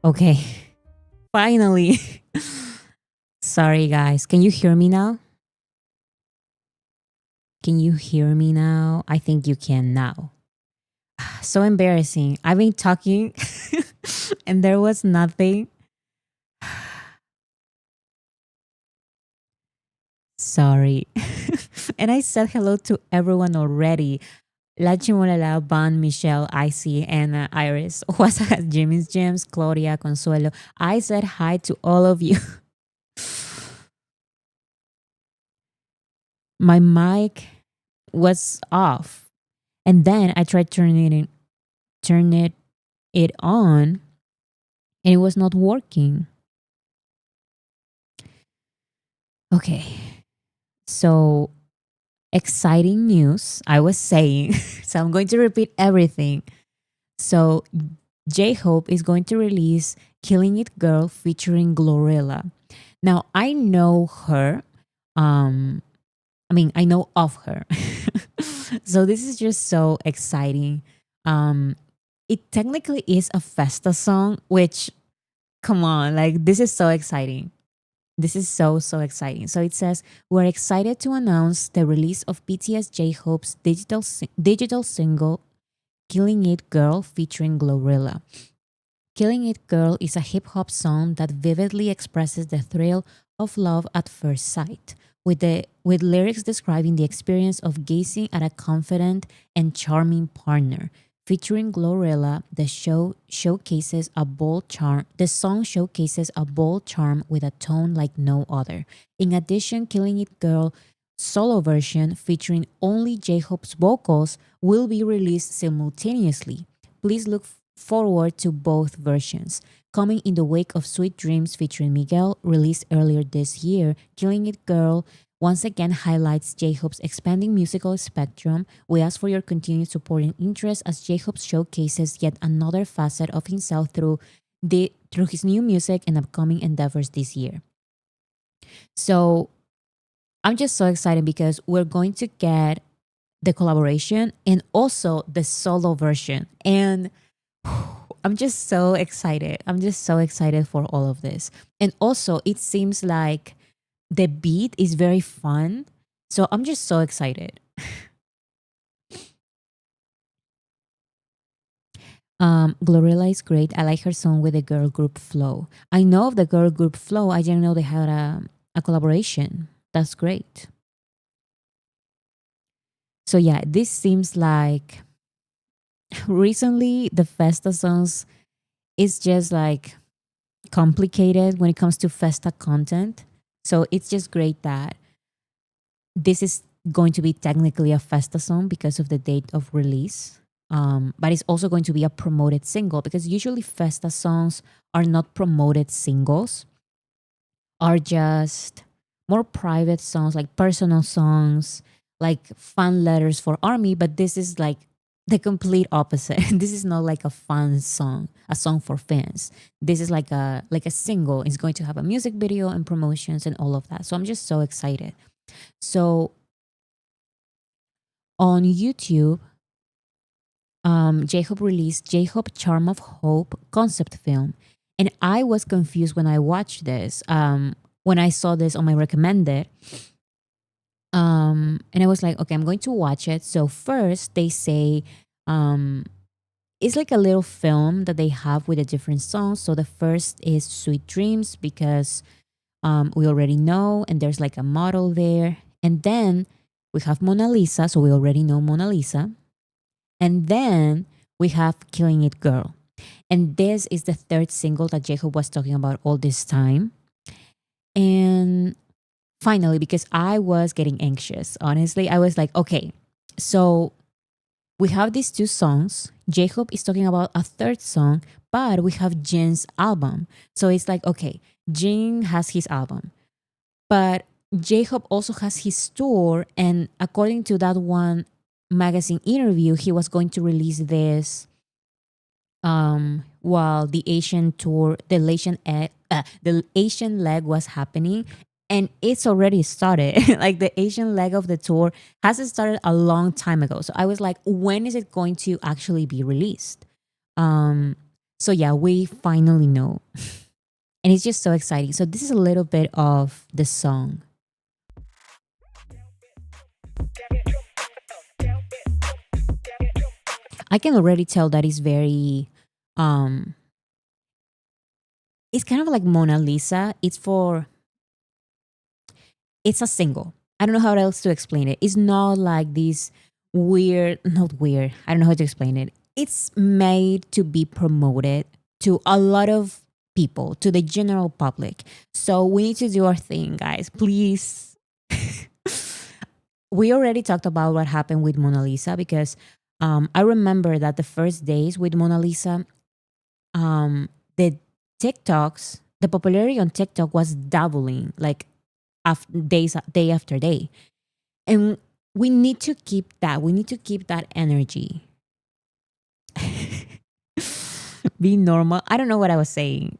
Okay, finally. Sorry, guys. Can you hear me now? Can you hear me now? I think you can now. So embarrassing. I've been talking and there was nothing. Sorry. And I said hello to everyone already. La Chimolala, Ban, Michelle, Icy, Anna, Iris, Wasa, Jimmy's Gems, Claudia, Consuelo. I said hi to all of you. My mic was off. And then I tried turn it on and it was not working. Okay. So exciting news. I was saying. So I'm going to repeat everything. So J Hope is going to release Killing It Girl featuring Glorilla. Now I know her. Um I know of her. So this is just so exciting. Um it technically is a Festa song, which come on, like this is so exciting. This is so exciting. So it says, we're excited to announce the release of BTS J Hope's digital single Killing It Girl featuring Glorilla. Killing It Girl is a hip hop song that vividly expresses the thrill of love at first sight, with lyrics describing the experience of gazing at a confident and charming partner. Featuring Glorilla, the song showcases a bold charm with a tone like no other. In addition, Killing It Girl solo version featuring only J-Hope's vocals will be released simultaneously. Please look forward to both versions. Coming in the wake of Sweet Dreams featuring Miguel, released earlier this year, Killing It Girl once again highlights J-Hope's expanding musical spectrum. We ask for your continued support and interest as J-Hope showcases yet another facet of himself through his new music and upcoming endeavors this year. So I'm just so excited because we're going to get the collaboration and also the solo version. And I'm just so excited. I'm just so excited for all of this. And also, it seems like the beat is very fun. So I'm just so excited. Glorilla is great. I like her song with the girl group Flow. I know of the girl group Flow. I didn't know they had a collaboration. That's great. So yeah, this seems like recently the Festa songs is just like complicated when it comes to Festa content. So it's just great that this is going to be technically a Festa song because of the date of release. But it's also going to be a promoted single because usually Festa songs are not promoted singles, are just more private songs, like personal songs, like fan letters for Army. But this is like the complete opposite. This is not like a fun song, a song for fans. This is like a single. It's going to have a music video and promotions and all of that. So I'm just so excited. So on YouTube, J-Hope released J-Hope Charm of Hope concept film. And I was confused when I watched this. When I saw this on my recommended, and I was like, okay, I'm going to watch it. So first they say, it's like a little film that they have with the different songs. So the first is Sweet Dreams because we already know, and there's like a model there. And then we have Mona Lisa, so we already know Mona Lisa. And then we have Killing It Girl. And this is the third single that Jacob was talking about all this time. And finally, because I was getting anxious, honestly, I was like, okay, so we have these two songs. Jacob is talking about a third song, but we have Jin's album. So it's like, okay, Jin has his album, but Jacob also has his tour. And according to that one magazine interview, he was going to release this while the Asian tour, the Asian leg was happening, and it's already started. Like the Asian leg of the tour has started a long time ago. So I was like, when is it going to actually be released? Um, So yeah, we finally know. And it's just so exciting. So this is a little bit of the song. I can already tell that it's very um it's kind of like Mona Lisa. It's a single. I don't know how else to explain it. It's not like this not weird. I don't know how to explain it. It's made to be promoted to a lot of people, to the general public. So we need to do our thing, guys. Please. We already talked about what happened with Mona Lisa because I remember that the first days with Mona Lisa, the TikToks, the popularity on TikTok was doubling like day after day. And we need to keep that. We need to keep that energy. Be normal. I don't know what I was saying.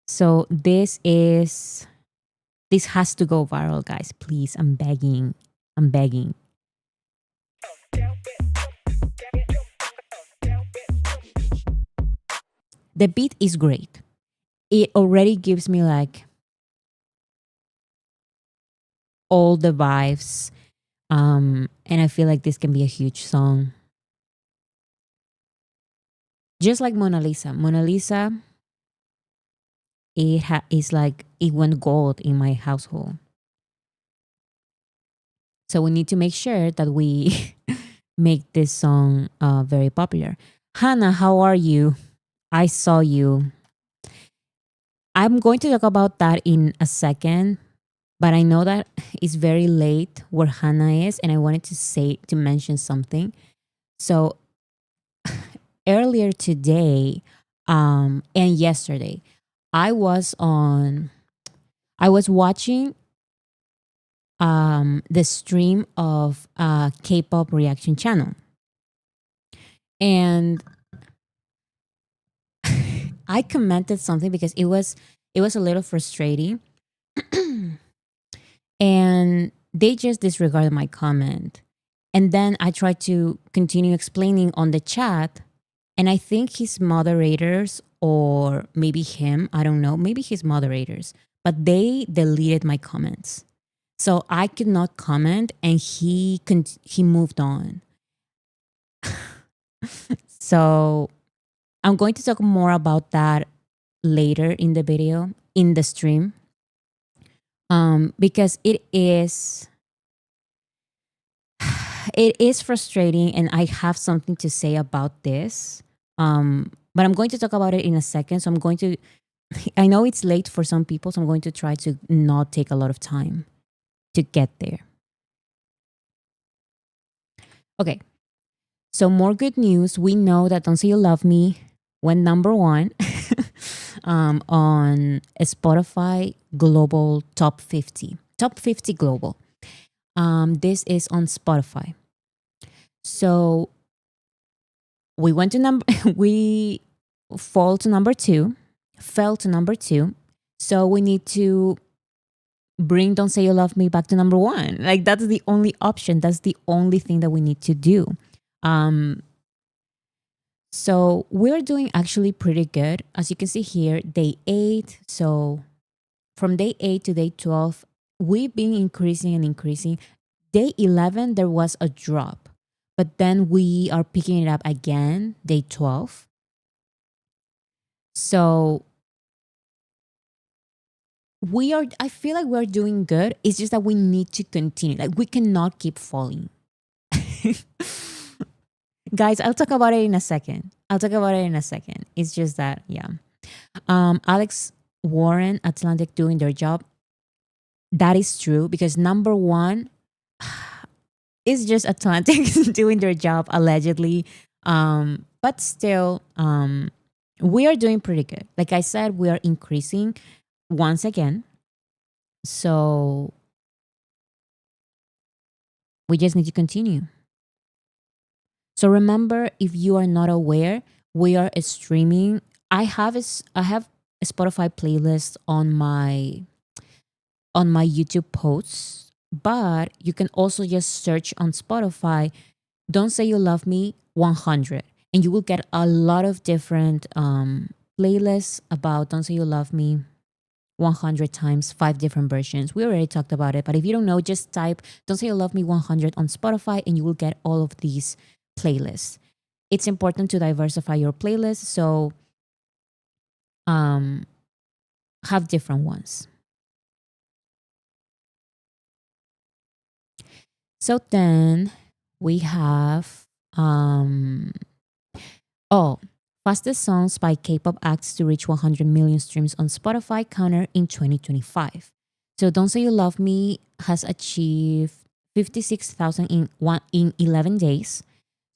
So this has to go viral, guys. Please, I'm begging. I'm begging. The beat is great. It already gives me like all the vibes. And I feel like this can be a huge song. Just like Mona Lisa. Mona Lisa, is like it went gold in my household. So we need to make sure that we make this song very popular. Hannah, how are you? I saw you. I'm going to talk about that in a second, but I know that it's very late where Hannah is, and I wanted to mention something. So earlier today, and yesterday, I was on. I was watching the stream of a K-pop reaction channel, and I commented something because it was a little frustrating, and they just disregarded my comment. And then I tried to continue explaining on the chat, and I think his moderators or maybe him, I don't know, maybe his moderators, but they deleted my comments. So I could not comment, and he moved on. So I'm going to talk more about that later in the video, in the stream, because it is frustrating, and I have something to say about this. But I'm going to talk about it in a second. So I'm going to. I know it's late for some people, so I'm going to try to not take a lot of time to get there. Okay. So more good news. We know that "Don't Say You Love Me" went number one on a Spotify Global Top 50. Top 50 Global. This is on Spotify. So we went to number we fall to number two, fell to number two. So we need to bring "Don't Say You Love Me" back to number one. Like that's the only option. That's the only thing that we need to do. Um, so we're doing actually pretty good. As you can see here, day 8. So from day 8 to day 12, we've been increasing and increasing. Day 11, there was a drop, but then we are picking it up again, day 12. So I feel like we're doing good. It's just that we need to continue. Like we cannot keep falling. Guys, I'll talk about it in a second. It's just that, yeah. Alex Warren, Atlantic doing their job. That is true because number one is just Atlantic doing their job allegedly. But still, we are doing pretty good. Like I said, we are increasing once again. So we just need to continue. So remember, if you are not aware, we are streaming. I have a Spotify playlist on my YouTube posts, but you can also just search on Spotify Don't Say You Love Me 100. And you will get a lot of different playlists about Don't Say You Love Me 100 times, 5 different versions. We already talked about it, but if you don't know, just type Don't Say You Love Me 100 on Spotify and you will get all of these playlists. It's important to diversify your playlist, so have different ones. So then we have fastest songs by K-pop acts to reach 100 million streams on Spotify counter in 2025. So Don't Say You Love Me has achieved 56,000 in 11 days.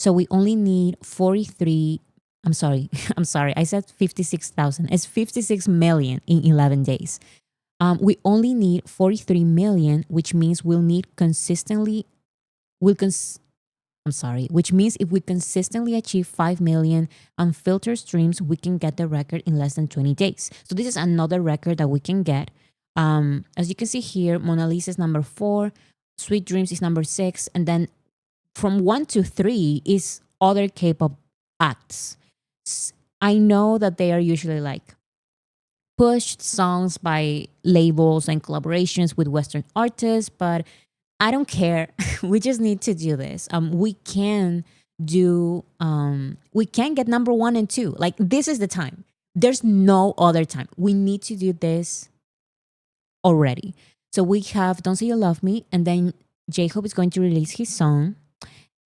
So we only need 43. I'm sorry. I'm sorry. I said 56,000. It's 56 million in 11 days. We only need 43 million, which means we'll need consistently. Which means if we consistently achieve 5 million unfiltered streams, we can get the record in less than 20 days. So this is another record that we can get. As you can see here, Mona Lisa is number 4, Sweet Dreams is number 6, and then from 1 to 3 is other K-pop acts. I know that they are usually like pushed songs by labels and collaborations with Western artists, but I don't care. We just need to do this. We can get number 1 and 2. Like, this is the time. There's no other time. We need to do this already. So we have Don't Say You Love Me, and then J-Hope is going to release his song.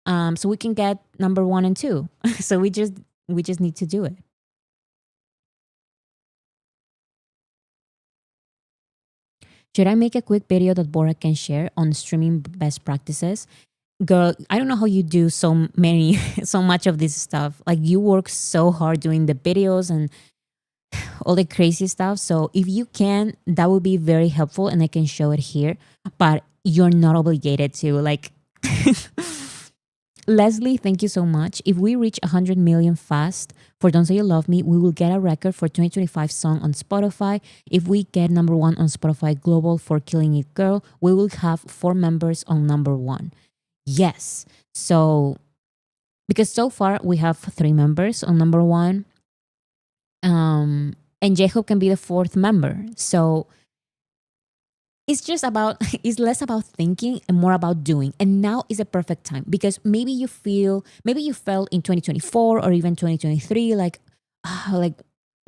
So we can get number 1 and 2. So we just need to do it. Should I make a quick video that Bora can share on streaming best practices? Girl, I don't know how you do so much of this stuff. Like, you work so hard doing the videos and all the crazy stuff. So if you can, that would be very helpful and I can show it here. But you're not obligated to. Like, Leslie, thank you so much. If we reach 100 million fast for Don't Say You Love Me, we will get a record for 2025 song on Spotify. If we get number 1 on Spotify Global for Killing It Girl, we will have 4 members on number 1. Yes. So, because so far we have 3 members on number 1. And J-Hope can be the 4th member. So it's less about thinking and more about doing. And now is a perfect time because maybe you felt in 2024 or even 2023 like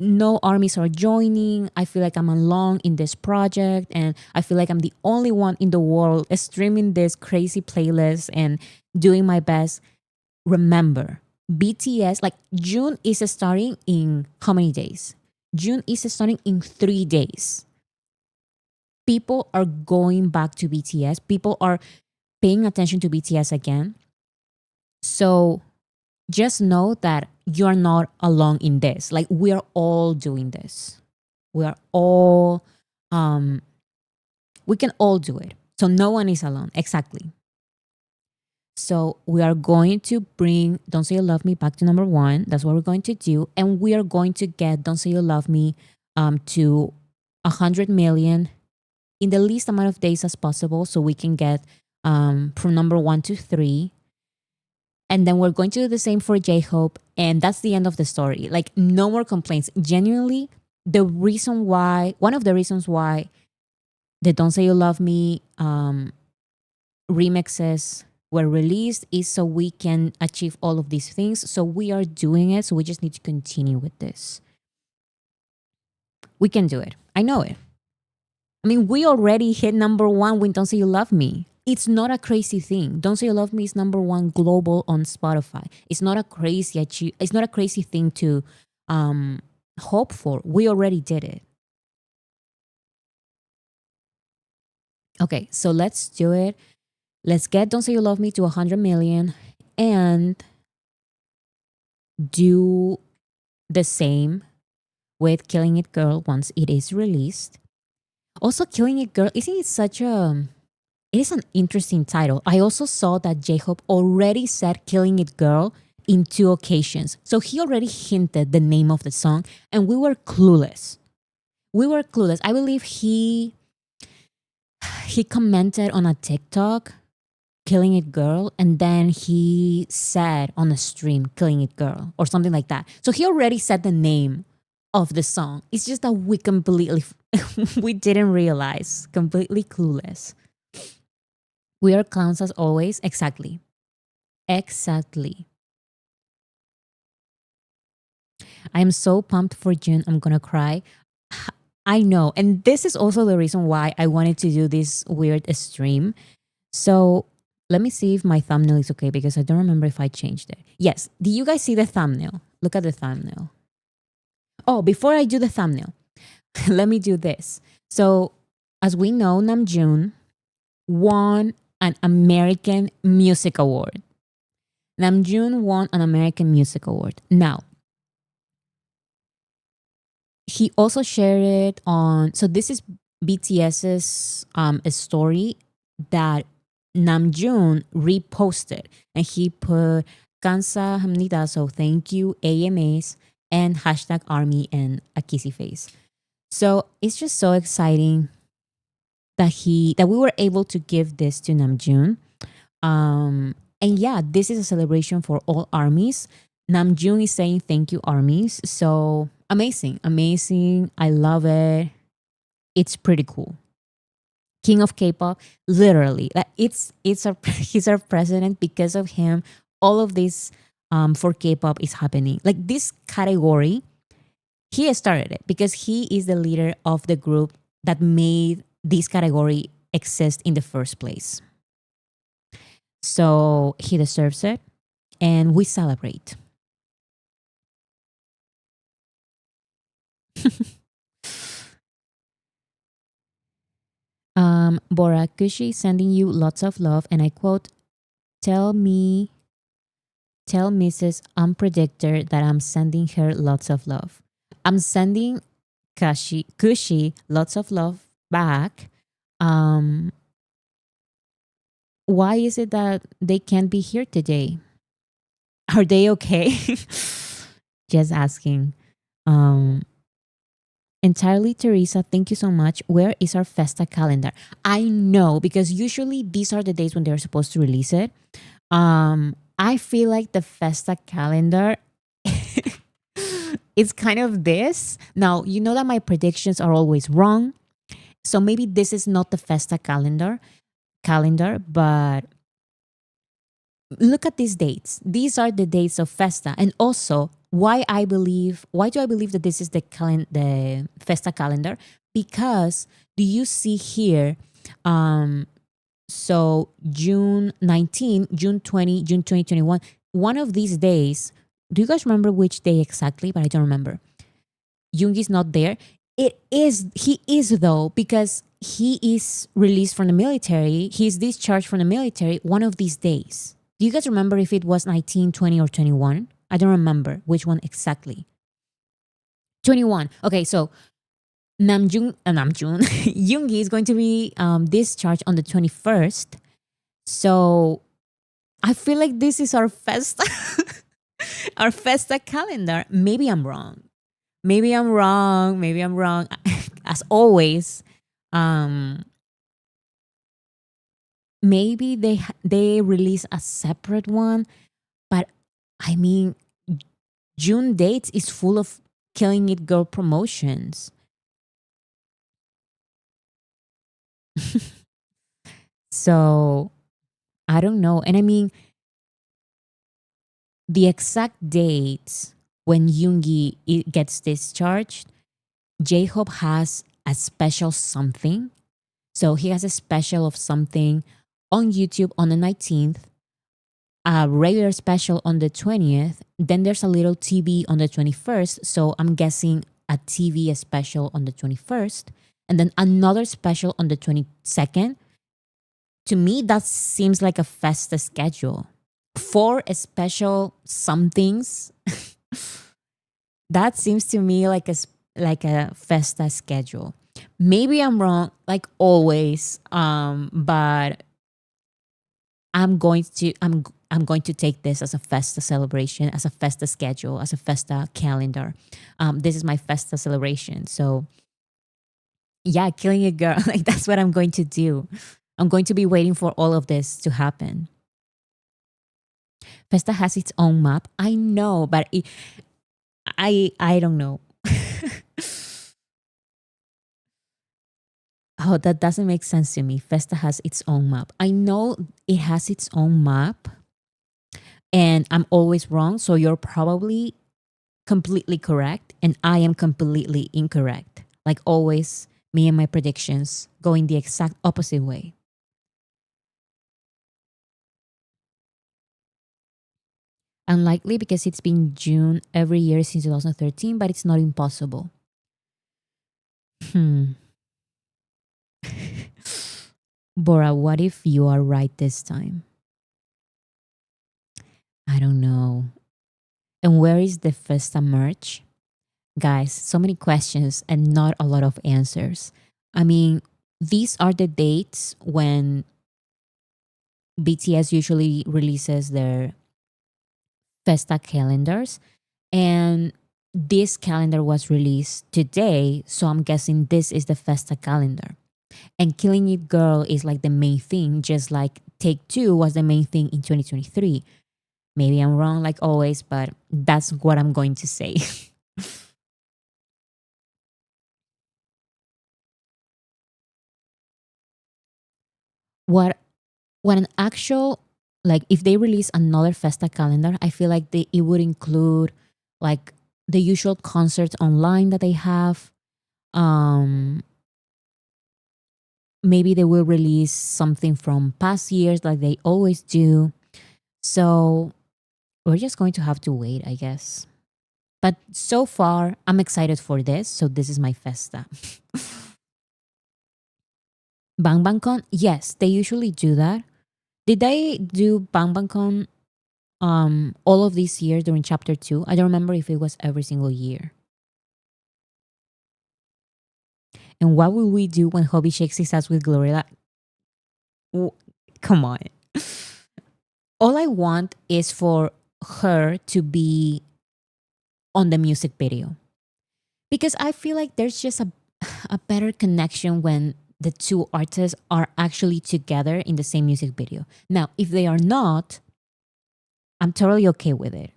no armies are joining. I feel like I'm alone in this project and I feel like I'm the only one in the world streaming this crazy playlist and doing my best. Remember, BTS, like, June is starting in how many days? June is starting in 3 days. People are going back to BTS. People are paying attention to BTS again. So just know that you're not alone in this. Like, we are all doing this. We are all, we can all do it. So no one is alone. Exactly. So we are going to bring Don't Say You Love Me back to number 1. That's what we're going to do. And we are going to get Don't Say You Love Me to 100 million in the least amount of days as possible so we can get from number 1 to 3. And then we're going to do the same for J-Hope. And that's the end of the story. Like, no more complaints. Genuinely, one of the reasons why the Don't Say You Love Me remixes were released is so we can achieve all of these things. So we are doing it. So we just need to continue with this. We can do it. I know it. I mean, we already hit number 1 with Don't Say You Love Me. It's not a crazy thing. Don't Say You Love Me is number 1 global on Spotify. It's not a crazy thing to hope for. We already did it. Okay, so let's do it. Let's get Don't Say You Love Me to 100 million and do the same with Killing It Girl once it is released. Also, Killing It Girl, isn't it it is an interesting title. I also saw that J-Hope already said Killing It Girl in 2 occasions. So he already hinted the name of the song and we were clueless. I believe he commented on a TikTok Killing It Girl, and then he said on a stream Killing It Girl or something like that. So he already said the name of the song. It's just that we completely we didn't realize, completely clueless. We are clowns as always. Exactly. Exactly. I am so pumped for June. I'm gonna cry. I know. And this is also the reason why I wanted to do this weird stream. So let me see if my thumbnail is okay because I don't remember if I changed it. Yes. Do you guys see the thumbnail? Look at the thumbnail. Oh, before I do the thumbnail, let me do this. So, as we know, Namjoon won an American Music Award. Namjoon won an American Music Award. Now, he also shared it on. So this is BTS's a story that Namjoon reposted, and he put "Kansa Hamnida," so thank you AMAs, and hashtag army and a kissy face. So it's just so exciting that we were able to give this to Namjoon. And yeah, this is a celebration for all armies. Namjoon is saying thank you, armies. So amazing, amazing. I love it. It's pretty cool. King of K-pop, literally. Like it's our he's our president. Because of him, all of this for K-pop is happening. Like this category, he started it because he is the leader of the group that made this category exist in the first place. So he deserves it, and we celebrate. Bora Kushi sending you lots of love, and I quote, "Tell me, tell Mrs. Unpredictor that I'm sending her lots of love." I'm sending Kushi lots of love back. Um, why is it that they can't be here today? Are they okay? Just asking. Um, Entirely Teresa, thank you so much. Where is our Festa calendar? I know because usually these are the days when they're supposed to release it. I feel like the Festa calendar is kind of this. Now, you know that my predictions are always wrong. So maybe this is not the Festa calendar, but look at these dates. These are the dates of Festa. And also, why do I believe that this is the Festa calendar? Because do you see here, so June 19, June 20, June 2021, one of these days, do you guys remember which day exactly? But I don't remember. Yoongi's not there. He is though, because he is released from the military. He's discharged from the military one of these days. Do you guys remember if it was 19, 20, or 21? I don't remember which one exactly. 21. Okay, so Yoongi is going to be discharged on the 21st. So I feel like this is our Festa, our Festa calendar. Maybe I'm wrong. Maybe I'm wrong. Maybe I'm wrong. As always, maybe they release a separate one. But I mean, June dates is full of Killing It Girl promotions. So I don't know. And I mean, the exact dates when Yoongi gets discharged, J-Hope has a special something. So he has a special of something on YouTube on the 19th, a regular special on the 20th. Then there's a little TV on the 21st. So I'm guessing a TV special on the 21st. And then another special on the 22nd. To me, that seems like a Festa schedule. 4 special somethings. That seems to me like a Festa schedule. Maybe I'm wrong, like always. But I'm going to take this as a Festa celebration, as a Festa schedule, as a Festa calendar. This is my Festa celebration. So yeah, Killing a Girl, like that's what I'm going to do. I'm going to be waiting for all of this to happen. Festa has its own map. I know, but I don't know. Oh, that doesn't make sense to me. Festa has its own map. I know it has its own map, and I'm always wrong. So you're probably completely correct, and I am completely incorrect. Like always, me and my predictions going the exact opposite way. Unlikely because it's been June every year since 2013, but it's not impossible. Hmm. Bora, what if you are right this time? I don't know. And where is the Festa merch? Guys, so many questions and not a lot of answers. I mean, these are the dates when BTS usually releases their Festa calendars. And this calendar was released today. So I'm guessing this is the Festa calendar. And Killing It Girl is like the main thing, just like Take Two was the main thing in 2023. Maybe I'm wrong like always, but that's what I'm going to say. what what an actual, like if they release another Festa calendar, I feel like it would include like the usual concerts online that they have. Um Maybe they will release something from past years like they always do. So we're just going to have to wait, I guess. But so far, I'm excited for this. So this is my Festa. Bang Bang Con, yes, they usually do that. Did they do Bang Bang Con all of these years during chapter 2? I don't remember if it was every single year. And what will we do when Hobby shakes his ass with Glorilla? Come on. All I want is for her to be on the music video. Because I feel like there's just a better connection when the two artists are actually together in the same music video. Now, if they are not, I'm totally okay with it,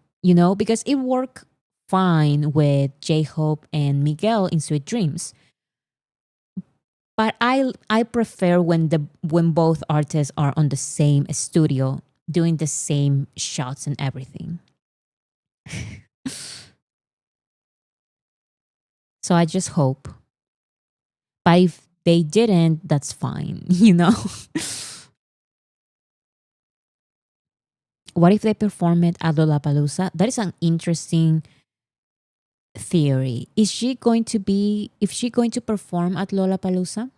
because it worked fine with J Hope and Miguel in Sweet Dreams. But I prefer when both artists are on the same studio doing the same shots and everything. So I just hope. But if they didn't, that's fine. What if they perform it at Lollapalooza? That is an interesting theory. If she going to perform at Lollapalooza?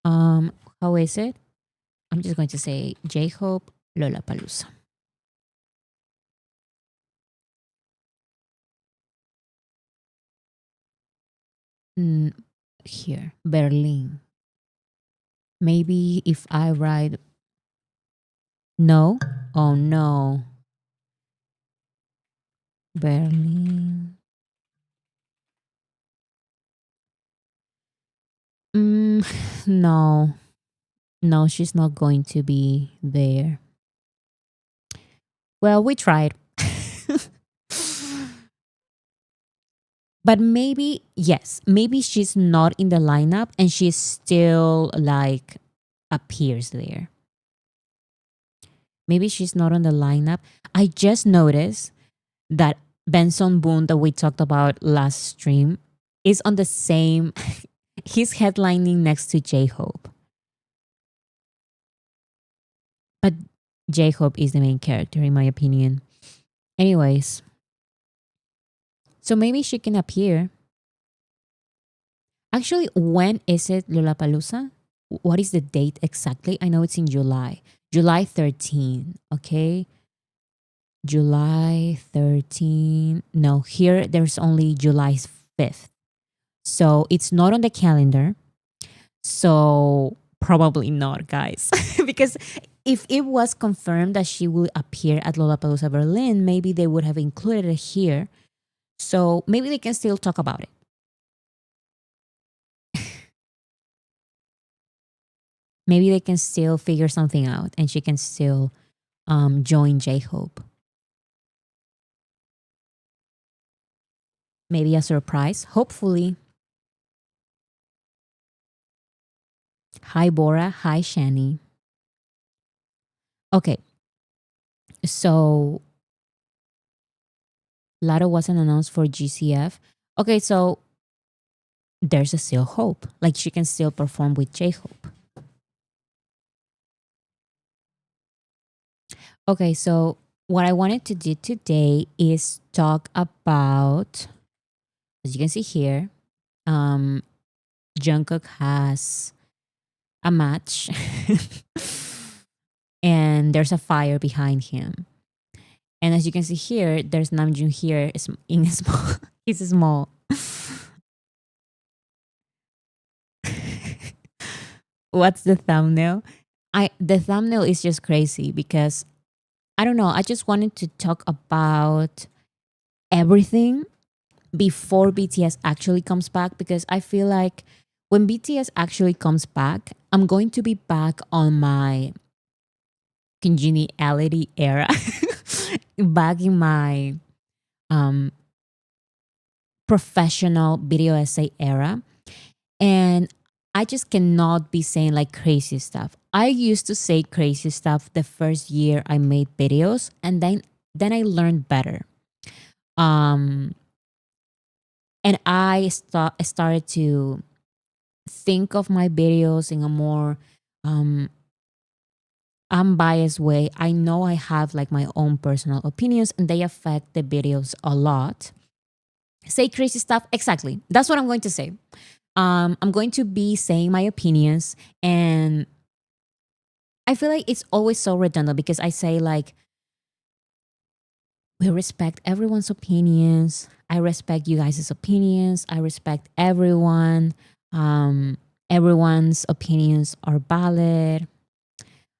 How is it? I'm just going to say J-Hope Lollapalooza. Mm, Here, Berlin. Maybe if I write no. Oh no, Berlin. Mm, no, no, she's not going to be there. Well, we tried. But maybe, yes, maybe she's not in the lineup and she's still like appears there. Maybe she's not on the lineup. I just noticed that Benson Boone that we talked about last stream is on the same, he's headlining next to J Hope. But J Hope is the main character, in my opinion. Anyways, so maybe she can appear. Actually, when is it Lollapalooza? What is the date exactly? I know it's in July. July 13. Okay. July 13. No, here there's only July 5th. So it's not on the calendar. So probably not, guys. Because if it was confirmed that she will appear at Lollapalooza Berlin, maybe they would have included it here. So maybe they can still talk about it. maybe they can still figure something out and she can still join J Hope. Maybe a surprise, hopefully. Hi, Bora. Hi, Shani. Okay, so Lotto wasn't announced for GCF. Okay, so there's a still hope. Like she can still perform with J Hope. Okay, so what I wanted to do today is talk about, as you can see here, um, Jungkook has a match and there's a fire behind him. And as you can see here, there's Namjoon here in a small, he's small. What's the thumbnail? The thumbnail is just crazy because I don't know. I just wanted to talk about everything before BTS actually comes back because I feel like when BTS actually comes back, I'm going to be back on my congeniality era, back in my um, professional video essay era. And I just cannot be saying like crazy stuff. I used to say crazy stuff the first year I made videos, and then I learned better. Um, and started to think of my videos in a more um, unbiased way. I know I have like my own personal opinions, and they affect the videos a lot. Say crazy stuff, exactly. That's what I'm going to say. I'm going to be saying my opinions, and I feel like it's always so redundant because I say like we respect everyone's opinions. I respect you guys' opinions. I respect everyone. Um, Everyone's opinions are valid.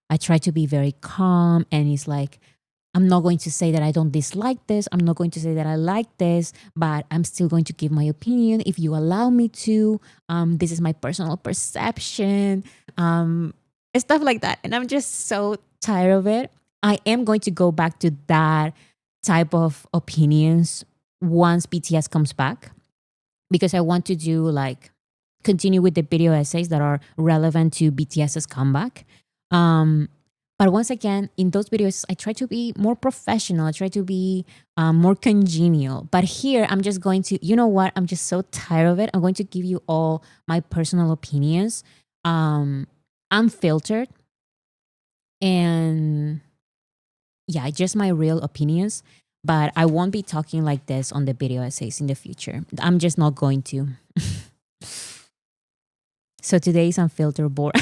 I try to be very calm, and it's like I'm not going to say that I don't dislike this. I'm not going to say that I like this, but I'm still going to give my opinion if you allow me to. This is my personal perception, stuff like that. And I'm just so tired of it. I am going to go back to that type of opinions once BTS comes back because I want to do like continue with the video essays that are relevant to BTS's comeback. Um, but once again, in those videos, I try to be more professional. I try to be more congenial. But here, I'm just going to, you know what? I'm just so tired of it. I'm going to give you all my personal opinions, unfiltered, and yeah, just my real opinions. But I won't be talking like this on the video essays in the future. I'm just not going to. So today is unfiltered Bora.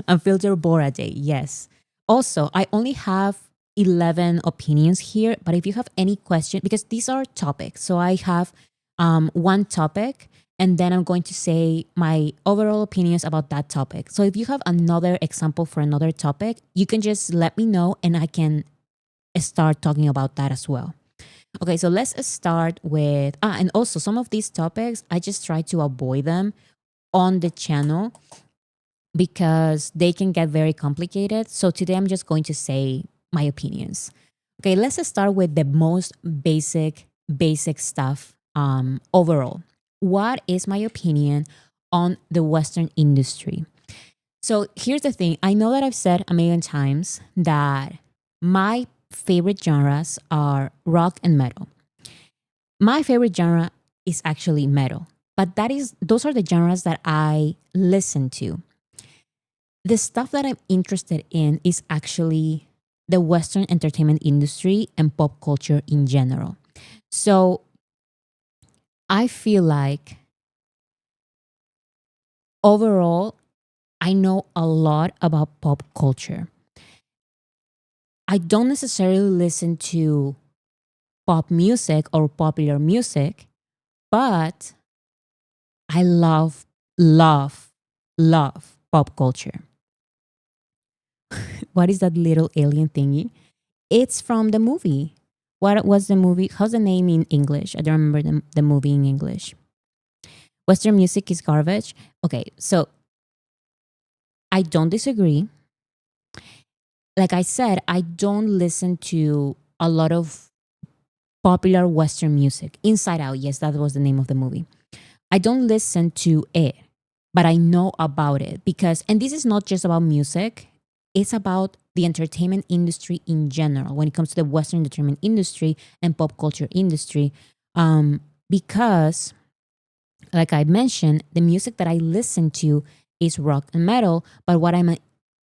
Unfiltered Bora day, yes. Also, I only have 11 opinions here, but if you have any question, because these are topics. So I have one topic, and then I'm going to say my overall opinions about that topic. So if you have another example for another topic, you can just let me know and I can start talking about that as well. Okay, so let's start with, and also some of these topics, I just try to avoid them on the channel because they can get very complicated. So today I'm just going to say my opinions. Okay, let's start with the most basic stuff overall. What is my opinion on the Western industry? So here's the thing. I know that I've said a million times that my favorite genres are rock and metal. My favorite genre is actually metal, but those are the genres that I listen to. The stuff that I'm interested in is actually the Western entertainment industry and pop culture in general. So I feel like overall, I know a lot about pop culture. I don't necessarily listen to pop music or popular music, but I love, love pop culture. What is that little alien thingy? It's from the movie. What was the movie? How's the name in English? I don't remember the movie in English. Western music is garbage. Okay, so I don't disagree. Like I said, I don't listen to a lot of popular Western music. Inside Out, yes, that was the name of the movie. I don't listen to it, but I know about it because, and this is not just about music, it's about the entertainment industry in general when it comes to the Western entertainment industry and pop culture industry. Because, like I mentioned, the music that I listen to is rock and metal, but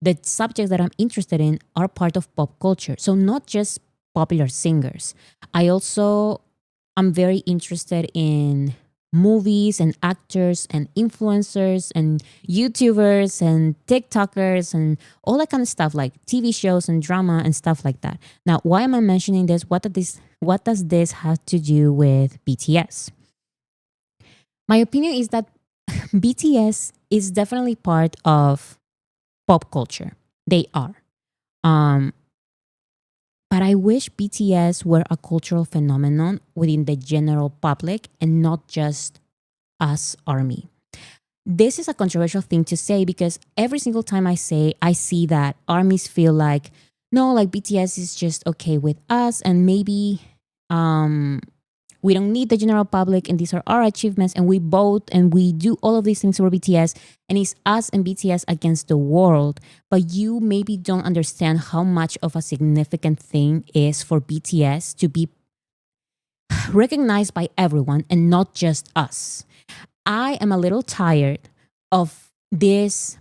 the subjects that I'm interested in are part of pop culture. So, not just popular singers. I also I'm very interested in movies and actors and influencers and YouTubers and TikTokers and all that kind of stuff like TV shows and drama and stuff like that. Now, why am I mentioning this? What does this have to do with BTS? My opinion is that BTS is definitely part of pop culture. They are. Um, but I wish BTS were a cultural phenomenon within the general public and not just us army. This is a controversial thing to say because every single time I see that armies feel like, no, like BTS is just okay with us and maybe um we don't need the general public and these are our achievements and we vote and we do all of these things for BTS and it's us and BTS against the world. But you maybe don't understand how much of a significant thing is for BTS to be recognized by everyone and not just us. I am a little tired of this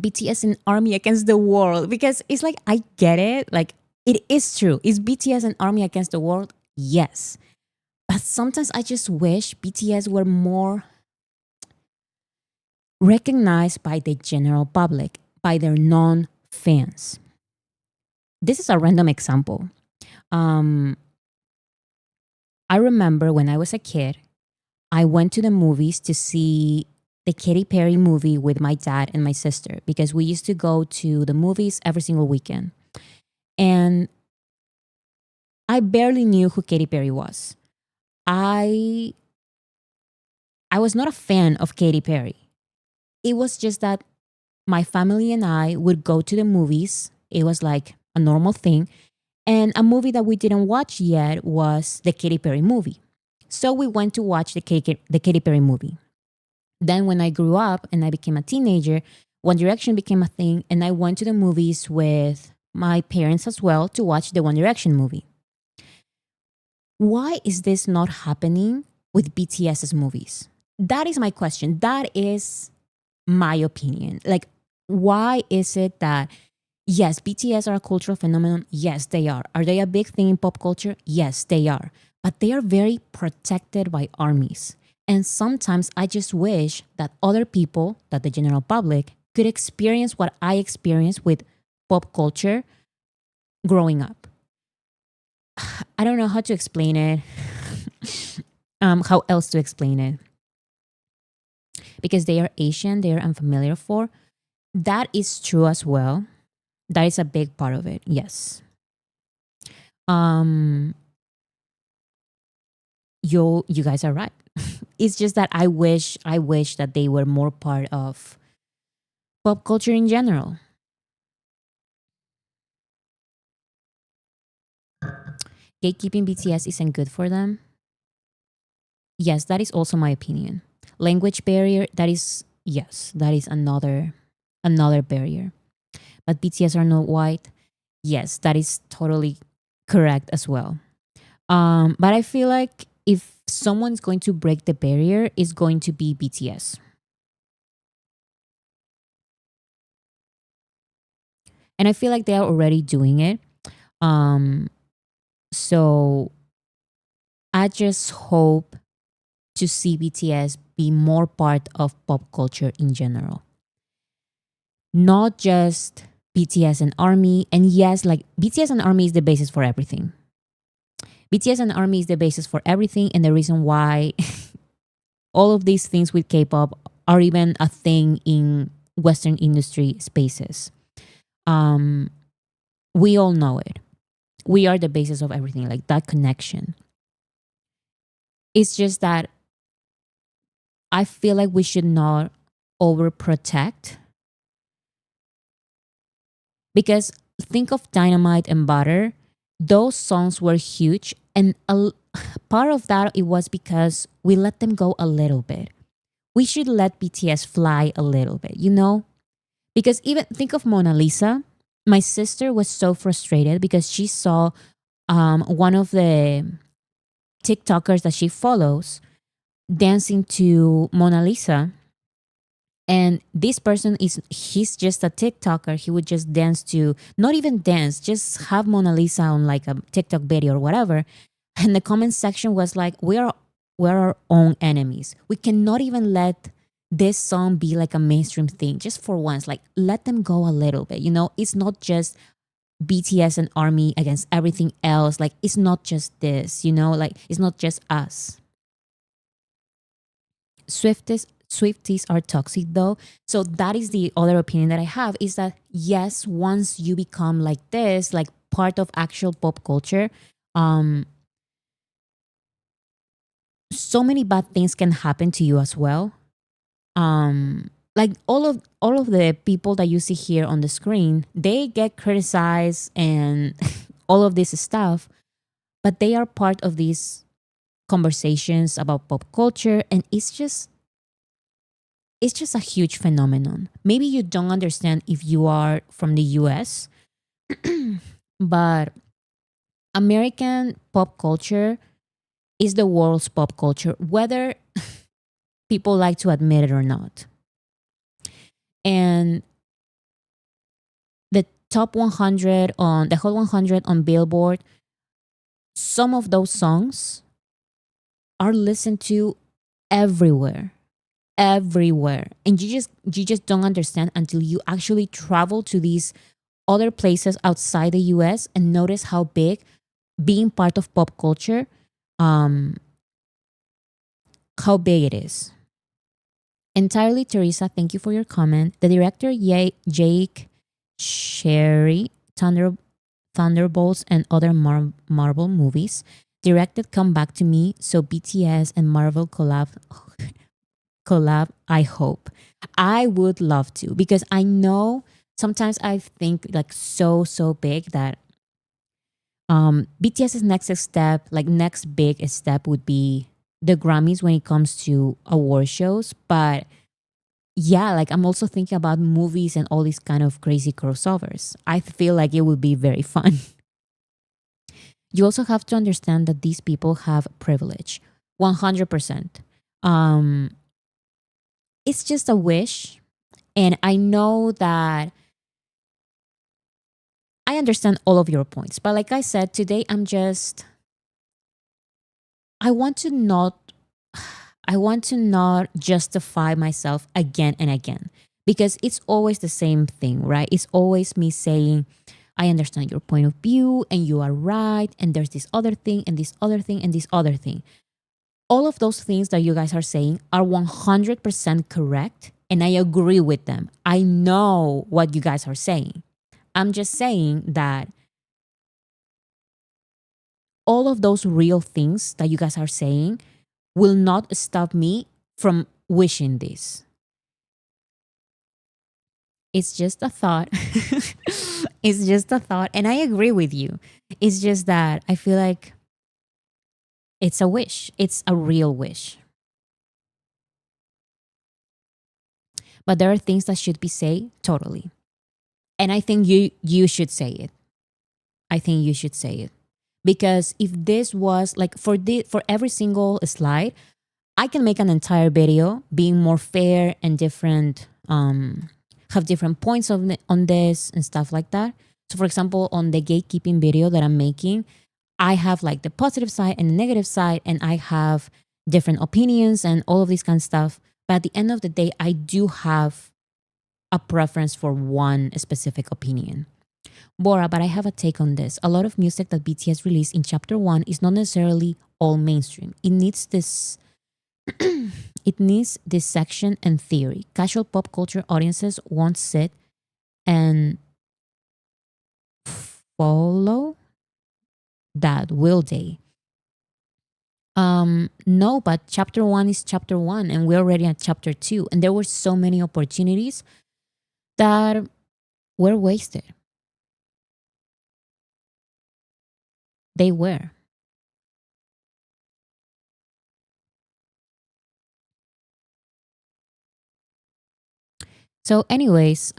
BTS and army against the world because it's like I get it. Like it is true. Is BTS and army against the world? Yes. But sometimes I just wish BTS were more recognized by the general public, by their non fans. This is a random example. Um, I remember when I was a kid, I went to the movies to see the Katy Perry movie with my dad and my sister because we used to go to the movies every single weekend. And I barely knew who Katy Perry was. I I was not a fan of Katy Perry. It was just that my family and I would go to the movies. It was like a normal thing. And a movie that we didn't watch yet was the Katy Perry movie. So we went to watch the Katy Perry movie. Then when I grew up and I became a teenager, One Direction became a thing and I went to the movies with my parents as well to watch the One Direction movie. Why is this not happening with BTS's movies? That is my question. That is my opinion. Like, why is it that, yes, BTS are a cultural phenomenon? Yes, they are. Are they a big thing in pop culture? Yes, they are. But they are very protected by armies. And sometimes I just wish that other people, that the general public, could experience what I experienced with pop culture growing up. I don't know how to explain it, how else to explain it. Because they are Asian, they are unfamiliar for. That is true as well. That is a big part of it. Yes. Um, you guys are right. It's just that I wish that they were more part of pop culture in general. Gatekeeping BTS isn't good for them. Yes, that is also my opinion. Language barrier, that is yes, that is another barrier. But BTS are not white. Yes, that is totally correct as well. But I feel like if someone's going to break the barrier, it's going to be BTS. And I feel like they are already doing it. Um, so I just hope to see BTS be more part of pop culture in general, not just BTS and Army. And yes, like BTS and Army is the basis for everything. BTS and Army is the basis for everything, and the reason why all of these things with K-pop are even a thing in Western industry spaces. Um, we all know it. We are the basis of everything, like that connection. It's just that I feel like we should not overprotect Because think of Dynamite and Butter, those songs were huge. And part of that, it was because we let them go a little bit. We should let BTS fly a little bit, you know? Because even think of Mona Lisa. My sister was so frustrated because she saw one of the TikTokers that she follows dancing to Mona Lisa. And this person he's just a TikToker. He would just dance to, not even dance, just have Mona Lisa on like a TikTok video or whatever. And the comment section was like, we're our own enemies. We cannot even let this song be like a mainstream thing just for once. Like, let them go a little bit. You know, it's not just BTS and Army against everything else. Like, it's not just this, you know, like, it's not just us. Swifties are toxic though. So that is the other opinion that I have, is that yes, once you become like this, like part of actual pop culture, um, so many bad things can happen to you as well. Like all of the people that you see here on the screen, they get criticized and all of this stuff, but they are part of these conversations about pop culture, and it's just a huge phenomenon. Maybe you don't understand if you are from the US, but American pop culture is the world's pop culture, whether people like to admit it or not. And the top 100 on the Hot 100 on Billboard, some of those songs are listened to everywhere, everywhere. And you just don't understand until you actually travel to these other places outside the US and notice how big being part of pop culture, um, how big it is. Entirely, Teresa, thank you for your comment. The director, Jake Sherry, Thunderbolts, and other Marvel movies, directed Come Back to Me, so BTS and Marvel collab, I hope. I would love to, because I know sometimes I think like so big that BTS's next step, like next big step, would be the Grammys when it comes to award shows. But yeah, like I'm also thinking about movies and all these kind of crazy crossovers. I feel like it would be very fun. You also have to understand that these people have privilege, 100%. Um, it's just a wish, and I know that I understand all of your points. But like I said, today I want to not I want to not justify myself again and again, because it's always the same thing, right? It's always me saying, I understand your point of view and you are right. And there's this other thing and this other thing and this other thing. All of those things that you guys are saying are 100% correct. And I agree with them. I know what you guys are saying. I'm just saying that all of those real things that you guys are saying will not stop me from wishing this. It's just a thought. It's just a thought. And I agree with you. It's just that I feel like it's a wish, it's a real wish. But there are things that should be said totally. And I think you should say it. I think you should say it. Because if this was like for every single slide, I can make an entire video being more fair and different, have different points on this and stuff like that. So for example, on the gatekeeping video that I'm making, I have like the positive side and the negative side, and I have different opinions and all of this kind of stuff. But at the end of the day, I do have a preference for one specific opinion. Bora, but I have a take on this. A lot of music that BTS released in chapter one is not necessarily all mainstream. It needs this section and theory. Casual pop culture audiences won't sit and follow that, will they? No, but chapter one is chapter one, and we're already at chapter two. And there were so many opportunities that were wasted. They were. So, anyways,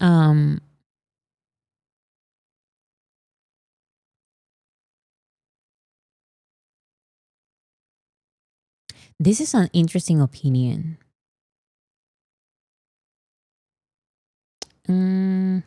this is an interesting opinion. Mm,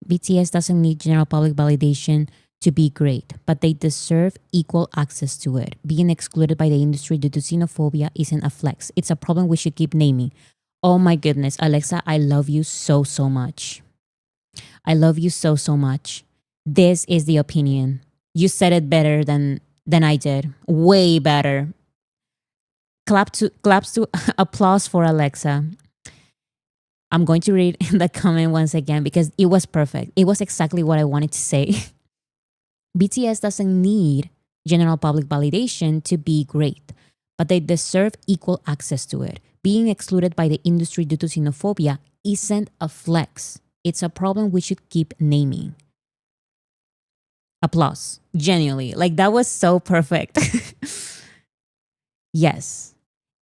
BTS doesn't need general public validation to be great, but they deserve equal access to it. Being excluded by the industry due to xenophobia isn't a flex. It's a problem we should keep naming. Oh my goodness, Alexa, I love you so, so much. I love you so, so much. This is the opinion. You said it better than I did. Way better. Claps to applause for Alexa. I'm going to read the comment once again because it was perfect. It was exactly what I wanted to say. BTS doesn't need general public validation to be great, but they deserve equal access to it. Being excluded by the industry due to xenophobia isn't a flex. It's a problem we should keep naming. Applause. Genuinely. Like that was so perfect. Yes.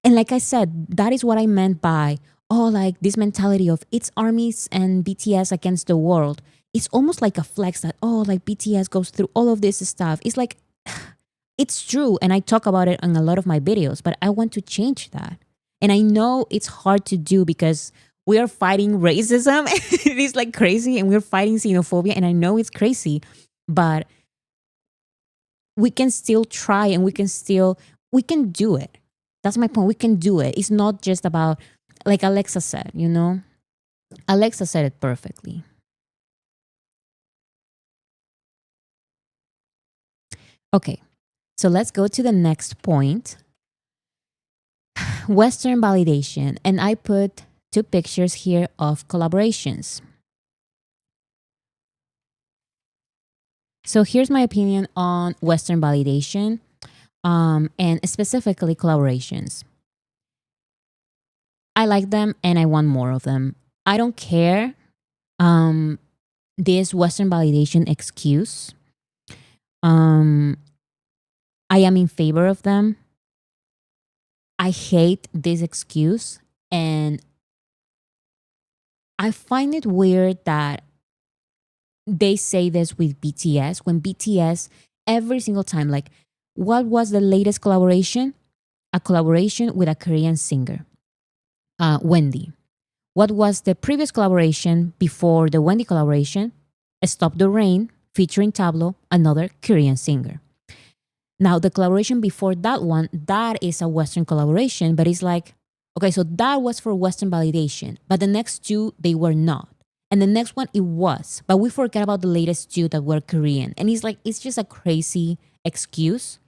And like I said, that is what I meant by, oh, like this mentality of it's armies and BTS against the world. It's almost like a flex that, oh, like BTS goes through all of this stuff. It's like, it's true. And I talk about it on a lot of my videos, but I want to change that. And I know it's hard to do because we are fighting racism. It is like crazy. And we're fighting xenophobia. And I know it's crazy, but we can still try and we can do it. That's my point. We can do it. It's not just about, like Alexa said, you know? Alexa said it perfectly. Okay, so let's go to the next point. Western validation. And I put two pictures here of collaborations. So here's my opinion on Western validation, and specifically collaborations. I like them and I want more of them. I don't care um, this Western validation excuse. Um, I am in favor of them. I hate this excuse. And I find it weird that they say this with BTS when BTS, every single time, like, what was the latest collaboration? A collaboration with a Korean singer, Wendy. What was the previous collaboration before the Wendy collaboration? Stop the Rain featuring Tablo, another Korean singer. Now, the collaboration before that one, that is a Western collaboration, but it's like, okay, so that was for Western validation, but the next two, they were not. And the next one, it was, but we forget about the latest two that were Korean. And it's like, it's just a crazy excuse.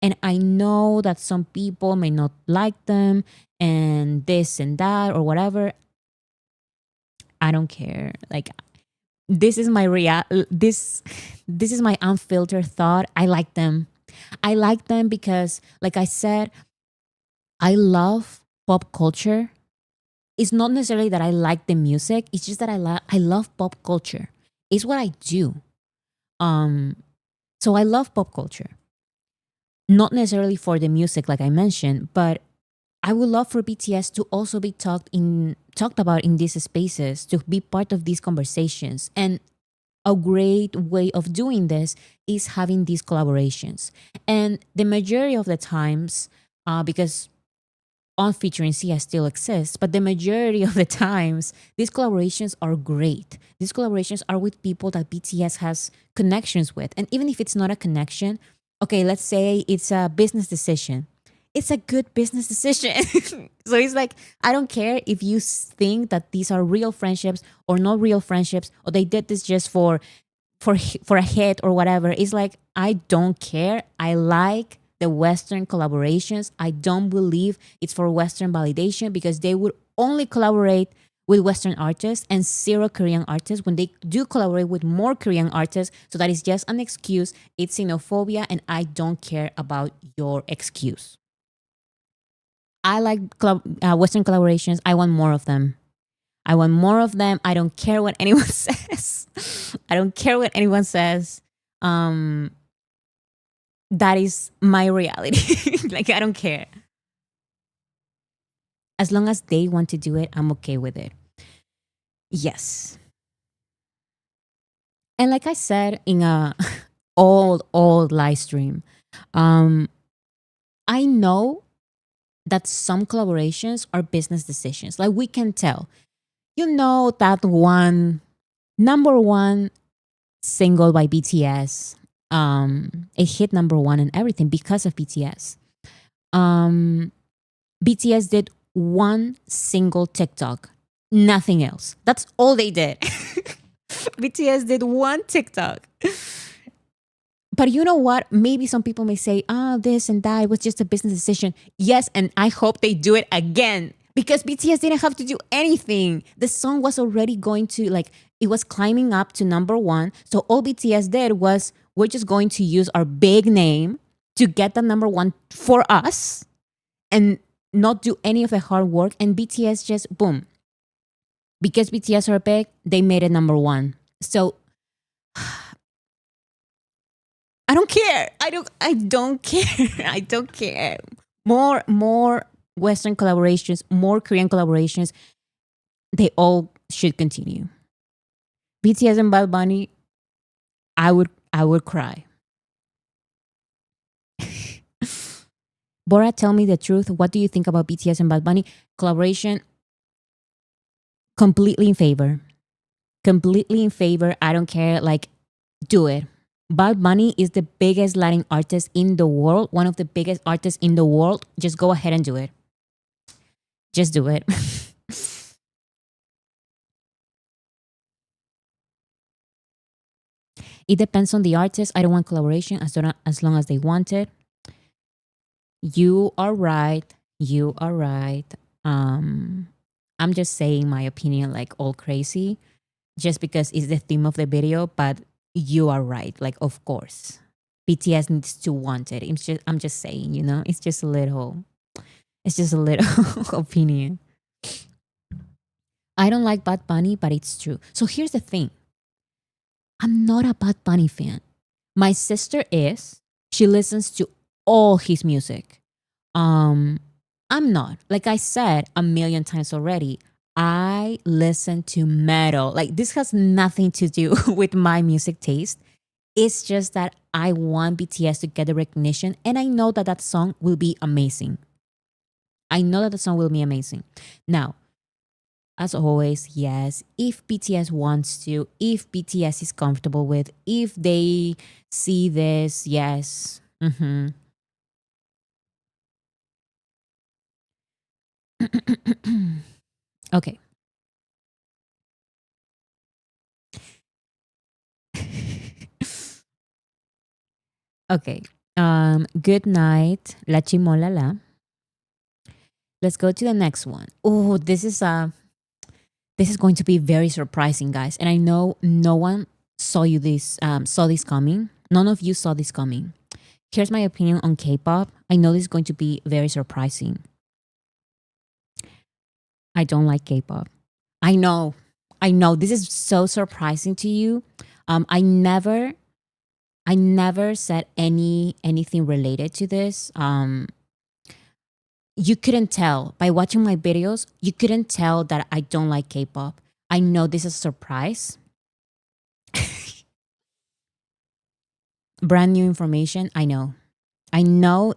And I know that some people may not like them and this and that or whatever. I don't care. Like, this is my this is my unfiltered thought. I like them. I like them because, like I said, I love pop culture. It's not necessarily that I like the music. It's just that I love pop culture. It's what I do. Um, so I love pop culture. Not necessarily for the music, like I mentioned, but I would love for BTS to also be talked about in these spaces, to be part of these conversations. And a great way of doing this is having these collaborations. And the majority of the times, because on featuring CS still exists, but the majority of the times, these collaborations are great. These collaborations are with people that BTS has connections with. And even if it's not a connection, okay, let's say it's a business decision. It's a good business decision. So it's like, I don't care if you think that these are real friendships or not real friendships, or they did this just for a hit or whatever. It's like, I don't care. I like the Western collaborations. I don't believe it's for Western validation because they would only collaborate with Western artists and zero Korean artists when they do collaborate with more Korean artists. So that is just an excuse. It's xenophobia, and I don't care about your excuse. I like Western collaborations. I want more of them. I want more of them. I don't care what anyone says. I don't care what anyone says. Um, that is my reality. Like, I don't care. As long as they want to do it, I'm okay with it. Yes. And like I said in a old live stream, um, I know that some collaborations are business decisions. Like we can tell, that one number one single by BTS, it hit number one and everything because of BTS. Um, BTS did one single TikTok, nothing else. That's all they did. BTS did one TikTok. But you know what? Maybe some people may say, this and that, it was just a business decision. Yes, and I hope they do it again because BTS didn't have to do anything. The song was already going to, it was climbing up to number one. So all BTS did was, we're just going to use our big name to get the number one for us and not do any of the hard work. And BTS just, boom. Because BTS are big, they made it number one. So I don't care. I don't care. I don't care. More Western collaborations, more Korean collaborations. They all should continue. BTS and Bad Bunny, I would cry. Bora, tell me the truth. What do you think about BTS and Bad Bunny collaboration? Completely in favor. Completely in favor. I don't care. Like, do it. Bad Bunny is the biggest Latin artist in the world, one of the biggest artists in the world. Just go ahead and do it. Just do it. It depends on the artist. I don't want collaboration as long as they want it. You are right. You are right. I'm just saying my opinion like all crazy just because it's the theme of the video, but you are right. Like, of course. BTS needs to want it. I'm just saying, it's just a little opinion. I don't like Bad Bunny, but it's true. So here's the thing. I'm not a Bad Bunny fan. My sister is. She listens to all his music. I'm not. Like I said a million times already, I listen to metal. Like this has nothing to do with my music taste. It's just that I want BTS to get the recognition and I know that that song will be amazing. I know that the song will be amazing. Now, as always, yes, if BTS wants to, if BTS is comfortable with, if they see this, yes. Okay. Okay. Good night, La Chimolala. Let's go to the next one. Oh, this is going to be very surprising, guys. And I know no one saw this coming. None of you saw this coming. Here's my opinion on K-pop. I know this is going to be very surprising. I don't like K-pop. I know. This is so surprising to you. I never said anything related to this. You couldn't tell by watching my videos. You couldn't tell that I don't like K-pop. I know this is a surprise. Brand new information. I know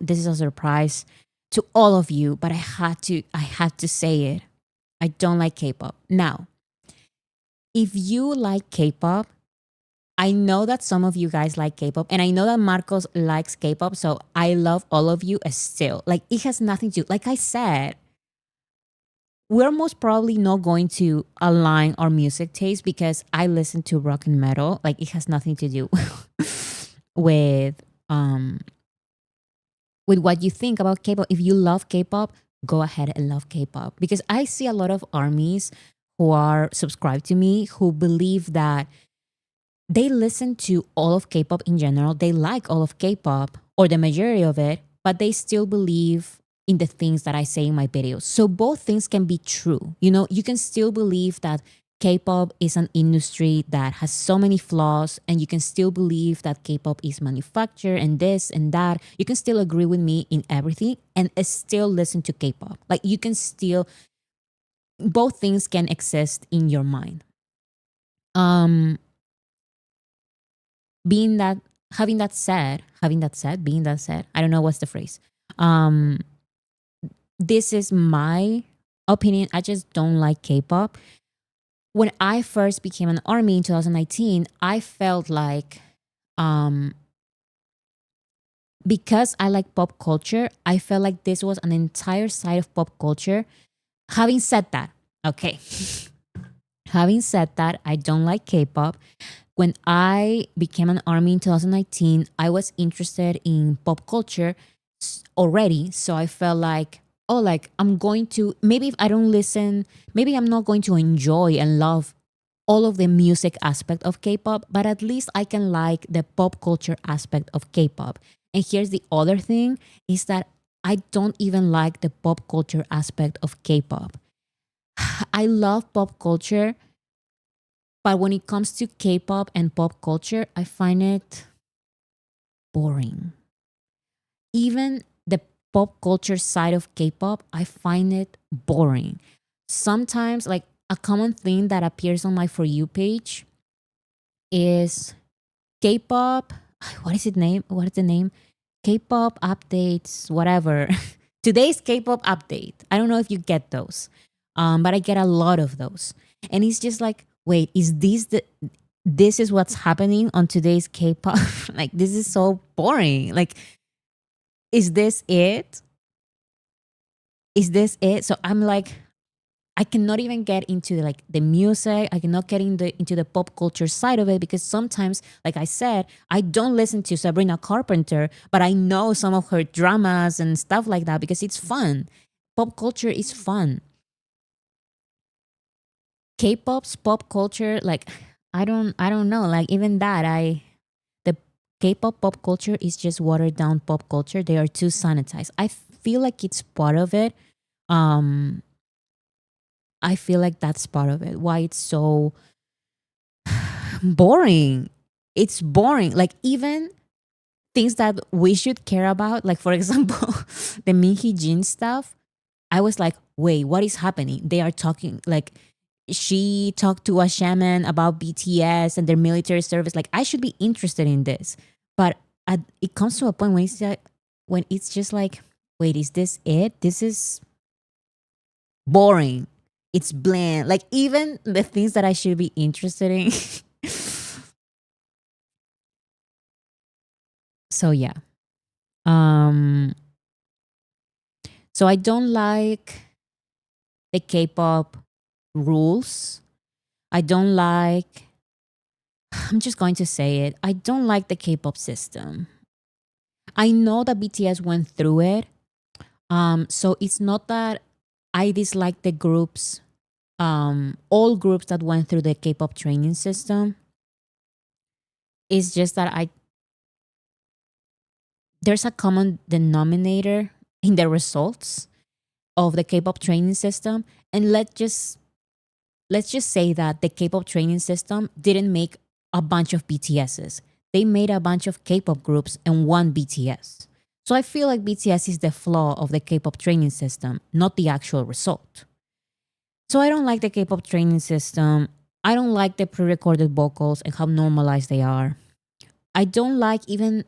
this is a surprise to all of you, but I had to say it. I don't like K-pop. Now, if you like K-pop, I know that some of you guys like K-pop, and I know that Marcos likes K-pop, so I love all of you still. Like, it has nothing to, like I said, we're most probably not going to align our music taste because I listen to rock and metal. Like, it has nothing to do with what you think about K-pop. If you love K-pop, go ahead and love K-pop. Because I see a lot of armies who are subscribed to me who believe that they listen to all of K-pop in general. They like all of K-pop or the majority of it, but they still believe in the things that I say in my videos. So both things can be true. You know, you can still believe that K-pop is an industry that has so many flaws, and you can still believe that K-pop is manufactured and this and that. You can still agree with me in everything and still listen to K-pop. Like you can still, both things can exist in your mind. Um being that being that said, I don't know what's the phrase. Um this is my opinion. I just don't like K-pop. When I first became an army in 2019, I felt like um because I like pop culture, I felt like this was an entire side of pop culture. Having said that, okay. Having said that, I don't like K-pop. When I became an army in 2019, I was interested in pop culture already. So I felt like, oh, like I'm going to, maybe if I don't listen, maybe I'm not going to enjoy and love all of the music aspect of K-pop, but at least I can like the pop culture aspect of K-pop. And here's the other thing is that I don't even like the pop culture aspect of K-pop. I love pop culture, but when it comes to K-pop and pop culture, I find it boring. Even the pop culture side of K-pop, I find it boring. Sometimes, like a common thing that appears on my For You page is K-pop. What is it name? What is the name? K-pop updates, whatever. Today's K-pop update. I don't know if you get those, but I get a lot of those, and it's just like, wait, is this the? This is what's happening on today's K-pop. Like this is so boring. Like, is this it? Is this it? So I'm like, I cannot even get into like the music. I cannot get into the pop culture side of it because sometimes, like I said, I don't listen to Sabrina Carpenter, but I know some of her dramas and stuff like that because it's fun. Pop culture is fun. K-pop's pop culture, like I don't know. Like even that, the K-pop pop culture is just watered down pop culture. They are too sanitized. I feel like it's part of it. Um, I feel like that's part of it. Why it's so boring. It's boring. Like even things that we should care about, like for example, the Minhee Jin stuff. I was like, wait, what is happening? They are talking like she talked to a shaman about BTS and their military service. Like I should be interested in this, but it comes to a point when it's just like, wait, is this it? This is boring. It's bland. Like even the things that I should be interested in. So yeah. Um so I don't like the K-pop rules. I don't like I'm just going to say it. I don't like the K-pop system. I know that BTS went through it. So it's not that I dislike the groups, all groups that went through the K-pop training system. It's just that I there's a common denominator in the results of the K-pop training system, and let's just say that the K-pop training system didn't make a bunch of BTSs. They made a bunch of K-pop groups and one BTS. So I feel like BTS is the flaw of the K-pop training system, not the actual result. So I don't like the K-pop training system. I don't like the pre-recorded vocals and how normalized they are. I don't like even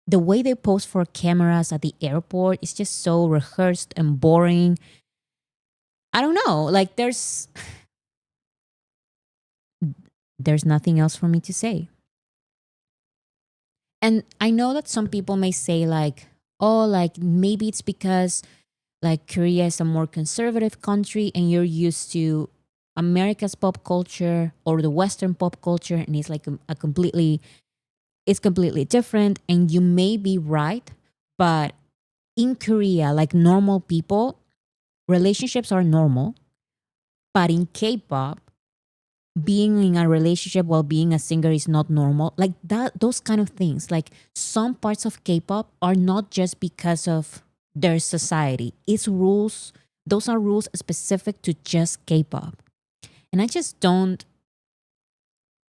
the way they pose for cameras at the airport. It's just so rehearsed and boring. I don't know. Like there's nothing else for me to say. And I know that some people may say like, oh, like maybe it's because like Korea is a more conservative country and you're used to America's pop culture or the Western pop culture, and it's like it's completely different. And you may be right, but in Korea, like normal people, relationships are normal. But in K-pop, being in a relationship while being a singer is not normal. Like that, those kind of things. Like some parts of K-pop are not just because of their society. It's rules, those are rules specific to just K-pop. And I just don't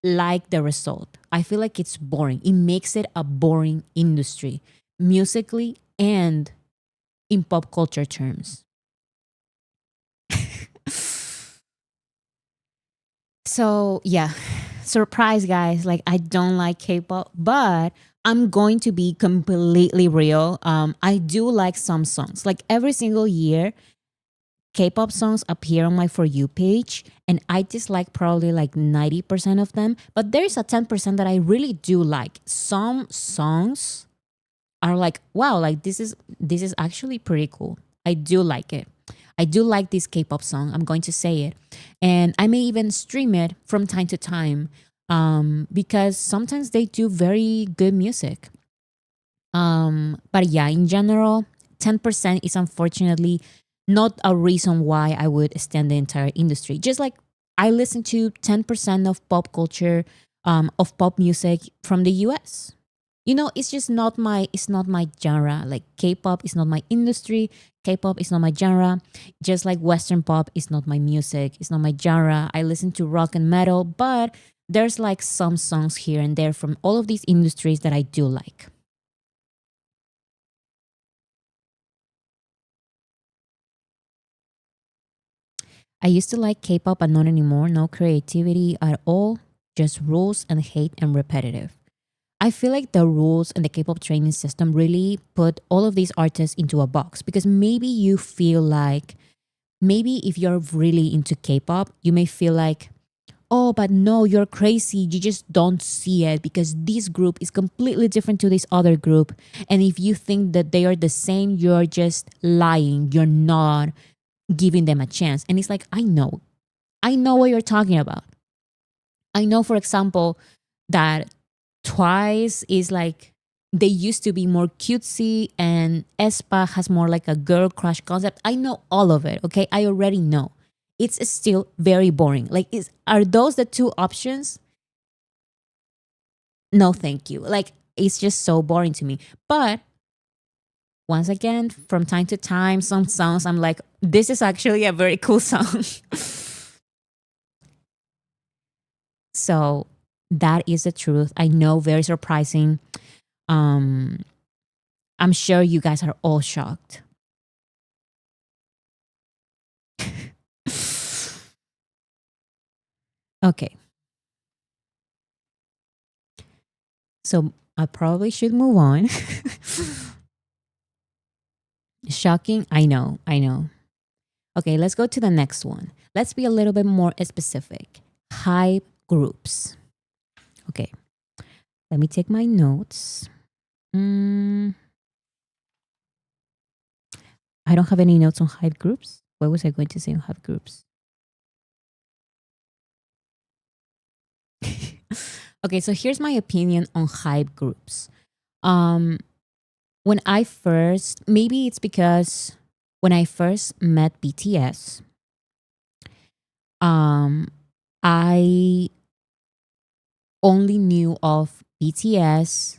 like the result. I feel like it's boring. It makes it a boring industry, musically and in pop culture terms. So, yeah, surprise, guys. Like, I don't like K pop, but I'm going to be completely real. I do like some songs. Like, every single year, K pop songs appear on my For You page, and I dislike probably like 90% of them. But there's a 10% that I really do like. Some songs are like, wow, like this is actually pretty cool. I do like it. I do like this K-pop song. I'm going to say it, and I may even stream it from time to time, because sometimes they do very good music. But yeah, in general, 10% is unfortunately not a reason why I would stand the entire industry. Just like I listen to 10% of pop culture, of pop music from the US. It's just not my genre. Like K-pop is not my industry. K-pop is not my genre. Just like Western pop is not my music. It's not my genre. I listen to rock and metal, but there's like some songs here and there from all of these industries that I do like. I used to like K-pop, but not anymore. No creativity at all. Just rules and hate and repetitive. I feel like the rules and the K-pop training system really put all of these artists into a box, because maybe you feel like, maybe if you're really into K-pop, you may feel like, oh, but no, you're crazy. You just don't see it because this group is completely different to this other group. And if you think that they are the same, you're just lying. You're not giving them a chance. And it's like, I know what you're talking about. I know, for example, that Twice is like, they used to be more cutesy, and Espa has more like a girl crush concept. I know all of it. Okay, I already know. It's still very boring. Like, are those the two options? No, thank you. Like, it's just so boring to me. But once again, from time to time, some songs I'm like, this is actually a very cool song. So that is the truth. I know, very surprising. Um, I'm sure you guys are all shocked. Okay, so I probably should move on. Shocking, I know, I know. Okay, let's go to the next one. Let's be a little bit more specific. Hype groups. Okay, let me take my notes. Mm, I don't have any notes on hype groups. What was I going to say on hype groups? Okay, so here's my opinion on hype groups. Um, when I first, maybe it's because when I first met BTS, um, I only knew of BTS,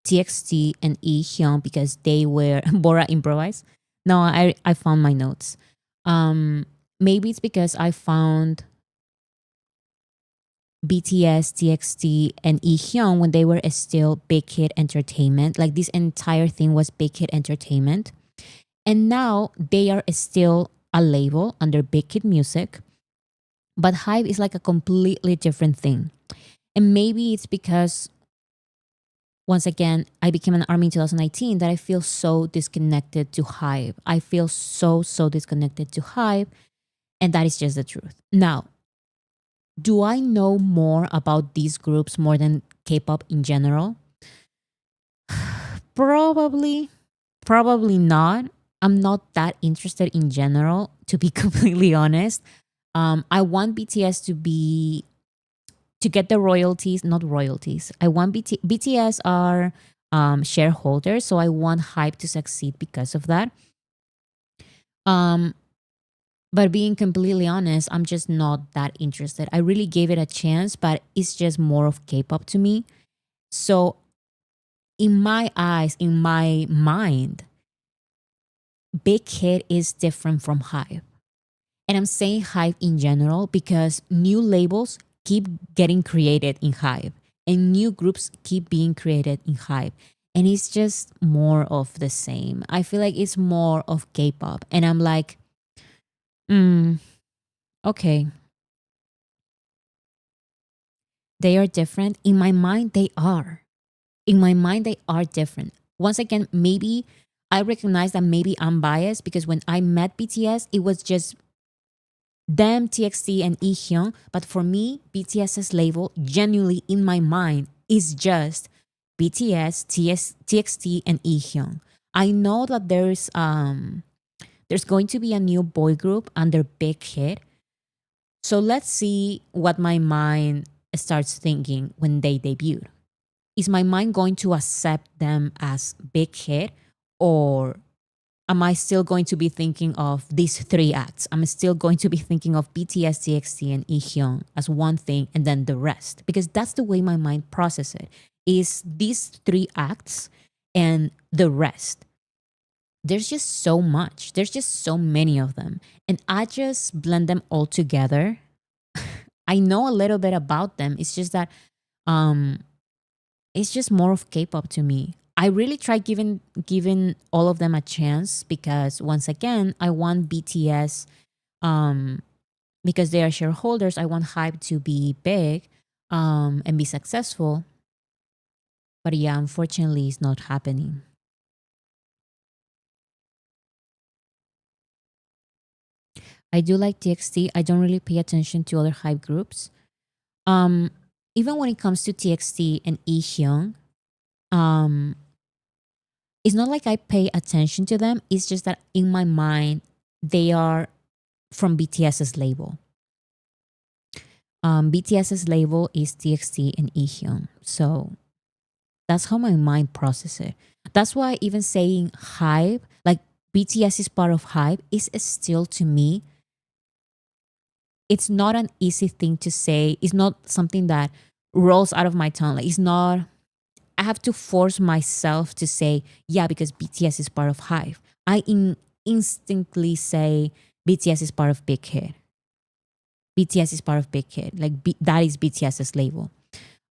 TXT, and Hyun because they were Bora improvise. No, I found my notes. Um, Maybe it's because I found BTS, TXT, and Hyun when they were still Big Hit Entertainment. Like, this entire thing was Big Hit Entertainment, and now they are still a label under Big Hit Music. But Hype is like a completely different thing. And maybe it's because, once again, I became an army in 2019, that I feel so disconnected to Hype. I feel so disconnected to Hype. And that is just the truth. Now, do I know more about these groups more than K pop in general? Probably, probably not. I'm not that interested in general, to be completely honest. I want BTS to get the royalties, not royalties. I want BTS are shareholders, so I want Hype to succeed because of that. Um, but being completely honest, I'm just not that interested. I really gave it a chance, but it's just more of K-pop to me. So in my eyes, in my mind, Big Hit is different from HYBE. And I'm saying HYBE in general because new labels keep getting created in HYBE and new groups keep being created in HYBE. And it's just more of the same. I feel like it's more of K-pop. And I'm like, mm, okay, they are different. In my mind, they are. In my mind, they are different. Once again, maybe I recognize that maybe I'm biased because when I met BTS, it was just them, TXT, and Ehyung. But for me, BTS's label, genuinely in my mind, is just BTS, TXT, and Ehyung. I know that there's going to be a new boy group under Big Hit. So let's see what my mind starts thinking when they debut. Is my mind going to accept them as Big Hit, or am I still going to be thinking of these three acts? I'm still going to be thinking of BTS, TXT, and Ehyung as one thing and then the rest. Because that's the way my mind processes it. Is these three acts and the rest. There's just so much. There's just so many of them. And I just blend them all together. I know a little bit about them. It's just that um it's just more of K-pop to me. I really try giving all of them a chance because once again, I want BTS um because they are shareholders, I want HYBE to be big and be successful. But yeah, unfortunately it's not happening. I do like TXT. I don't really pay attention to other HYBE groups. Um Even when it comes to TXT and Ehyung, um it's not like I pay attention to them. It's just that in my mind, they are from BTS's label. BTS's label is TXT and Ehyun. So that's how my mind processes it. That's why even saying HYBE, like BTS is part of HYBE, is still to me, it's not an easy thing to say. It's not something that rolls out of my tongue. Like it's not, I have to force myself to say, yeah, because BTS is part of HYBE. Instinctively say BTS is part of Big Hit. BTS is part of Big Hit. Like that is BTS's label.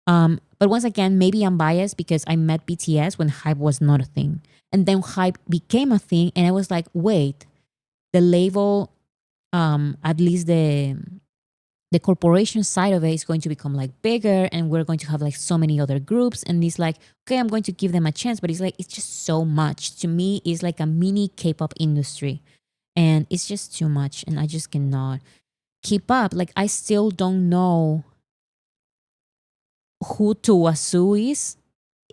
But once again, maybe I'm biased because I met BTS when HYBE was not a thing. And then HYBE became a thing. And I was like, wait, the label, at least the corporation side of it is going to become like bigger and we're going to have like so many other groups. And it's like, okay, I'm going to give them a chance. But it's like, it's just so much. To me, it's like a mini K-pop industry. And it's just too much. And I just cannot keep up. Like I still don't know who Tuwasu is.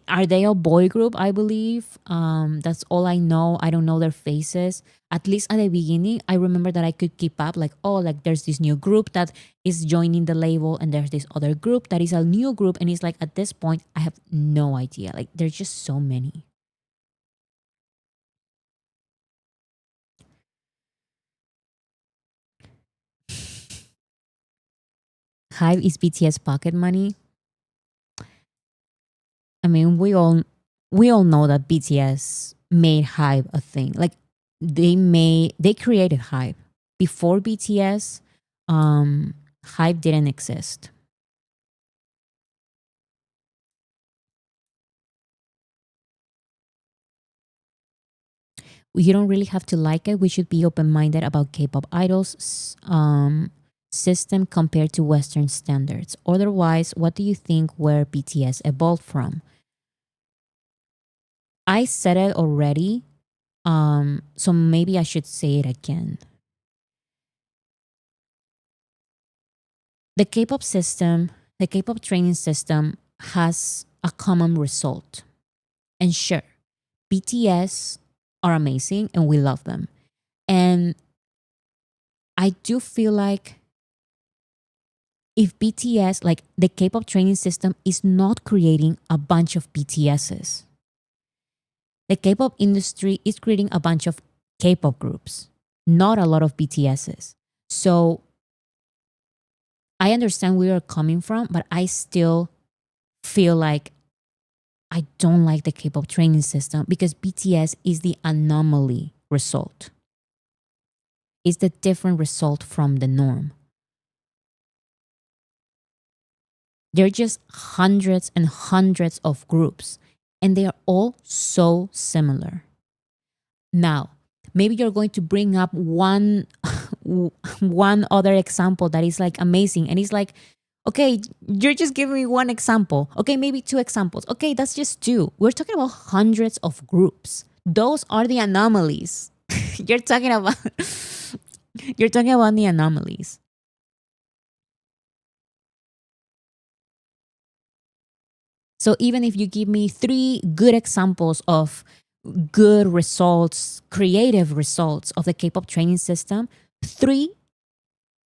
Are they a boy group? I believe. That's all I know. I don't know their faces. At least at the beginning, I remember that I could keep up. Like, oh, like there's this new group that is joining the label, and there's this other group that is a new group, and it's like at this point, I have no idea. Like, there's just so many. Hive is BTS pocket money. I mean, we all know that BTS made Hive a thing. Like they created Hive. Before BTS, Hive didn't exist. You don't really have to like it. We should be open minded about K-pop idols system compared to Western standards. Otherwise, what do you think where BTS evolved from? I said it already, so maybe I should say it again. The K-pop system, the K-pop training system has a common result. And sure, BTS are amazing and we love them. And I do feel like if BTS, like the K-pop training system, is not creating a bunch of BTSs, the K-pop industry is creating a bunch of K-pop groups, not a lot of BTSs. So I understand where you're coming from, but I still feel like I don't like the K-pop training system because BTS is the anomaly result. It's the different result from the norm. There are just hundreds and hundreds of groups, and they are all so similar. Now, maybe you're going to bring up one other example that is like amazing, and it's like, okay, you're just giving me one example. Okay, maybe two examples. Okay, that's just two. We're talking about hundreds of groups. Those are the anomalies. you're talking about you're talking about the anomalies. So even if you give me three good examples of good results, creative results of the K-pop training system, three,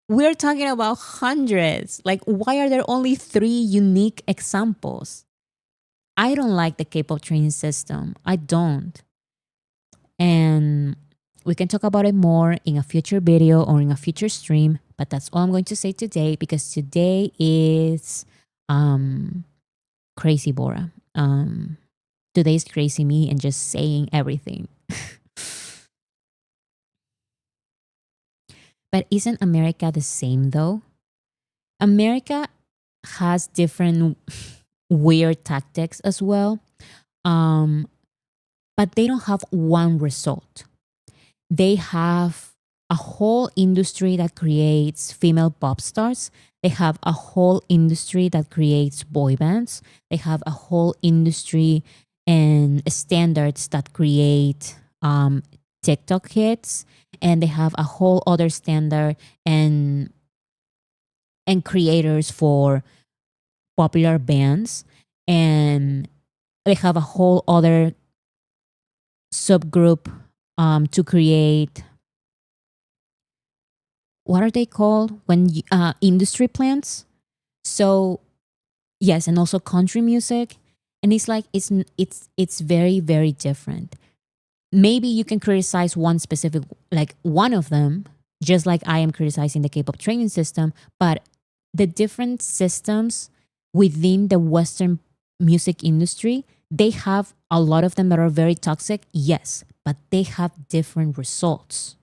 we're talking about hundreds. Like, why are there only three unique examples? I don't like the K-pop training system. I don't. And we can talk about it more in a future video or in a future stream, but that's all I'm going to say today, because today is crazy Bora. Today's crazy me and just saying everything. But isn't America the same though? America has different weird tactics as well. But they don't have one result. They have a whole industry that creates female pop stars. They have a whole industry that creates boy bands. They have a whole industry and standards that create TikTok hits. And they have a whole other standard and creators for popular bands. And they have a whole other subgroup to create, what are they called when industry plants. So yes, and also country music. And it's like it's very, very different. Maybe you can criticize one specific, like one of them, just like I am criticizing the K-pop training system, but the different systems within the Western music industry, they have a lot of them that are very toxic, yes, but they have different results.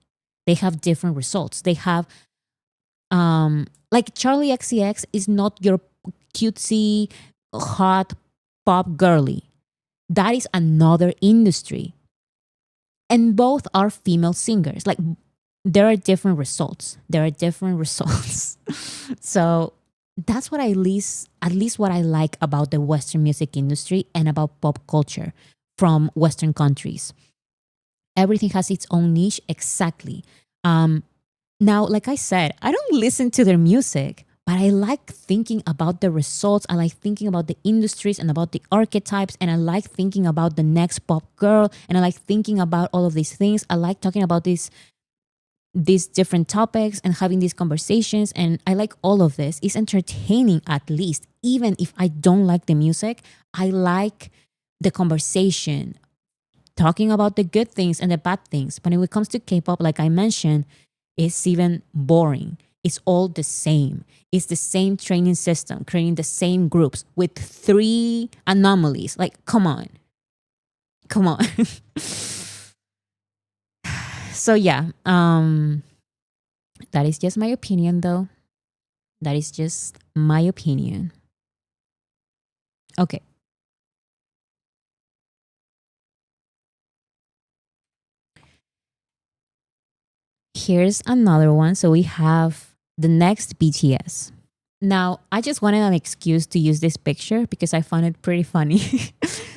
They have different results. They have, like Charlie XCX is not your cutesy, hot pop girly. That is another industry. And both are female singers. Like, there are different results. There are different results. So that's what at least what I like about the Western music industry and about pop culture from Western countries. Everything has its own niche, exactly. Now, like I said, I don't listen to their music, but I like thinking about the results. I like thinking about the industries and about the archetypes. And I like thinking about the next pop girl. And I like thinking about all of these things. I like talking about these different topics and having these conversations. And I like all of this. It's entertaining, at least. Even if I don't like the music, I like the conversation, talking about the good things and the bad things. But when it comes to K-pop, like I mentioned, it's even boring. It's all the same. It's the same training system, creating the same groups with three anomalies. Like, come on. Come on. So yeah, that is just my opinion though. That is just my opinion. Okay. Here's another one. So we have the next BTS. Now, I just wanted an excuse to use this picture because I found it pretty funny.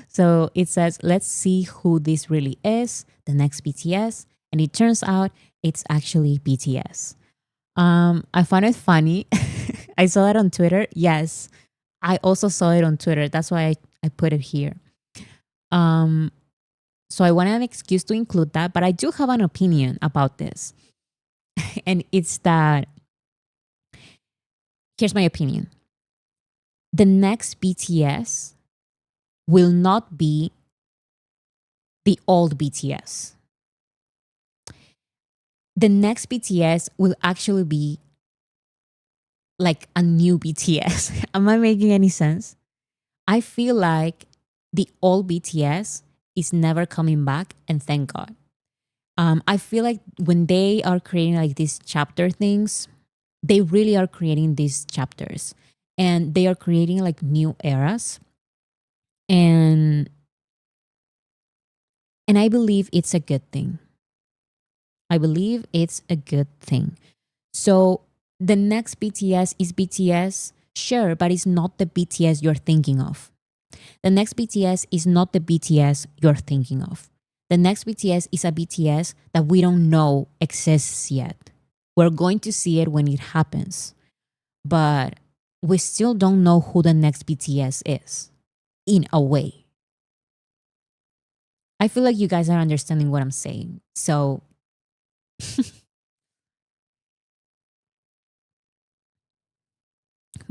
So it says, let's see who this really is, the next BTS. And it turns out it's actually BTS. I found it funny. I saw it on Twitter. Yes, I also saw it on Twitter. That's why I put it here. So I wanted an excuse to include that, but I do have an opinion about this. And it's that, here's my opinion. The next BTS will not be the old BTS. The next BTS will actually be like a new BTS. Am I making any sense? I feel like the old BTS is never coming back, and thank God. I feel like when they are creating like these chapter things, they really are creating these chapters, and they are creating like new eras. And I believe it's a good thing. I believe it's a good thing. So the next BTS is BTS, sure, but it's not the BTS you're thinking of. The next BTS is not the BTS you're thinking of. The next BTS is a BTS that we don't know exists yet. We're going to see it when it happens, but we still don't know who the next BTS is, in a way. I feel like you guys are understanding what I'm saying. So,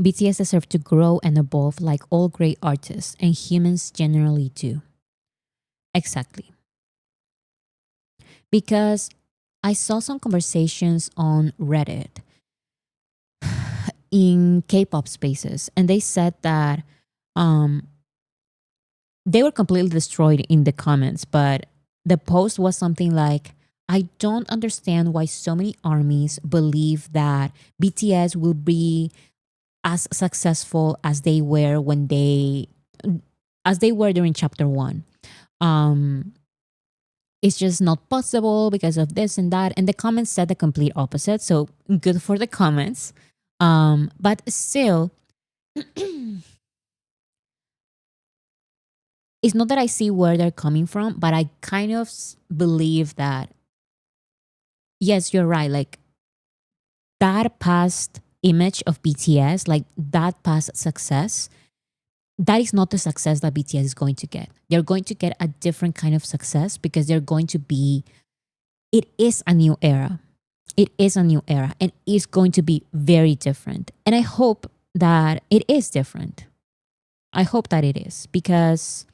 BTS deserve to grow and evolve like all great artists and humans generally do. Exactly. Because I saw some conversations on Reddit in K-pop spaces, and they said that um, they were completely destroyed in the comments. But the post was something like, "I don't understand why so many armies believe that BTS will be as successful as they were during chapter one. Um, it's just not possible because of this and that." And the comments said the complete opposite. So good for the comments. But still, it's not that I see where they're coming from, but I kind of believe that, yes, you're right. Like that past image of BTS, like that past success, that is not the success that BTS is going to get. They're going to get a different kind of success because it is a new era. It is a new era, and it's going to be very different. And I hope that it is different. I hope that it is, because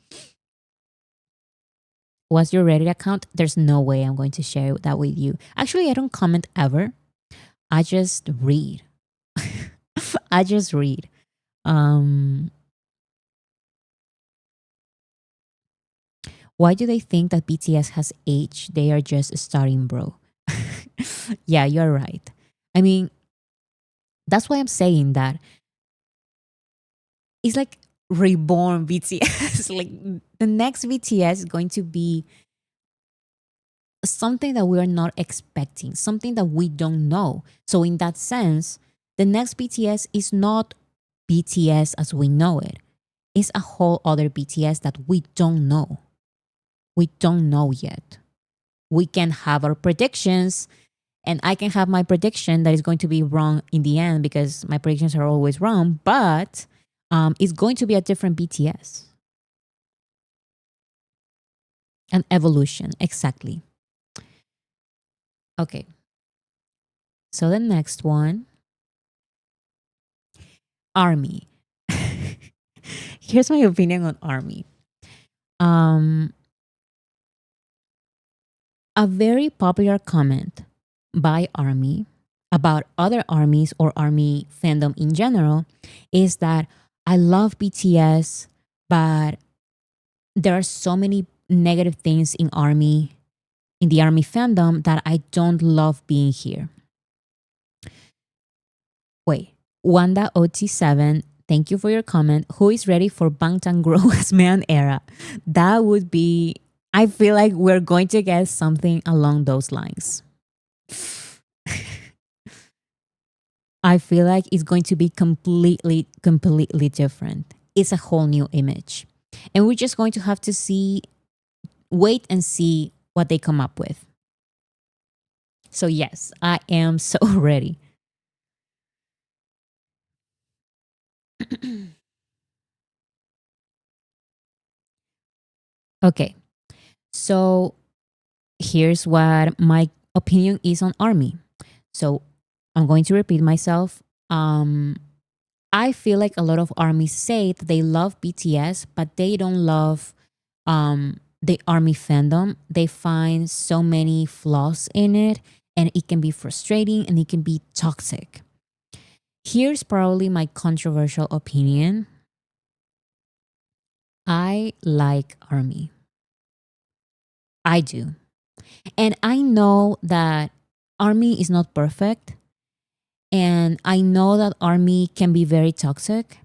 what's your Reddit account? There's no way I'm going to share that with you. Actually, I don't comment ever. I just read. I just read. Um, why do they think that BTS has aged? They are just starting, bro. Yeah, you're right. I mean, that's why I'm saying that it's like reborn BTS. Like the next BTS is going to be something that we are not expecting, something that we don't know. So, in that sense, the next BTS is not BTS as we know it. It's a whole other BTS that we don't know. We don't know yet. We can have our predictions, and I can have my prediction that is going to be wrong in the end because my predictions are always wrong, but it's going to be a different BTS. An evolution, exactly. Okay, so the next one, Army. Here's my opinion on Army. Um, a very popular comment by Army about other armies or Army fandom in general is that I love BTS, but there are so many negative things in the Army fandom, that I don't love being here. Wait, Wanda OT7, thank you for your comment. Who is ready for Bangtan Grow as man era? That would be, I feel like we're going to get something along those lines. I feel like it's going to be completely different. It's a whole new image. And we're just going to have to wait and see what they come up with. So, yes, I am so ready. Okay, so here's what my opinion is on Army. So I'm going to repeat myself. I feel like a lot of armies say that they love BTS, but they don't love the Army fandom. They find so many flaws in it, and it can be frustrating and it can be toxic. Here's probably my controversial opinion. I like Army. I do. And I know that army is not perfect. And I know that army can be very toxic.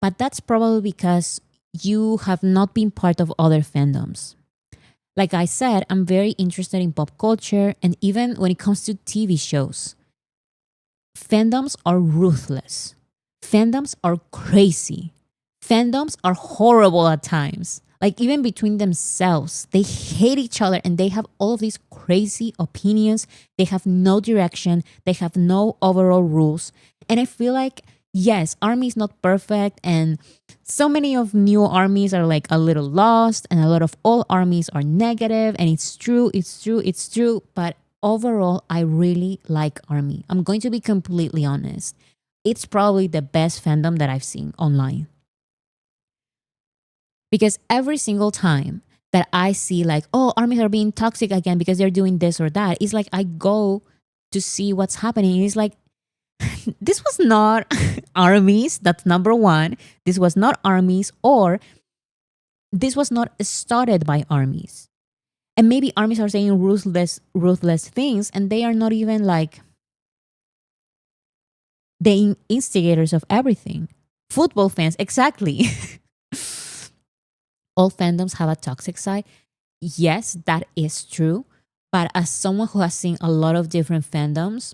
But that's probably because you have not been part of other fandoms. Like I said, I'm very interested in pop culture. And even when it comes to TV shows, fandoms are ruthless. Fandoms are crazy. Fandoms are horrible at times. Like even between themselves, they hate each other and they have all of these crazy opinions. They have no direction. They have no overall rules. And I feel like, yes, army is not perfect. And so many of new armies are like a little lost. And a lot of old armies are negative. And it's true, it's true, it's true. But overall, I really like army. I'm going to be completely honest. It's probably the best fandom that I've seen online. Because every single time that I see like, oh, armies are being toxic again because they're doing this or that, it's like I go to see what's happening. It's like, this was not armies. That's number one. This was not armies, or this was not started by armies. And maybe armies are saying ruthless things, and they are not even like the instigators of everything. Football fans, exactly. All fandoms have a toxic side. Yes, that is true. But as someone who has seen a lot of different fandoms,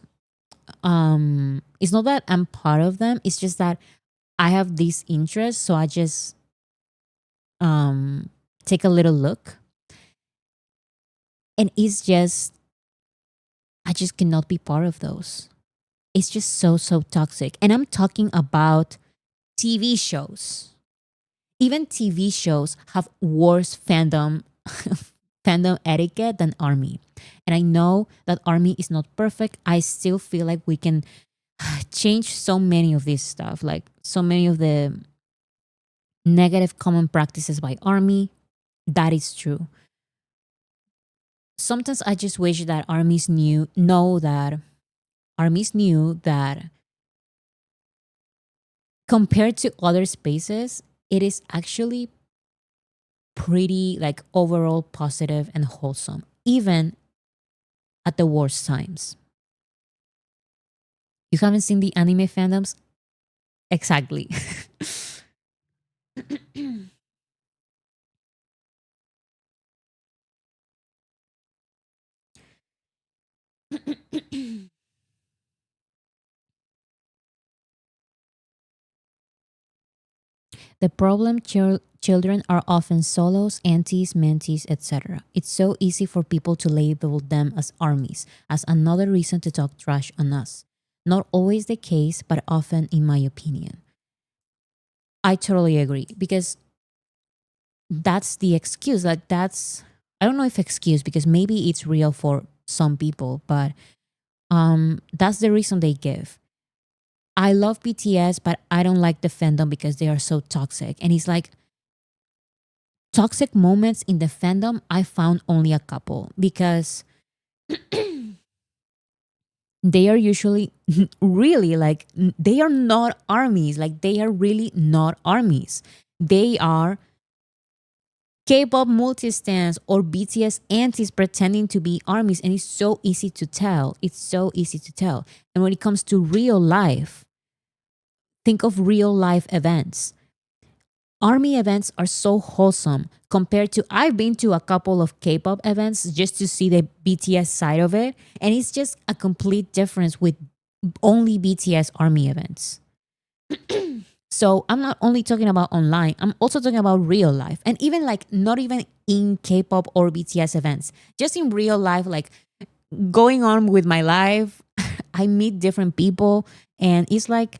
it's not that I'm part of them. It's just that I have these interests, so I just take a little look, and it's just I just cannot be part of those. It's just so toxic, and I'm talking about TV shows. Even TV shows have worse fandom etiquette than army. And I know that army is not perfect. I still feel like we can change so many of this stuff, like so many of the negative common practices by army. That is true. Sometimes I just wish that armies knew that compared to other spaces, it is actually pretty like overall positive and wholesome, even at the worst times. You haven't seen the anime fandoms? Exactly. The problem children are often solos, antis, mentis, etc. It's so easy for people to label them as armies, as another reason to talk trash on us. Not always the case, but often, in my opinion. I totally agree because that's the excuse. Like, I don't know if excuse because maybe it's real for some people, but that's the reason they give. I love BTS, but I don't like the fandom because they are so toxic. And it's like, toxic moments in the fandom, I found only a couple because they are usually really like, they are not armies. Like, they are really not armies. They are K-pop multi-stands or BTS antis pretending to be armies, and it's so easy to tell. It's so easy to tell. And when it comes to real life, think of real life events. Army events are so wholesome compared to I've been to a couple of K-pop events just to see the BTS side of it, and it's just a complete difference with only BTS army events. So I'm not only talking about online, I'm also talking about real life. And even like not even in K-pop or BTS events, just in real life, like going on with my life, I meet different people, and it's like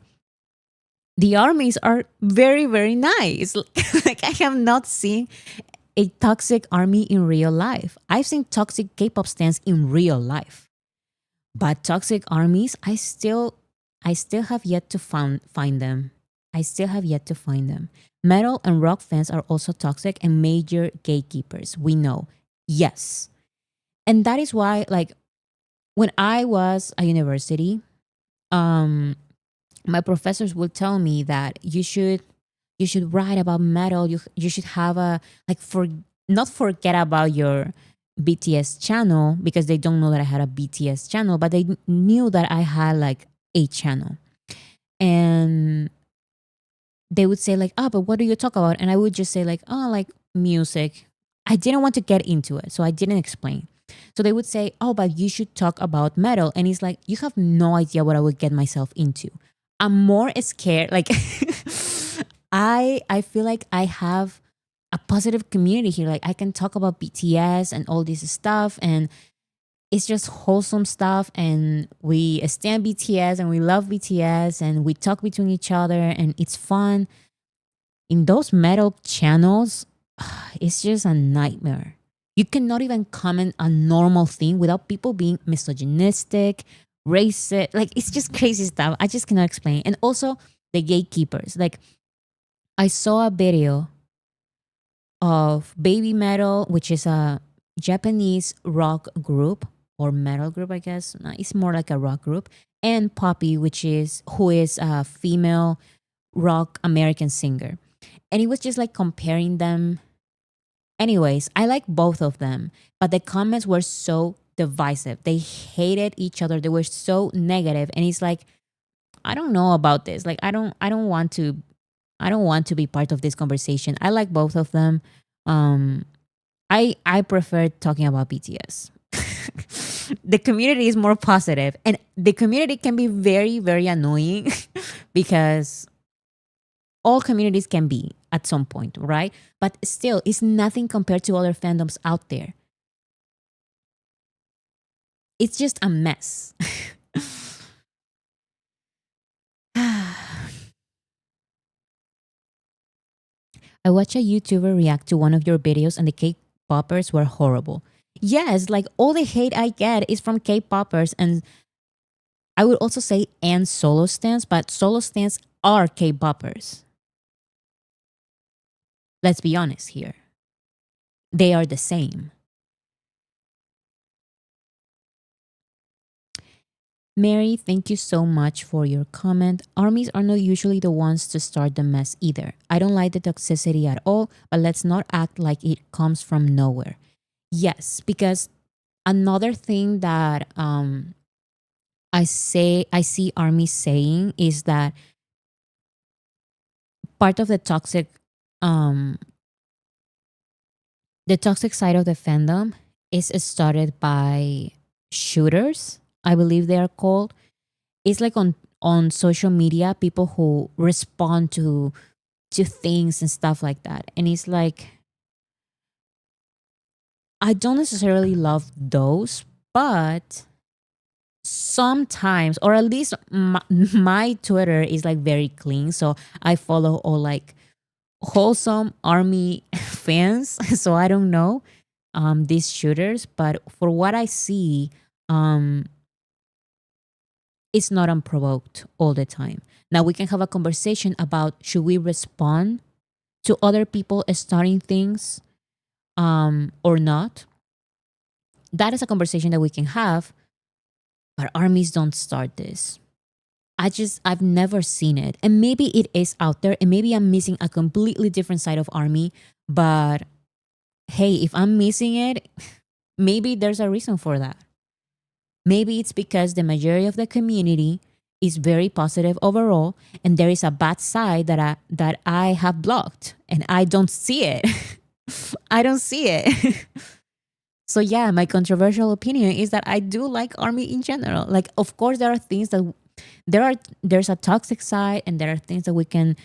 the armies are very, very nice. Like I have not seen a toxic army in real life. I've seen toxic K-pop stands in real life. But toxic armies, I still have yet to find them. I still have yet to find them. Metal and rock fans are also toxic and major gatekeepers. We know. Yes. And that is why, like, when I was at university, um, my professors would tell me that you should write about metal. You should have a like for not forget about BTS channel because they don't know that I had a BTS channel, but they knew that I had like a channel. And they would say like, oh, but what do you talk about? And I would just say like, oh, like music. I didn't want to get into it, so I didn't explain. So they would say, oh, but you should talk about metal. And it's like, you have no idea what I would get myself into. I'm more scared. Like I feel like I have a positive community here. Like I can talk about BTS and all this stuff, and it's just wholesome stuff, and we stand BTS and we love BTS and we talk between each other and it's fun. In those metal channels, it's just a nightmare. You cannot even comment a normal thing without people being misogynistic, racist. Like it's just crazy stuff. I just cannot explain. And also the gatekeepers. Like I saw a video of Baby Metal, which is a Japanese rock group or metal group, I guess. It's more like a rock group. And Poppy, who is a female rock American singer. And it was just like comparing them. Anyways, I like both of them, but the comments were so divisive. They hated each other. They were so negative, and it's like, I don't know about this. Like I don't want to be part of this conversation. I like both of them. Um I prefer talking about BTS. The community is more positive, and the community can be very very annoying because all communities can be at some point, right? But still, it's nothing compared to other fandoms out there. It's just a mess. I watched a YouTuber react to one of your videos and the K-poppers were horrible. Yes, like all the hate I get is from K-poppers, and I would also say and solo stans, but solo stans are K-poppers. Let's be honest here. They are the same. Mary, thank you so much for your comment. Armies are not usually the ones to start the mess either. I don't like the toxicity at all, but let's not act like it comes from nowhere. Yes, because another thing that I see Army saying is that part of um the toxic side of the fandom is started by shooters, I believe they are called. It's like on social media, people who respond to things and stuff like that. And it's like, I don't necessarily love those, but sometimes, or at least my Twitter is like very clean, so I follow all like wholesome army fans. So I don't know these shooters, but for what I see, it's not unprovoked all the time. Now we can have a conversation about, should we respond to other people starting things or not. That is a conversation that we can have, but armies don't start this. I've never seen it. And maybe it is out there, and maybe I'm missing a completely different side of army. But hey, if I'm missing it, maybe there's a reason for that. Maybe it's because the majority of the community is very positive overall, and there is a bad side that I have blocked and I don't see it. I don't see it. So yeah, my controversial opinion is that I do like army in general. Like, of course, there are things that there's a toxic side, and there are things that we can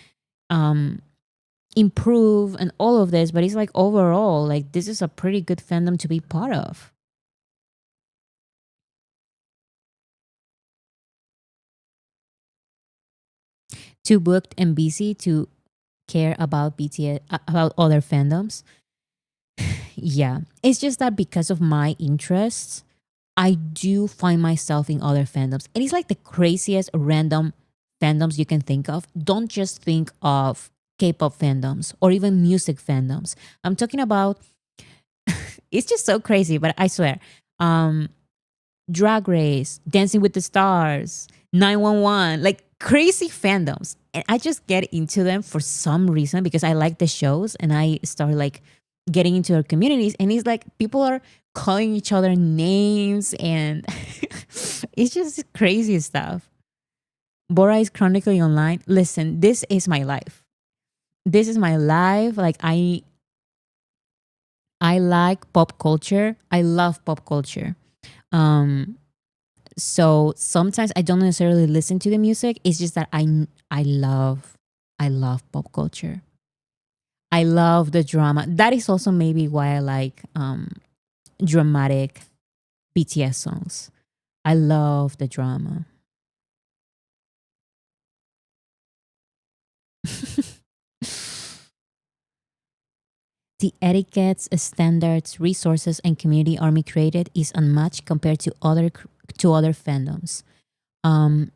improve and all of this. But it's like overall, like this is a pretty good fandom to be part of. Too booked and busy to care about BTS, about other fandoms. Yeah, it's just that because of my interests, I do find myself in other fandoms. And it's like the craziest random fandoms you can think of. Don't just think of K-pop fandoms or even music fandoms. I'm talking about, it's just so crazy, but I swear. Drag Race, Dancing with the Stars, 911, like crazy fandoms. And I just get into them for some reason because I like the shows, and I start like getting into our communities, and it's like people are calling each other names, and it's just crazy stuff. Bora is chronically online. Listen, this is my life. This is my life. Like I like pop culture. I love pop culture. Um, so sometimes I don't necessarily listen to the music. It's just that I love pop culture. I love the drama. That is also maybe why I like dramatic BTS songs. I love the drama. The etiquettes, standards, resources, and community Army created is unmatched compared to other fandoms.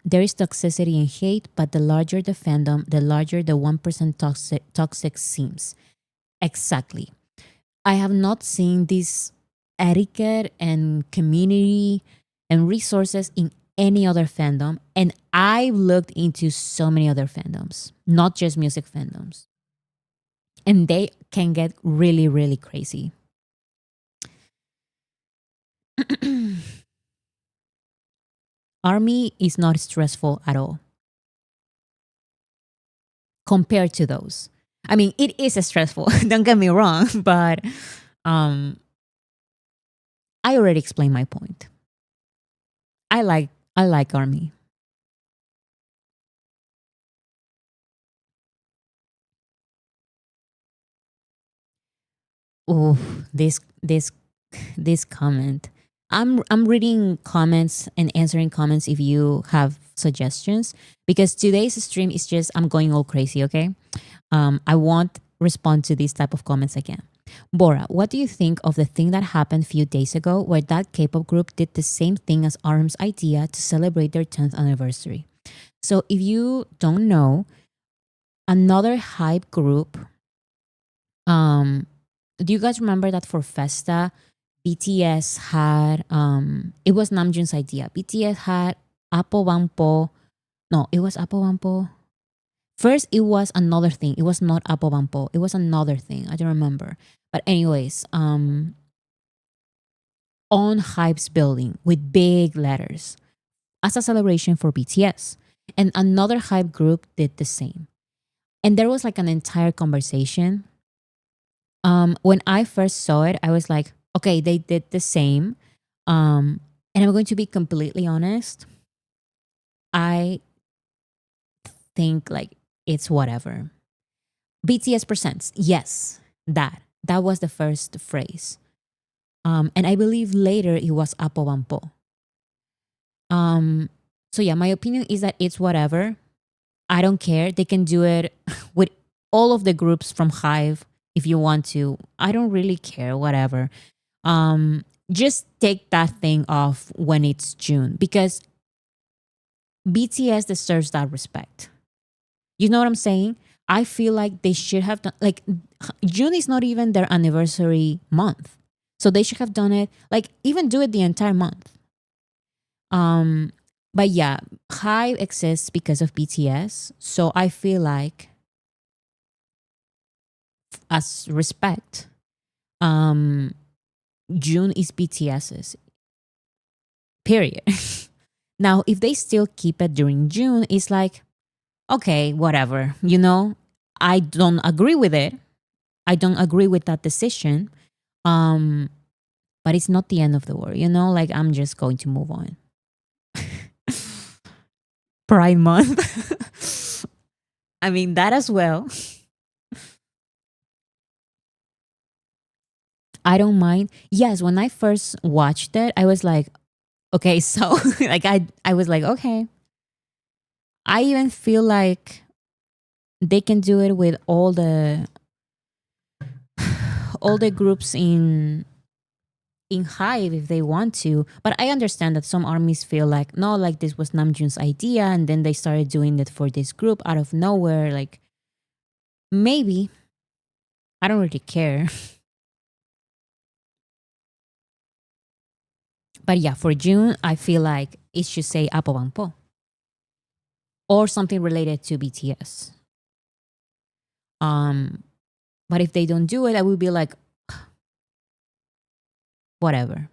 There is toxicity and hate, but the larger the fandom, the larger the 1% toxic seems. Exactly. I have not seen this etiquette and community and resources in any other fandom. And I've looked into so many other fandoms, not just music fandoms. And they can get really, really crazy. Army is not stressful at all compared to those. I mean, it is stressful, don't get me wrong, but um, I already explained my point. I like I like Army. Oh, this comment. I'm reading comments and answering comments if you have suggestions, because today's stream is just I'm going all crazy. Okay, I won't respond to these type of comments again. Bora, what do you think of the thing that happened a few days ago where that K-pop group did the same thing as ARM's idea to celebrate their 10th anniversary? So if you don't know, another hype group, um, do you guys remember that for Festa, BTS had it was Namjoon's idea. BTS had Apo Bangpo. No, it was Apo Bangpo. First, it was another thing. It was not Apo Bangpo. It was another thing. I don't remember. But anyways, on Hype's building with big letters as a celebration for BTS. And another Hype group did the same. And there was like an entire conversation. When I first saw it, I was like, okay, they did the same. And I'm going to be completely honest. I think like it's whatever. BTS presents. Yes, that. That was the first phrase. And I believe later it was Apo Bampo. Um, so yeah, my opinion is that it's whatever. I don't care. They can do it with all of the groups from Hive if you want to. I don't really care, whatever. Just take that thing off when it's June, because BTS deserves that respect. You know what I'm saying? I feel like they should have done like June is not even their anniversary month. So they should have done it like even do it the entire month. Um but yeah, Hive exists because of BTS. So I feel like as respect, um June is BTS's. Period. Now if they still keep it during June, it's like okay, whatever. I don't agree with it. I don't agree with that decision. Um, but it's not the end of the world, Like I'm just going to move on. Pride Month. I mean that as well. I don't mind. Yes, when I first watched it, I was like, okay, so like I was like, okay. I even feel like they can do it with all the groups in Hive if they want to. But I understand that some armies feel like, no, like this was Namjoon's idea and then they started doing it for this group out of nowhere. Like, maybe. I don't really care. But yeah, for June, I feel like it should say Apo Bangpo or something related to BTS. Um, but if they don't do it, I would be like, whatever.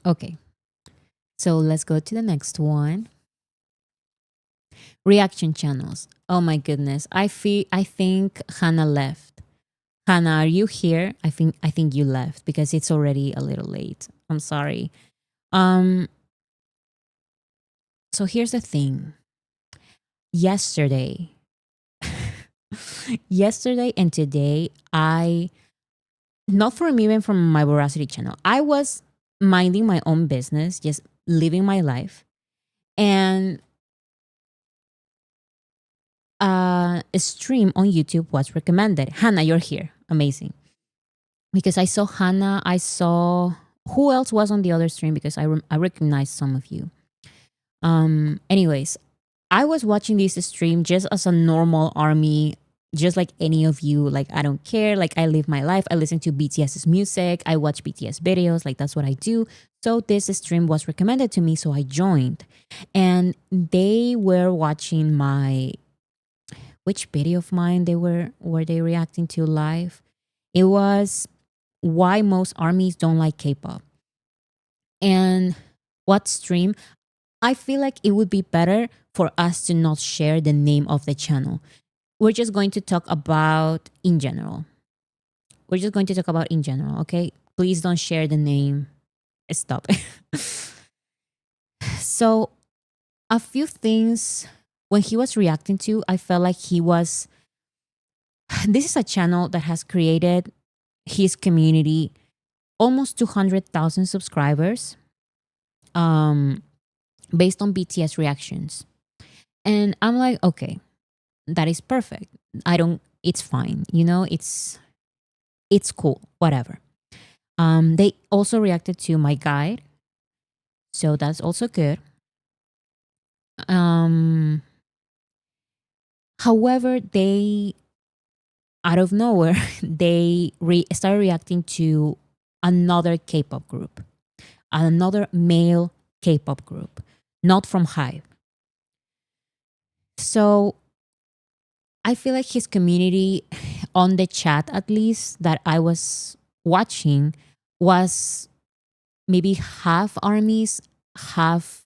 Okay, so let's go to the next one. Reaction channels. Oh my goodness. I think Hannah left. Hannah, are you here? I think you left because it's already a little late. I'm sorry. Um so here's the thing. Yesterday, yesterday and today, I not from even from my Voracity channel. I was minding my own business, just living my life. And a stream on YouTube was recommended. Hannah, you're here. Amazing. Because I saw Hannah, I saw who else was on the other stream because I recognized some of you. Anyways, I was watching this stream just as a normal army, just like any of you. Like I don't care. Like I live my life. I listen to BTS's music. I watch BTS videos. Like that's what I do. So this stream was recommended to me, so I joined. And they were watching my which video of mine were they reacting to live? It was why most armies don't like K-pop. And what stream? I feel like it would be better for us to not share the name of the channel. We're just going to talk about in general. We're just going to talk about in general, okay? Please don't share the name. Stop. So, a few things when he was reacting to, I felt like he was. This is a channel that has created his community almost 200,000 subscribers based on BTS reactions. And I'm like, okay, that is perfect. It's fine. It's cool, whatever. They also reacted to my guide. So that's also good. However, they, out of nowhere, they started reacting to another K-pop group, another male K-pop group, not from HYBE. So I feel like his community on the chat, at least that I was watching, was maybe half armies, half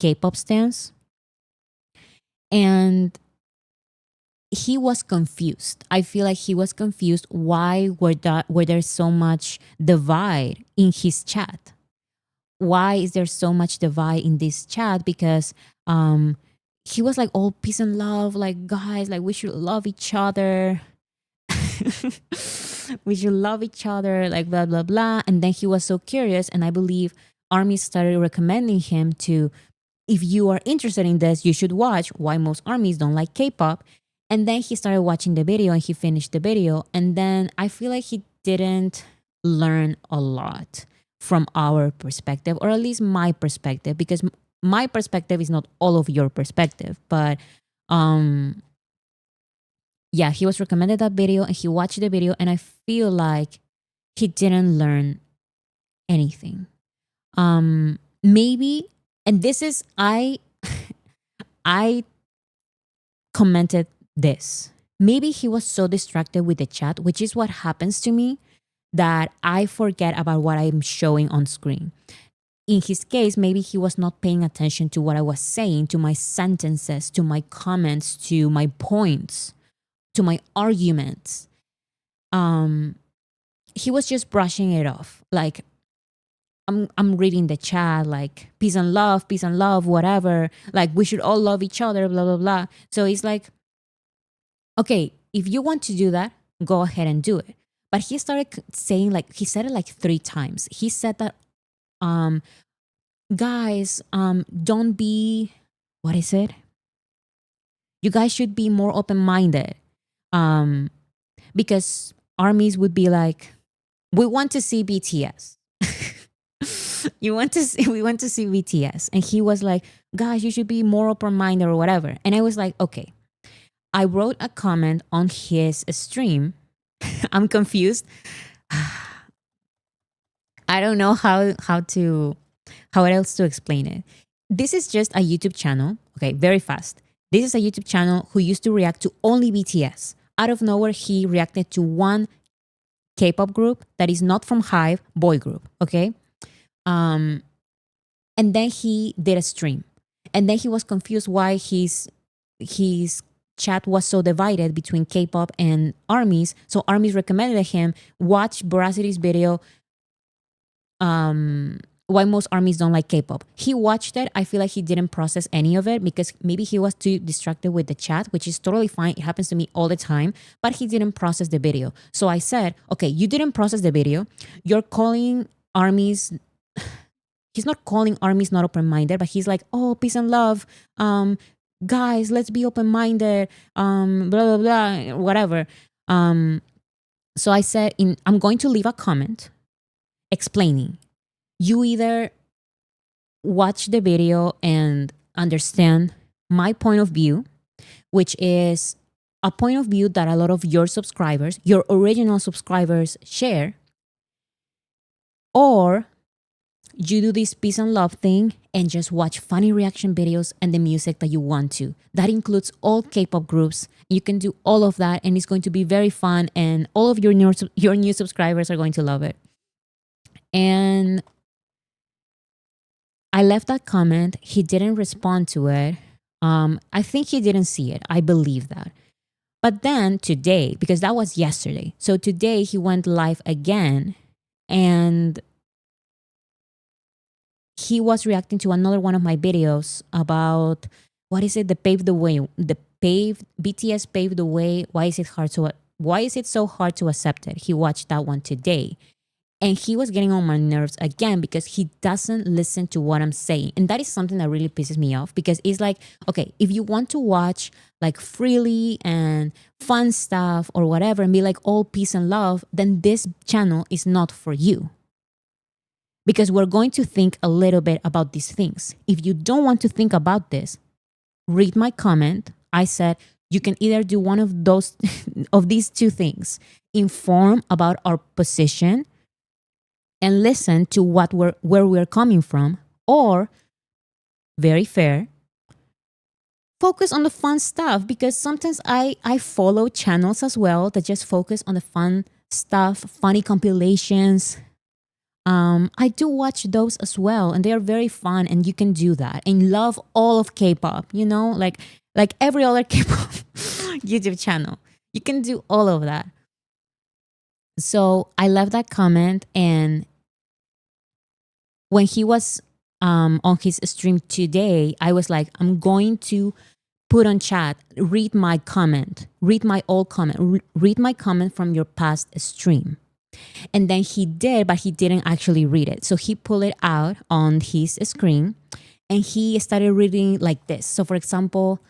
K-pop stans. And he was confused. I feel like he was confused. Why were there so much divide in his chat? Why is there so much divide in this chat? Because he was like all peace and love, like guys, like we should love each other. We should love each other, like blah blah blah. And then he was so curious, and I believe armies started recommending him to, if you are interested in this, you should watch Why Most Armies Don't Like K-pop. And then he started watching the video and he finished the video. And then I feel like he didn't learn a lot from our perspective, or at least my perspective, because my perspective is not all of your perspective. But yeah, he was recommended that video and he watched the video, and I feel like he didn't learn anything. Maybe, and this is I commented this. Maybe he was so distracted with the chat, which is what happens to me, that I forget about what I'm showing on screen. In his case, maybe he was not paying attention to what I was saying, to my sentences, to my comments, to my points, to my arguments. He was just brushing it off. Like, I'm reading the chat, like peace and love, whatever. Like we should all love each other, blah blah blah. So it's like, okay, if you want to do that, go ahead and do it. But he started saying, like, he said it like 3 times. He said that, guys, don't be, what is it? You guys should be more open minded, because armies would be like, we want to see BTS. We want to see BTS. And he was like, guys, you should be more open-minded or whatever. And I was like, okay. I wrote a comment on his stream. I'm confused. I don't know how else to explain it. This is just a YouTube channel. Okay, very fast. This is a YouTube channel who used to react to only BTS. out of nowhere, he reacted to one K-pop group that is not from HYBE, boy group, okay? Um, and then he did a stream. And then he was confused why his chat was so divided between K-pop and armies. So armies recommended him watch Veracity's video, why most armies don't like K-pop. He watched it. I feel like he didn't process any of it because maybe he was too distracted with the chat, which is totally fine. It happens to me all the time, but he didn't process the video. So I said, okay, you didn't process the video. You're calling armies. He's not calling armies not open-minded, but he's like, oh, peace and love. Guys, let's be open-minded. Blah, blah, blah, whatever. So I said, I'm going to leave a comment explaining. You either watch the video and understand my point of view, which is a point of view that a lot of your subscribers, your original subscribers, share, or you do this peace and love thing and just watch funny reaction videos and the music that you want to. That includes all K-pop groups. You can do all of that and it's going to be very fun and all of your new subscribers are going to love it. And I left that comment. He didn't respond to it. I think he didn't see it. I believe that. But then today, because that was yesterday, so today he went live again and he was reacting to another one of my videos about, what is it? BTS paved the way. Why is it so hard to accept it? He watched that one today. And he was getting on my nerves again because he doesn't listen to what I'm saying. And that is something that really pisses me off because it's like, okay, if you want to watch like freely and fun stuff or whatever and be like all peace and love, then this channel is not for you. Because we're going to think a little bit about these things. If you don't want to think about this, read my comment. I said, you can either do one of those, of these two things, inform about our position and listen to where we're coming from, or very fair, focus on the fun stuff because sometimes I follow channels as well that just focus on the fun stuff, funny compilations. I do watch those as well and they are very fun and you can do that and love all of K-pop, you know, like every other K-pop YouTube channel. You can do all of that. So I left that comment and when he was on his stream today, I was like, I'm going to put on chat, read my comment, read my old comment, read my comment from your past stream. And then he did, but he didn't actually read it. So he pulled it out on his screen and he started reading like this. So for example,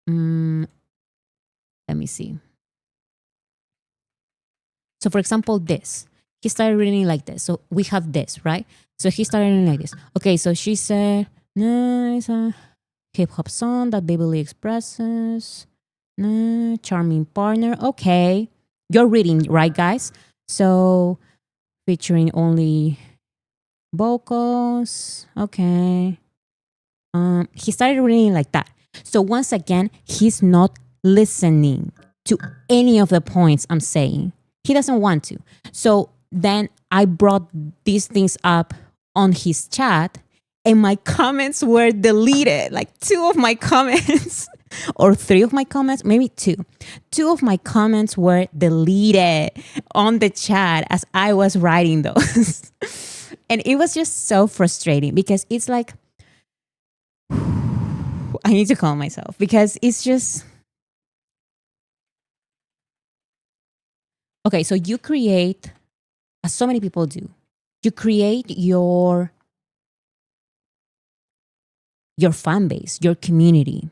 let me see. So for example, this. He started reading like this. So we have this, right? So he started reading like this. Okay, so she said, no, it's a hip-hop song that vividly expresses, no, charming partner. Okay. You're reading, right, guys? So featuring only vocals. Okay. He started reading like that. So once again, he's not listening to any of the points I'm saying. He doesn't want to. So then I brought these things up on his chat and my comments were deleted. Like 2 of my comments or 3 of my comments, maybe 2. 2 of my comments were deleted on the chat as I was writing those. And it was just so frustrating because it's like, I need to calm myself because it's just, okay, so you create, as so many people do, you create your fan base, your community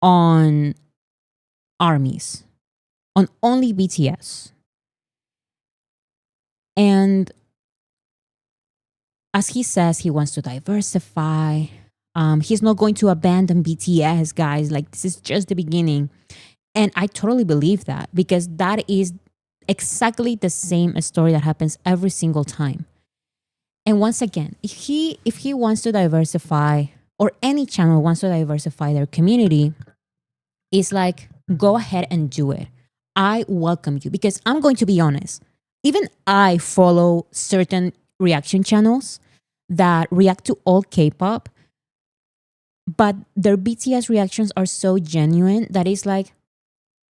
on armies, on only BTS. And as he says, he wants to diversify. He's not going to abandon BTS, guys. Like, this is just the beginning. And I totally believe that because that is exactly the same story that happens every single time. And once again, if he wants to diversify, or any channel wants to diversify their community, it's like, go ahead and do it. I welcome you because I'm going to be honest. Even I follow certain reaction channels that react to all K-pop, but their BTS reactions are so genuine that it's like,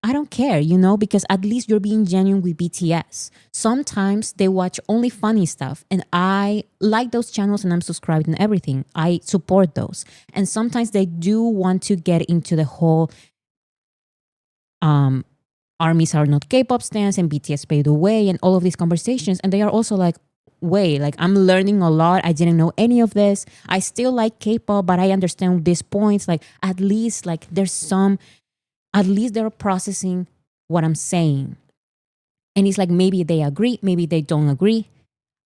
I don't care, because at least you're being genuine with BTS. Sometimes they watch only funny stuff, and I like those channels and I'm subscribed and everything. I support those. And sometimes they do want to get into the whole um, armies are not K-pop stans and BTS paid the way and all of these conversations. And they are also like, wait, like I'm learning a lot. I didn't know any of this. I still like K-pop, but I understand these points. Like at least like at least they're processing what I'm saying. And it's like maybe they agree, maybe they don't agree.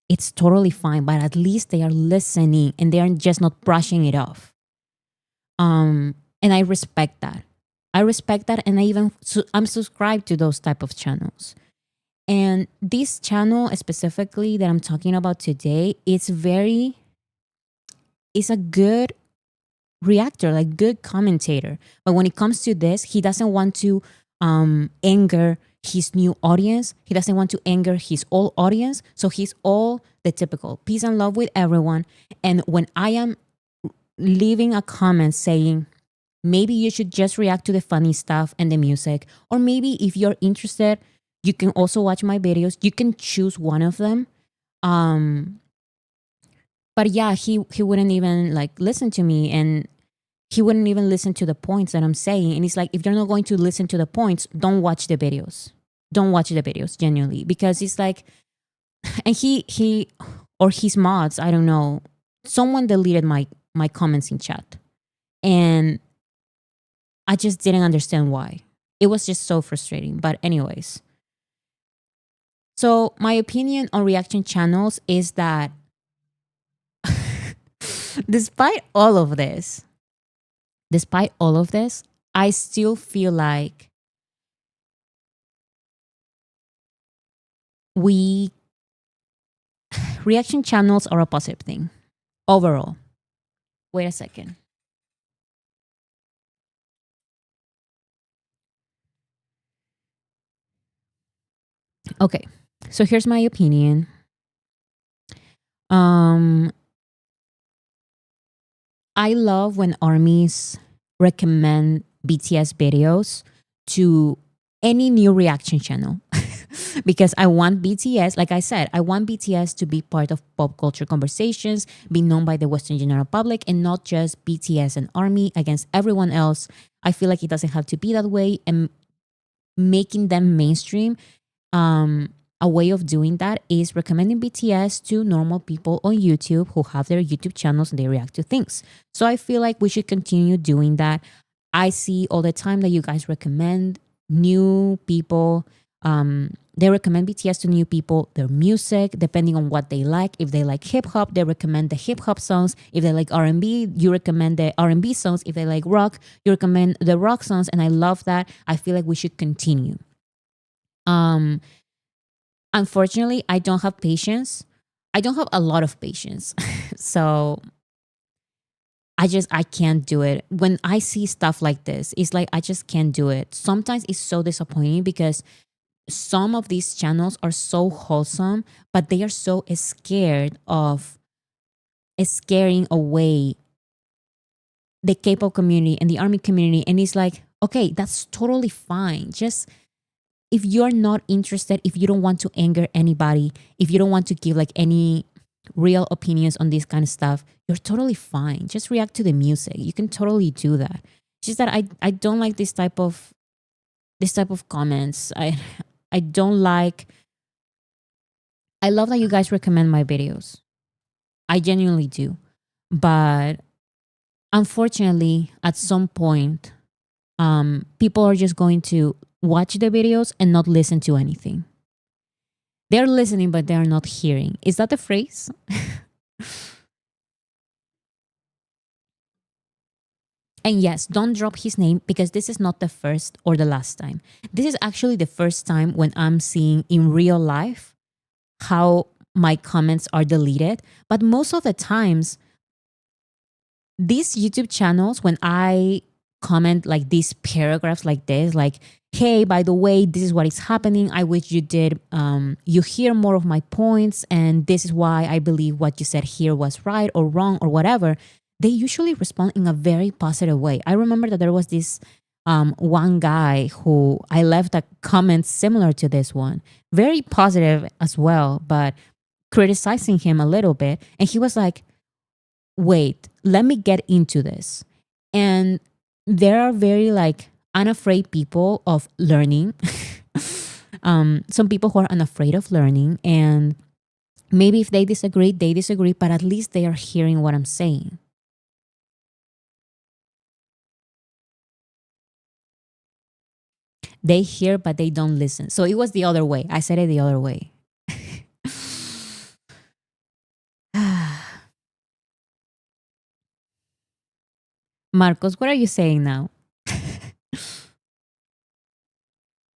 It's totally fine, but at least they are listening and they are just not brushing it off. And I respect that. I respect that, and I'm subscribed to those type of channels. And this channel specifically that I'm talking about today, it's a good reactor, like good commentator. But when it comes to this, he doesn't want to anger his new audience. He doesn't want to anger his old audience. So he's all the typical peace and love with everyone. And when I am leaving a comment saying, maybe you should just react to the funny stuff and the music, or maybe if you're interested, you can also watch my videos. You can choose one of them. But yeah, he wouldn't even like listen to me, and he wouldn't even listen to the points that I'm saying. And it's like, if you're not going to listen to the points, don't watch the videos. Don't watch the videos genuinely, because it's like, and he or his mods, I don't know, someone deleted my comments in chat, and I just didn't understand why. It was just so frustrating. But anyways, so my opinion on reaction channels is that despite all of this, I still feel like we reaction channels are a positive thing overall. Wait a second. Okay, so here's my opinion. I love when armies recommend BTS videos to any new reaction channel because I want BTS, like I said, I want BTS to be part of pop culture conversations, be known by the Western general public, and not just BTS and army against everyone else. I feel like it doesn't have to be that way, and making them mainstream, a way of doing that is recommending BTS to normal people on YouTube who have their YouTube channels and they react to things. So I feel like we should continue doing that. I see all the time that you guys recommend new people. They recommend BTS to new people, their music, depending on what they like. If they like hip hop, they recommend the hip hop songs. If they like R&B, you recommend the R&B songs. If they like rock, you recommend the rock songs. And I love that. I feel like we should continue. Unfortunately, I don't have patience. I don't have a lot of patience. So I can't do it. When I see stuff like this, it's like I just can't do it. Sometimes it's so disappointing because some of these channels are so wholesome, but they are so scared of scaring away the K-pop community and the army community. And it's like, okay, that's totally fine. Just if you're not interested, if you don't want to anger anybody, if you don't want to give like any real opinions on this kind of stuff, you're totally fine. Just react to the music. You can totally do that. It's just that I don't like this type of comments. I don't like. I love that you guys recommend my videos. I genuinely do. But unfortunately, at some point, people are just going to watch the videos and not listen to anything. They're listening, but they're not hearing. Is that the phrase? And yes, don't drop his name because this is not the first or the last time. This is actually the first time when I'm seeing in real life how my comments are deleted. But most of the times, these YouTube channels, when I comment like these paragraphs like this, like, hey, by the way, this is what is happening. I wish you did, you hear more of my points. And this is why I believe what you said here was right or wrong or whatever. They usually respond in a very positive way. I remember that there was this one guy who I left a comment similar to this one, very positive as well, but criticizing him a little bit. And he was like, wait, let me get into this. And there are very like unafraid people of learning. Some people who are unafraid of learning. And maybe if they disagree, they disagree, but at least they are hearing what I'm saying. They hear, but they don't listen. So it was the other way. I said it the other way. Marcos, what are you saying now?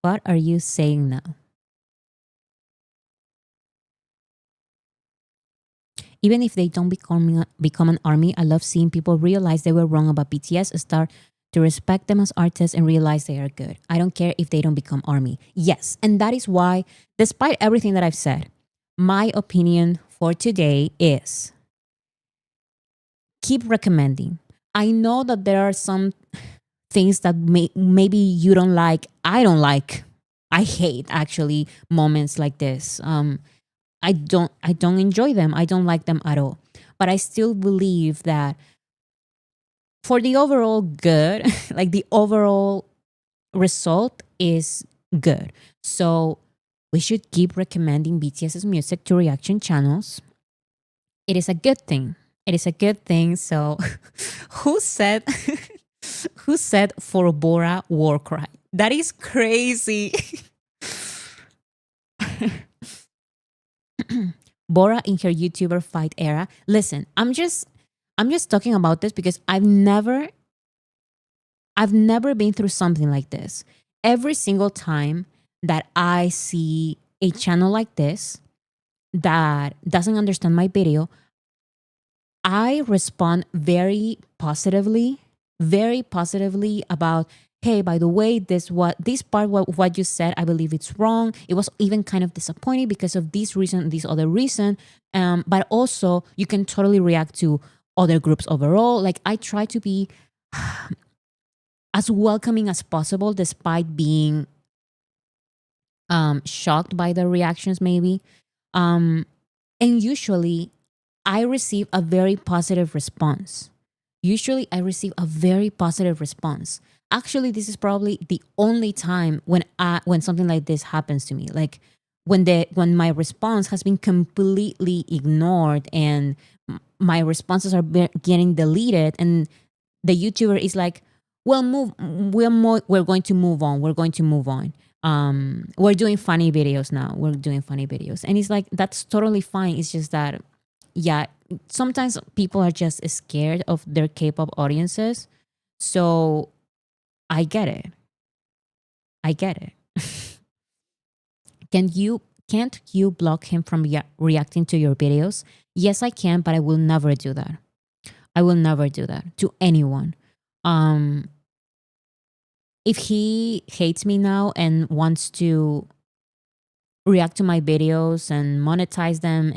What are you saying now? Even if they don't become an army, I love seeing people realize they were wrong about BTS, start to respect them as artists, and realize they are good. I don't care if they don't become army. Yes, and that is why, despite everything that I've said, my opinion for today is keep recommending. I know that there are some things that maybe you don't like. I don't like. I hate actually moments like this. I don't enjoy them. I don't like them at all. But I still believe that for the overall good, like the overall result is good. So we should keep recommending BTS's music to reaction channels. It is a good thing. It is a good thing. So who said who said for Bora war cry? That is crazy. Bora in her YouTuber fight era. Listen, I'm just talking about this because I've never been through something like this. Every single time that I see a channel like this that doesn't understand my video, I respond very positively about, hey, by the way, this part what you said, I believe it's wrong. It was even kind of disappointing because of this reason, this other reason. But also you can totally react to other groups overall. Like I try to be as welcoming as possible despite being shocked by the reactions maybe. Um, and usually I receive a very positive response. Usually I receive a very positive response. Actually, this is probably the only time when something like this happens to me. Like when my response has been completely ignored and my responses are getting deleted, and the YouTuber is like, "Well, we're going to move on. We're going to move on. We're doing funny videos now. We're doing funny videos." And it's like that's totally fine. It's just that, yeah, sometimes people are just scared of their K-pop audiences. So I get it. I get it. Can't you block him from reacting to your videos? Yes, I can, but I will never do that. I will never do that to anyone. Um, if he hates me now and wants to react to my videos and monetize them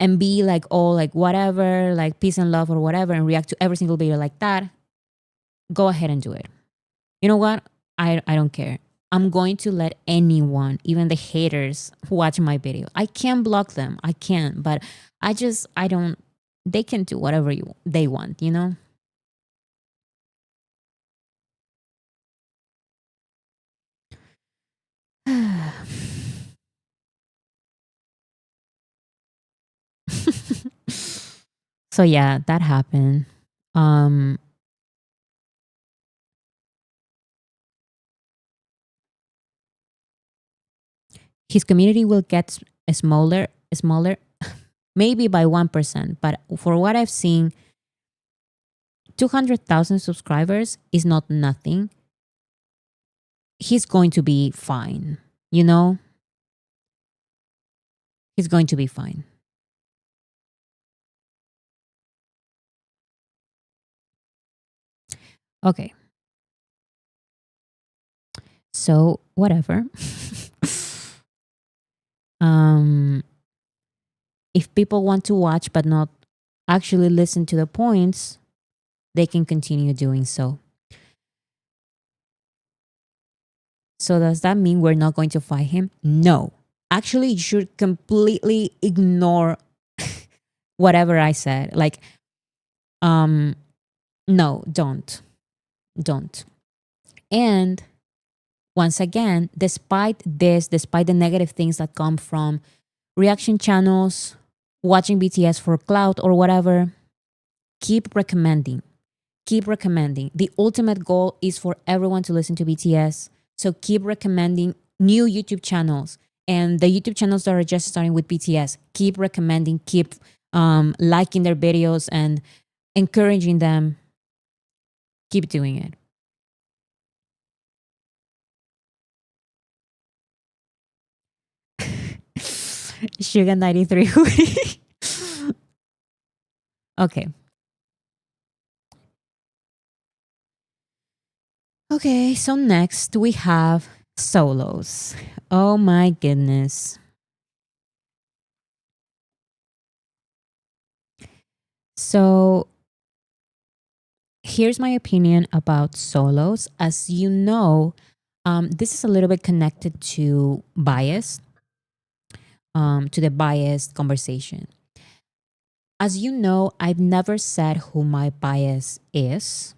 and be like, oh, like whatever, like peace and love or whatever, and react to every single video like that, go ahead and do it. You know what? I don't care. I'm going to let anyone, even the haters, watch my video. I can't block them. I can't, but I don't. They can do whatever they want. You know. So yeah, that happened. Um, his community will get smaller, maybe by 1%. But for what I've seen, 200,000 subscribers is not nothing. He's going to be fine. You know, he's going to be fine. Okay. So whatever. um if people want to watch but not actually listen to the points, they can continue doing so. So does that mean we're not going to fight him? No. Actually, you should completely ignore whatever I said. Like, um, no, don't. And once again, despite this, despite the negative things that come from reaction channels, watching BTS for clout or whatever, keep recommending. Keep recommending. The ultimate goal is for everyone to listen to BTS. So keep recommending new YouTube channels and the YouTube channels that are just starting with BTS. Keep recommending, keep liking their videos and encouraging them. Keep doing it. Sugar 93 hoodie. Okay. Okay, so next we have solos. Oh my goodness. So here's my opinion about solos. As you know, this is a little bit connected to bias, to the biased conversation. As you know, I've never said who my bias is.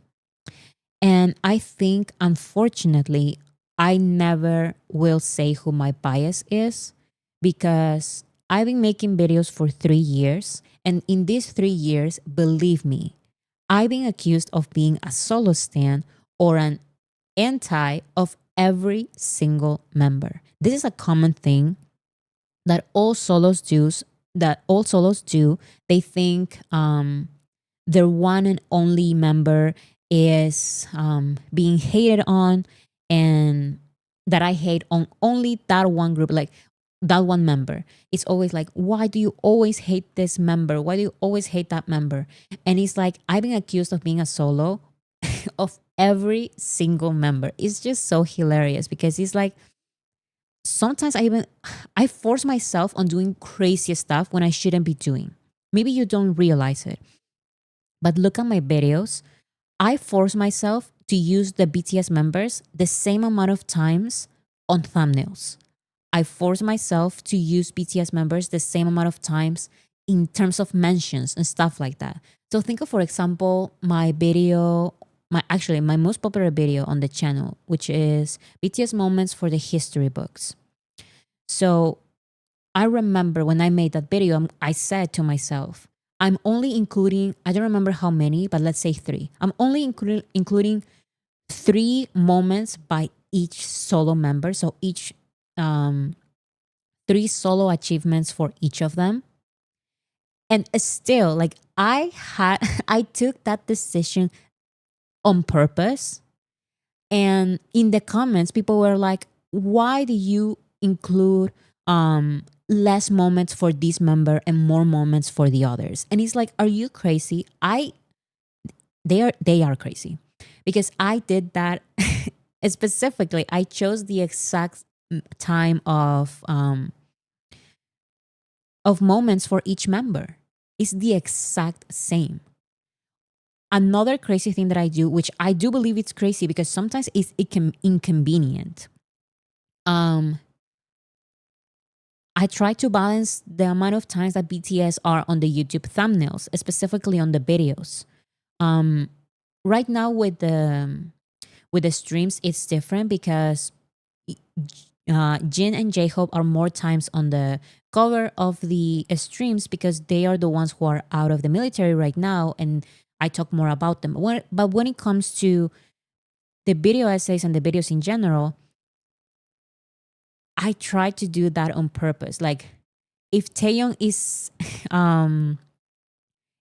And I think, unfortunately, I never will say who my bias is because I've been making videos for 3 years. And in these 3 years, believe me, I've been accused of being a solo stan or an anti of every single member. This is a common thing that all solos do. They think their one and only member is being hated on, and that I hate on only that one group, like that one member. It's always like, why do you always hate this member? Why do you always hate that member? And it's like, I've been accused of being a solo of every single member. It's just so hilarious because it's like, sometimes I force myself on doing crazy stuff when I shouldn't be doing. Maybe you don't realize it, but look at my videos. I force myself to use the BTS members the same amount of times on thumbnails. I force myself to use BTS members the same amount of times in terms of mentions and stuff like that. So think of, for example, my video, my most popular video on the channel, which is BTS moments for the history books. So I remember when I made that video, I said to myself, I'm only including, I don't remember how many, but let's say 3. I'm only including 3 moments by each solo member. So each 3 solo achievements for each of them. And still, like I took that decision on purpose. And in the comments, people were like, why do you include less moments for this member and more moments for the others? And it's like, are you crazy? They are crazy because I did that specifically. I chose the exact time of moments for each member. It's the exact same. Another crazy thing that I do, which I do believe it's crazy because sometimes it can inconvenient. I try to balance the amount of times that BTS are on the YouTube thumbnails, specifically on the videos. Right now with the streams, it's different because Jin and J-Hope are more times on the cover of the streams because they are the ones who are out of the military right now, and I talk more about them. But when it comes to the video essays and the videos in general, I try to do that on purpose. Like if Taeyong is,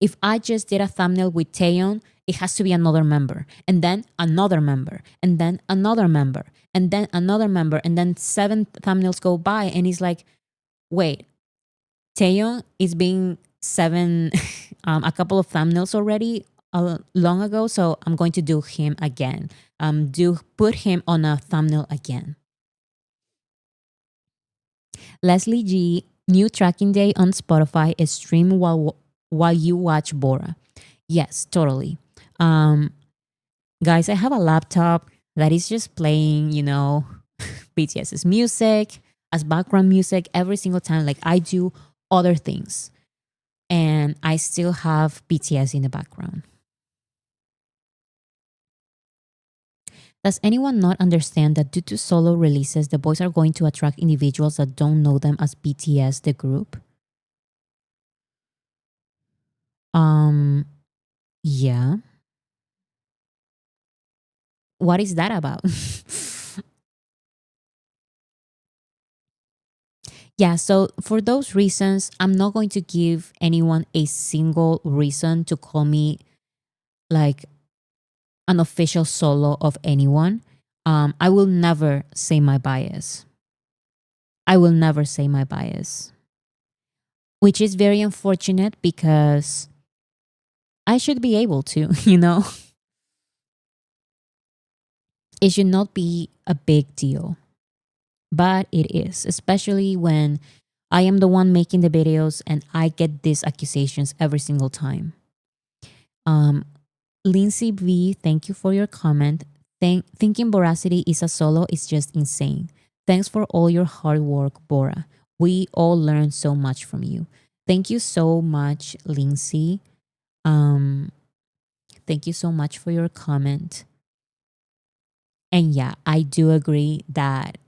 if I just did a thumbnail with Taeyong, it has to be another member, and then another member, and then another member, and then another member, and then 7 thumbnails go by, and it's like, wait, Taeyong is being 7, a couple of thumbnails already. long ago, so I'm going to do him again. Do put him on a thumbnail again. Leslie G, new tracking day on Spotify is streamed while you watch Bora. Yes, totally. Um, Guys, I have a laptop that is just playing, BTS's music as background music every single time. Like I do other things, and I still have BTS in the background. Does anyone not understand that due to solo releases, the boys are going to attract individuals that don't know them as BTS, the group? Um, yeah. What is that about? Yeah, so for those reasons, I'm not going to give anyone a single reason to call me like an official solo of anyone. I will never say my bias. I will never say my bias, which is very unfortunate because I should be able to, It should not be a big deal, but it is, especially when I am the one making the videos and I get these accusations every single time. Um, Lindsay V, thank you for your comment. Thinking Voracity is a solo is just insane. Thanks for all your hard work, Bora. We all learned so much from you. Thank you so much, Lindsay. Um, Thank you so much for your comment. And yeah, I do agree that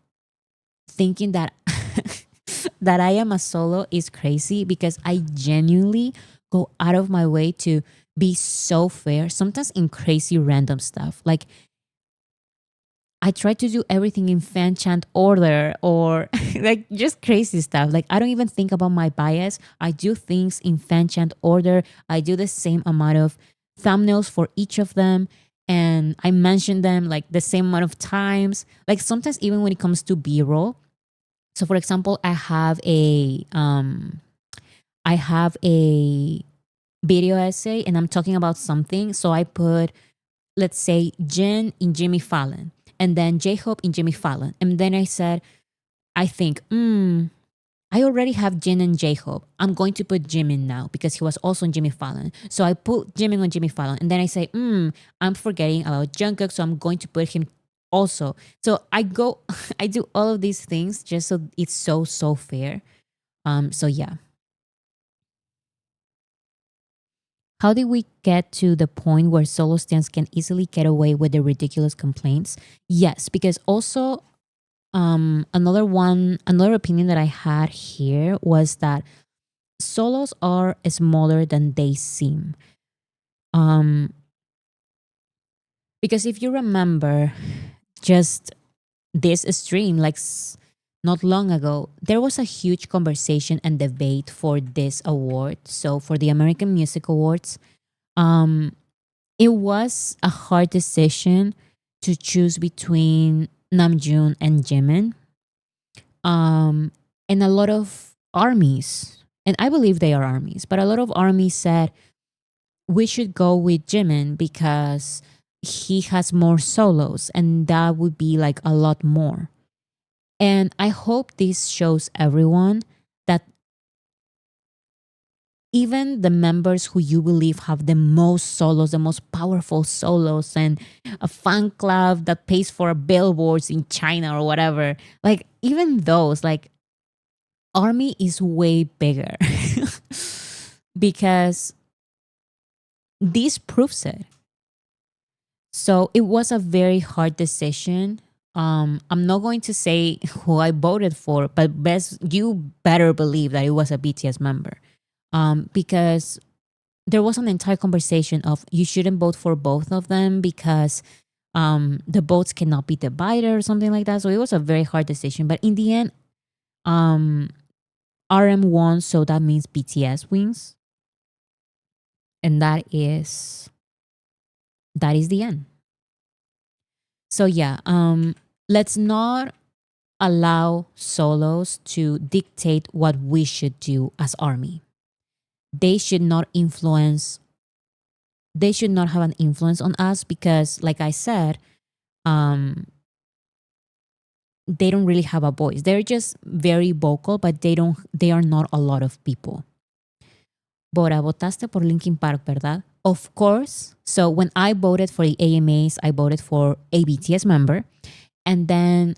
thinking that that I am a solo is crazy because I genuinely go out of my way to be so fair, sometimes in crazy random stuff. Like I try to do everything in fan chant order or like just crazy stuff. Like I don't even think about my bias. I do things in fan chant order. I do the same amount of thumbnails for each of them. And I mention them like the same amount of times. Like sometimes even when it comes to B-roll. So for example, I have a video essay and I'm talking about something. So I put, let's say, Jin in Jimmy Fallon and then J-Hope in Jimmy Fallon. And then I said, I think, I already have Jin and J-Hope. I'm going to put Jimin now because he was also in Jimmy Fallon. So I put Jimin on Jimmy Fallon. And then I say, I'm forgetting about Jungkook. So I'm going to put him also. So I go, I do all of these things just so it's so fair. So yeah. How did we get to the point where solo stands can easily get away with the ridiculous complaints? Yes, because also another opinion that I had here was that solos are smaller than they seem. Because if you remember just this stream, like not long ago, there was a huge conversation and debate for this award. So for the American Music Awards, um, it was a hard decision to choose between Namjoon and Jimin. And a lot of armies, and I believe they are armies, but a lot of armies said we should go with Jimin because he has more solos and that would be like a lot more. And I hope this shows everyone that even the members who you believe have the most solos, the most powerful solos, and a fan club that pays for billboards in China or whatever, like even those, like Army is way bigger because this proves it. So it was a very hard decision. I'm not going to say who I voted for, but you better believe that it was a BTS member. Because there was an entire conversation of you shouldn't vote for both of them because the votes cannot be divided or something like that. So it was a very hard decision. But in the end, RM won, so that means BTS wins. And that is the end. So yeah, let's not allow solos to dictate what we should do as army. They should not influence they should not have an influence on us because, like I said, they don't really have a voice. They're just very vocal, but they are not a lot of people. Bora, votaste por Linkin Park, ¿verdad? Of course. So when I voted for the AMAs, I voted for a BTS member. And then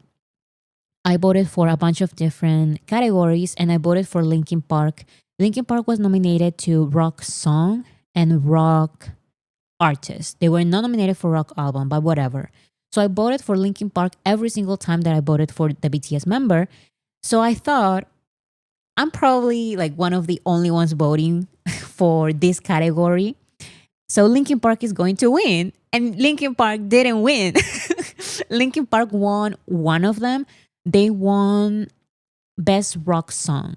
I voted for a bunch of different categories and I voted for Linkin Park. Linkin Park was nominated to rock song and rock artist. They were not nominated for rock album, but whatever. So I voted for Linkin Park every single time that I voted for the BTS member. So I thought I'm probably like one of the only ones voting for this category. So Linkin Park is going to win. And Linkin Park didn't win. Linkin Park won one of them. They won Best Rock Song.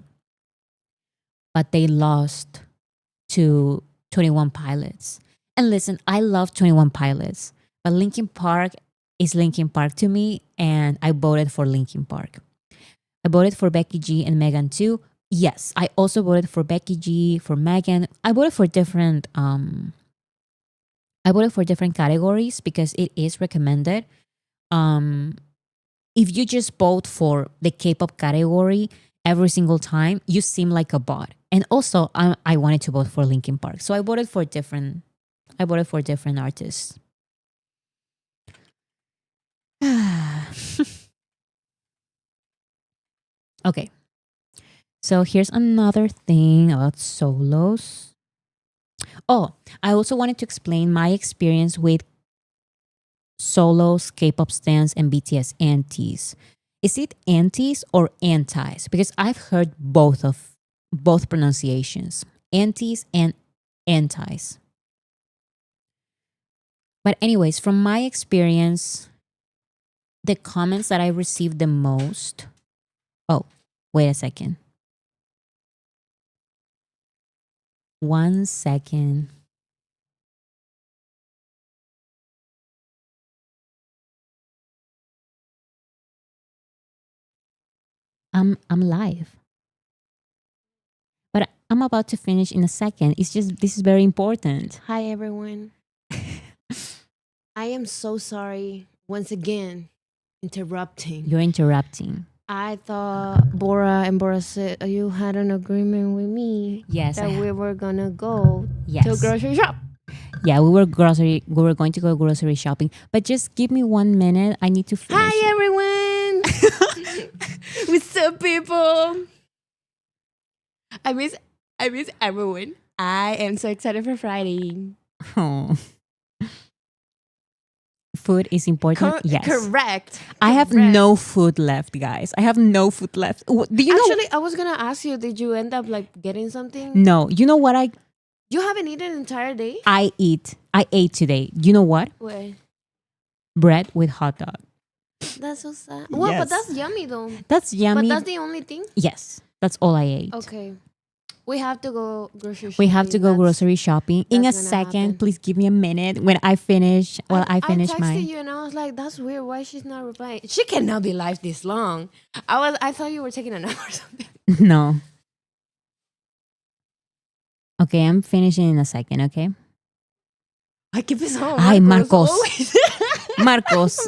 But they lost to 21 Pilots. And listen, I love 21 Pilots. But Linkin Park is Linkin Park to me. And I voted for Linkin Park. I voted for Becky G and Megan too. Yes, I also voted for Becky G, for Megan. I voted for different categories because it is recommended. If you just vote for the K-pop category every single time, you seem like a bot. And also, I wanted to vote for Linkin Park, so I voted for different artists. Okay, so here's another thing about solos. Oh, I also wanted to explain my experience with solos, K-pop stans, and BTS antis. Is it antis or antis? Because I've heard both pronunciations, antis and antis. But anyways, from my experience, the comments that I received the most. Oh, wait a second. 1 second. I'm live. But I'm about to finish in a second. It's just this is very important. Hi everyone. I am so sorry once again interrupting. You're interrupting. I thought Bora said you had an agreement with me. Yes, that we were gonna go to a grocery shop. Yeah, we were going to go grocery shopping. But just give me 1 minute. I need to finish. Hi everyone. What's up, people? I miss everyone. I am so excited for Friday. Oh. Food is important. Yes, correct. I have no food left, guys. I have no food left. Do you Actually, I was gonna ask you, did you end up like getting something? No. You know what You haven't eaten an entire day? I ate today. You know what? What? Bread with hot dog. That's so sad. Well, Yes. but that's yummy though. That's yummy. But that's the only thing? Yes, that's all I ate. Okay. We have to go grocery shopping. We have to go grocery shopping. In a that's gonna second, happen. please give me a minute when I finish. I finish texted mine. you and I was like, that's weird. Why she's not replying? She cannot be live this long. I thought you were taking a nap or something. No. Okay, I'm finishing in a second, okay? I keep his home. Hi, Marcos. Always. Marcos.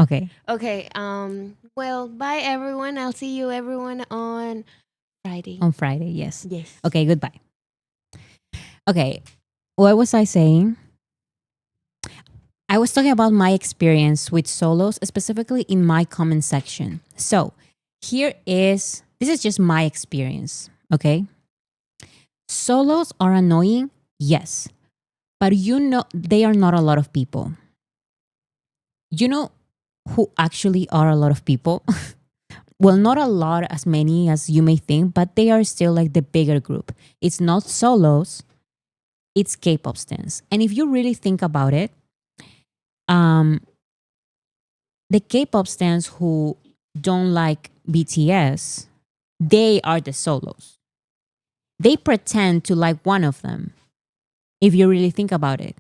Okay. Okay. Well, bye everyone. I'll see you everyone on Friday. On Friday, yes. Yes. Okay, goodbye. Okay, what was I saying? I was talking about my experience with solos, specifically in my comment section. So this is just my experience, okay? Solos are annoying, yes. But they are not a lot of people. You know who actually are a lot of people? Well, not a lot, as many as you may think, but they are still like the bigger group. It's not solos, it's K-pop stans. And if you really think about it, the K-pop stans who don't like BTS, they are the solos. They pretend to like one of them. If you really think about it.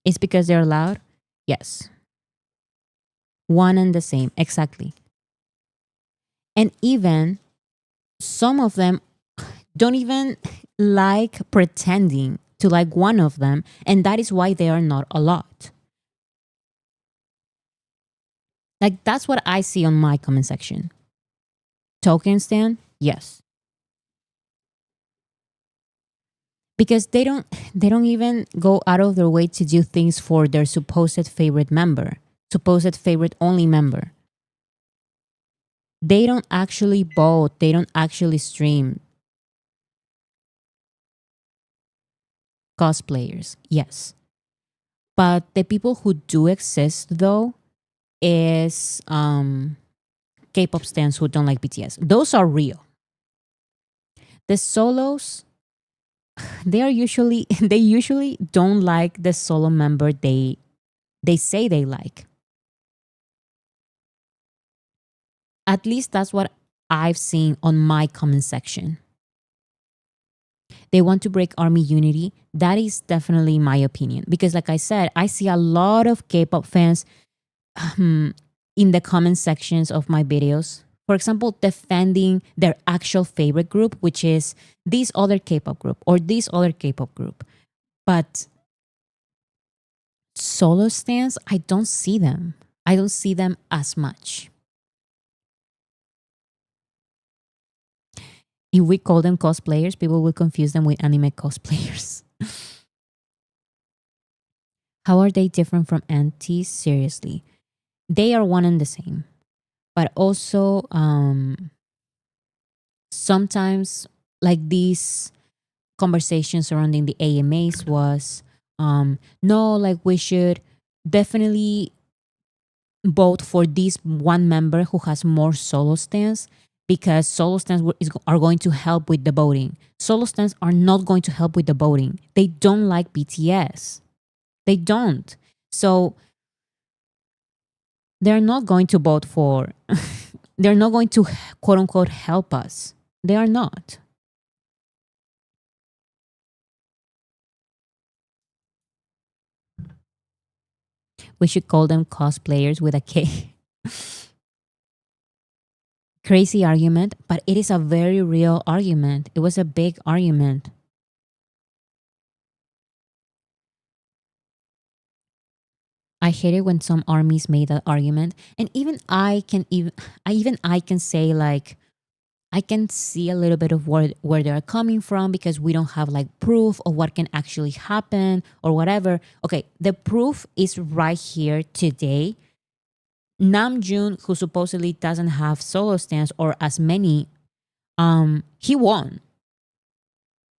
It's because they're loud? Yes. One and the same, exactly. And even Some of them don't even like pretending to like one of them, and that is why they are not a lot. Like that's what I see on my comment section. Token stand, yes, because they don't even go out of their way to do things for their supposed favorite member, supposed favorite only member. They don't actually vote. They don't actually stream. Cosplayers, yes, but the people who do exist though is K-pop stans who don't like BTS. Those are real. The solos, they are usually they usually don't like the solo member they say they like. At least that's what I've seen on my comment section. They want to break army unity. That is definitely my opinion because, like I said, I see a lot of K-pop fans in the comment sections of my videos. For example, defending their actual favorite group, which is this other K-pop group or this other K-pop group. But solo stands, I don't see them. I don't see them as much. If we call them cosplayers, people will confuse them with anime cosplayers. How are they different from antis? Seriously. They are one and the same. But also, sometimes, like these conversations surrounding the AMAs was, no, like we should definitely vote for this one member who has more solo stands because solo stands are going to help with the voting. Solo stands are not going to help with the voting. They don't like BTS. They don't. So they're not going to vote for, they're not going to quote unquote help us. They are not. We should call them cosplayers with a K. Crazy argument, but it is a very real argument. It was a big argument. I hate it when some armies made that argument, and even I can say like I can see a little bit of where they're coming from because we don't have like proof of what can actually happen or whatever. Okay, the proof is right here today. Namjoon, who supposedly doesn't have solo stands or as many, he won,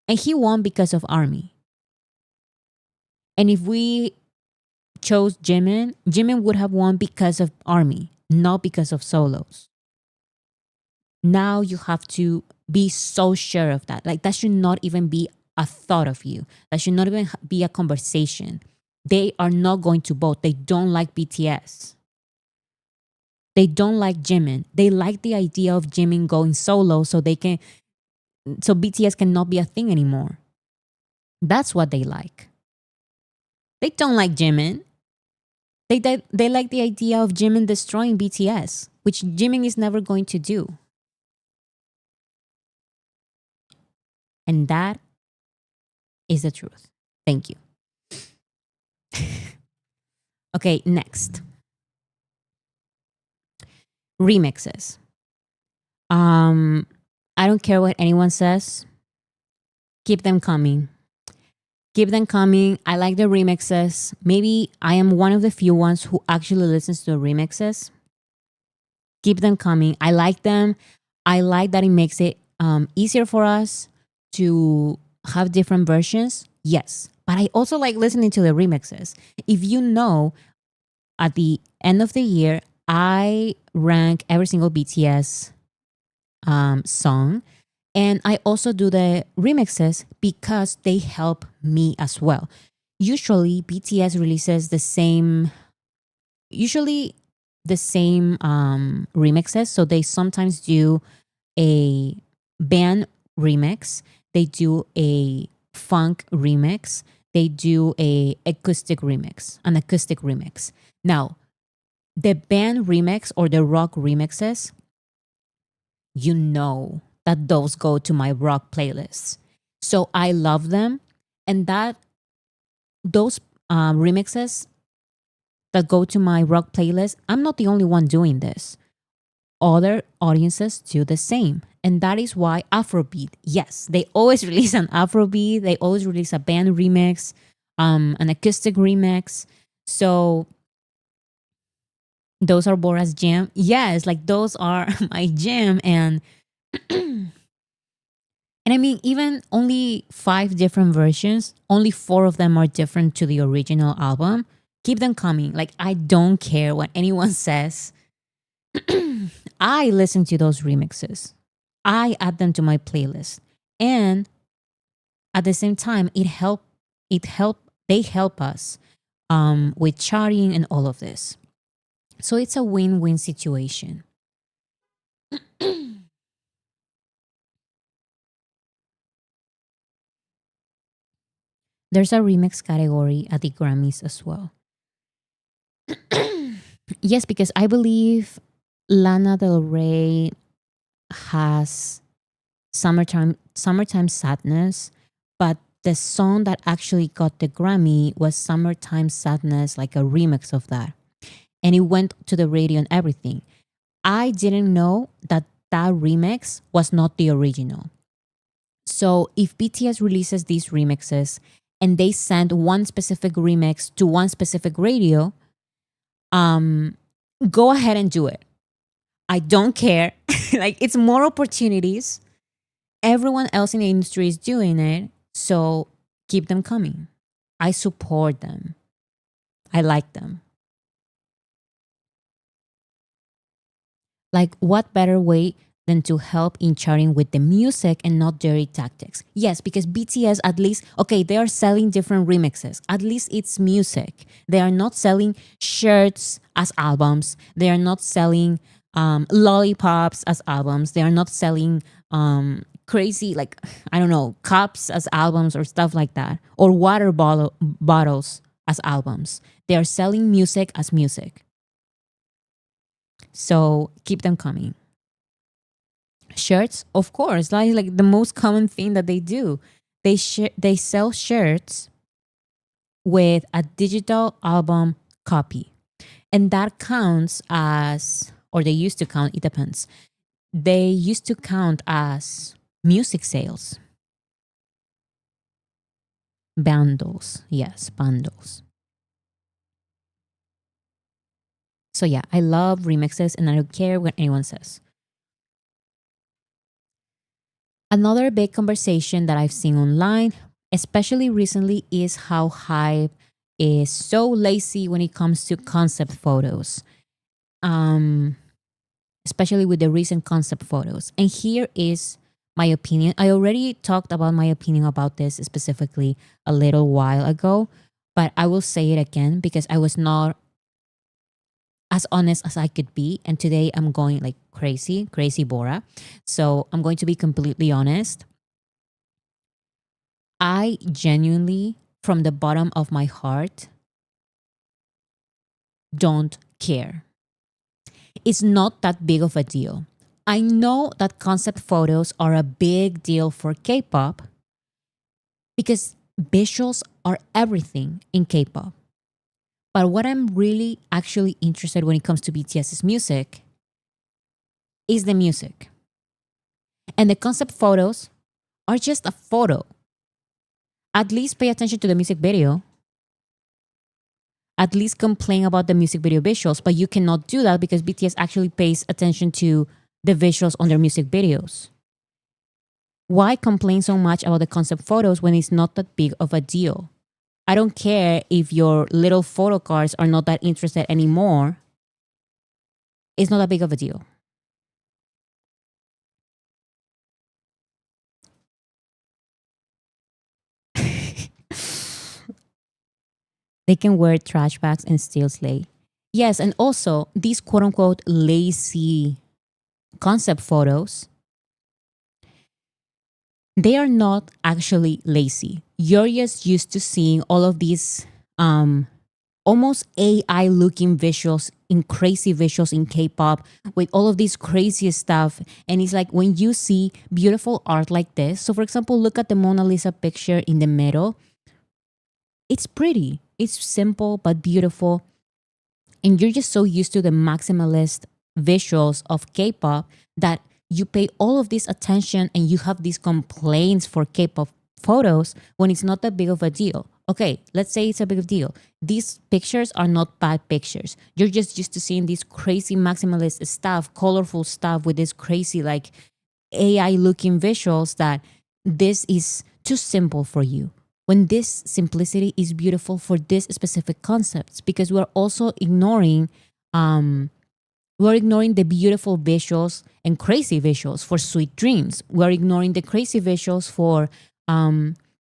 and he won because of army. And if we chose Jimin, Jimin would have won because of army, not because of solos. Now you have to be so sure of that. Like that should not even be a thought of you. That should not even be a conversation. They are not going to vote. They don't like BTS. They don't like Jimin. They like the idea of Jimin going solo so BTS cannot be a thing anymore. That's what they like. They don't like Jimin. They like the idea of Jimin destroying BTS, which Jimin is never going to do. And that is the truth. Thank you. Okay, next. Remixes. I don't care what anyone says. Keep them coming. Keep them coming. I like the remixes. Maybe I am one of the few ones who actually listens to the remixes. Keep them coming. I like them. I like that it makes it easier for us to have different versions. Yes. But I also like listening to the remixes. If you know, at the end of the year, I rank every single BTS song. And I also do the remixes because they help me as well. Usually, BTS releases usually the same remixes. So they sometimes do a band remix, they do a funk remix, they do an acoustic remix. Now, the band remix or the rock remixes, you know that those go to my rock playlists. So I love them. And that those remixes that go to my rock playlist, I'm not the only one doing this. Other audiences do the same. And that is why Afrobeat, yes, they always release an Afrobeat, they always release a band remix, an acoustic remix. So those are Bora's jam. Yes, like those are my jam. And I mean, even only 5 different versions, only 4 of them are different to the original album. Keep them coming. Like, I don't care what anyone says. I listen to those remixes. I add them to my playlist. And at the same time, they help us with charting and all of this. So it's a win-win situation. There's a remix category at the Grammys as well. Yes, because I believe Lana Del Rey has Summertime Sadness, but the song that actually got the Grammy was Summertime Sadness, like a remix of that. And it went to the radio and everything. I didn't know that that remix was not the original. So if BTS releases these remixes and they send one specific remix to one specific radio, go ahead and do it. I don't care. Like, it's more opportunities. Everyone else in the industry is doing it. So keep them coming. I support them. I like them. Like, what better way than to help in charting with the music and not dirty tactics? Yes, because BTS, at least, okay, they are selling different remixes. At least it's music. They are not selling shirts as albums. They are not selling lollipops as albums. They are not selling crazy, like, I don't know, cups as albums or stuff like that, or bottles as albums. They are selling music as music. So keep them coming. Shirts, of course, like the most common thing that they do. They sell shirts with a digital album copy, and that counts as, or they used to count. It depends. They used to count as music sales. Bundles, yes, bundles. So yeah, I love remixes, and I don't care what anyone says. Another big conversation that I've seen online, especially recently, is how HYBE is so lazy when it comes to concept photos, um, especially with the recent concept photos. And here is my opinion. I already talked about my opinion about this specifically a little while ago, but I will say it again because I was not as honest as I could be. And today I'm going like crazy, crazy Bora. So I'm going to be completely honest. I genuinely, from the bottom of my heart, don't care. It's not that big of a deal. I know that concept photos are a big deal for K pop because visuals are everything in K pop. But what I'm really actually interested when it comes to BTS's music is the music. And the concept photos are just a photo. At least pay attention to the music video. At least complain about the music video visuals, but you cannot do that because BTS actually pays attention to the visuals on their music videos. Why complain so much about the concept photos when it's not that big of a deal? I don't care if your little photo cards are not that interested anymore. It's not that big of a deal. They can wear trash bags and still slay. Yes, and also these quote unquote lazy concept photos, they are not actually lazy. You're just used to seeing all almost AI looking visuals in crazy visuals in K-pop with all of this crazy stuff. And it's like when you see beautiful art like this. So for example, look at the Mona Lisa picture in the middle. It's pretty. It's simple but beautiful. And you're just so used to the maximalist visuals of K-pop that you pay all of this attention and you have these complaints for K-pop photos when it's not that big of a deal. Okay, let's say it's a big deal. These pictures are not bad pictures. You're just used to seeing this crazy maximalist stuff, colorful stuff with this crazy like AI looking visuals that this is too simple for you. When this simplicity is beautiful for this specific concepts, because we're also um, ignoring the beautiful visuals and crazy visuals for Sweet Dreams. We're ignoring the crazy visuals for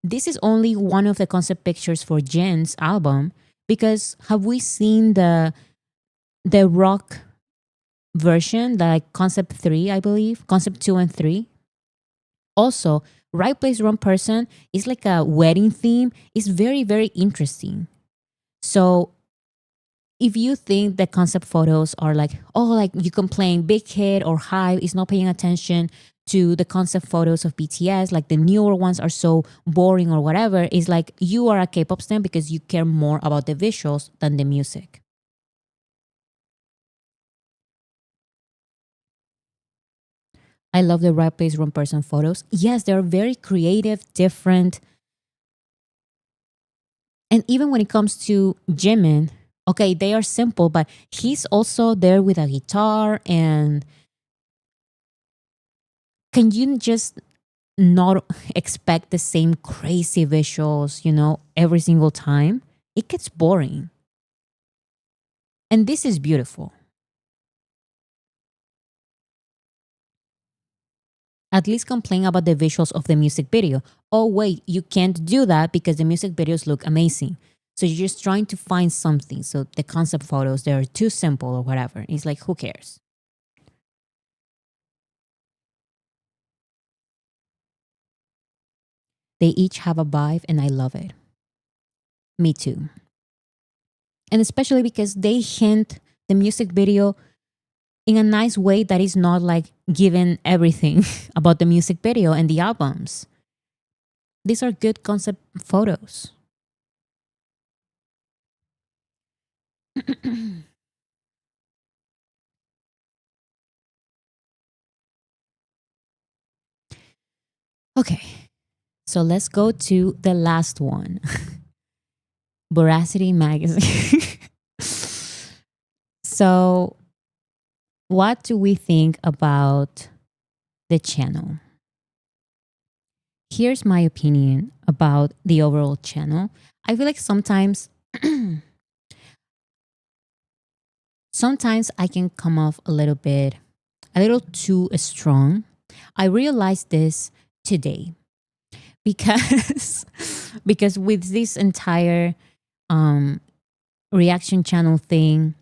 this is only one of the concept pictures for Jen's album, because have we seen the rock version, like concept 3, I believe, concept 2 and 3? Also, right place, wrong person is like a wedding theme. It's very, very interesting. So if you think the concept photos are like, oh, like you complain, Big Hit or HYBE is not paying attention to the concept photos of BTS, like the newer ones are so boring or whatever, it's like you are a K-pop stan because you care more about the visuals than the music. I love the right place, wrong person photos. Yes, they're very creative, different. And even when it comes to Jimin, okay, they are simple, but he's also there with a guitar. And can you just not expect the same crazy visuals, every single time? It gets boring. And this is beautiful. At least complain about the visuals of the music video. Oh, wait, you can't do that because the music videos look amazing. So you're just trying to find something. So the concept photos, they're too simple or whatever. It's like, who cares? They each have a vibe and I love it. Me too. And especially because they hint the music video in a nice way that is not like given everything about the music video and the albums. These are good concept photos. Okay, so let's go to the last one. Veracity magazine. So, what do we think about the channel? Here's my opinion about the overall channel. I feel like sometimes I can come off a little too strong. I realized this today because because with this entire um reaction channel thing,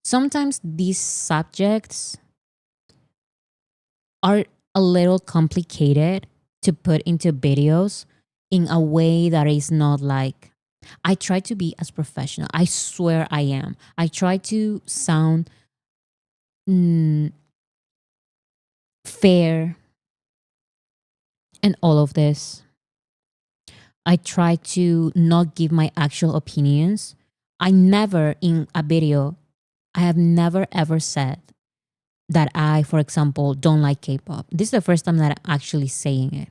sometimes these subjects are a little complicated to put into videos in a way that is not like, I try to be as professional. I swear I am. I try to sound mm, fair and all of this. I try to not give my actual opinions. I never in a video, I have never ever said that I, for example, don't like K-pop. This is the first time that I'm actually saying it.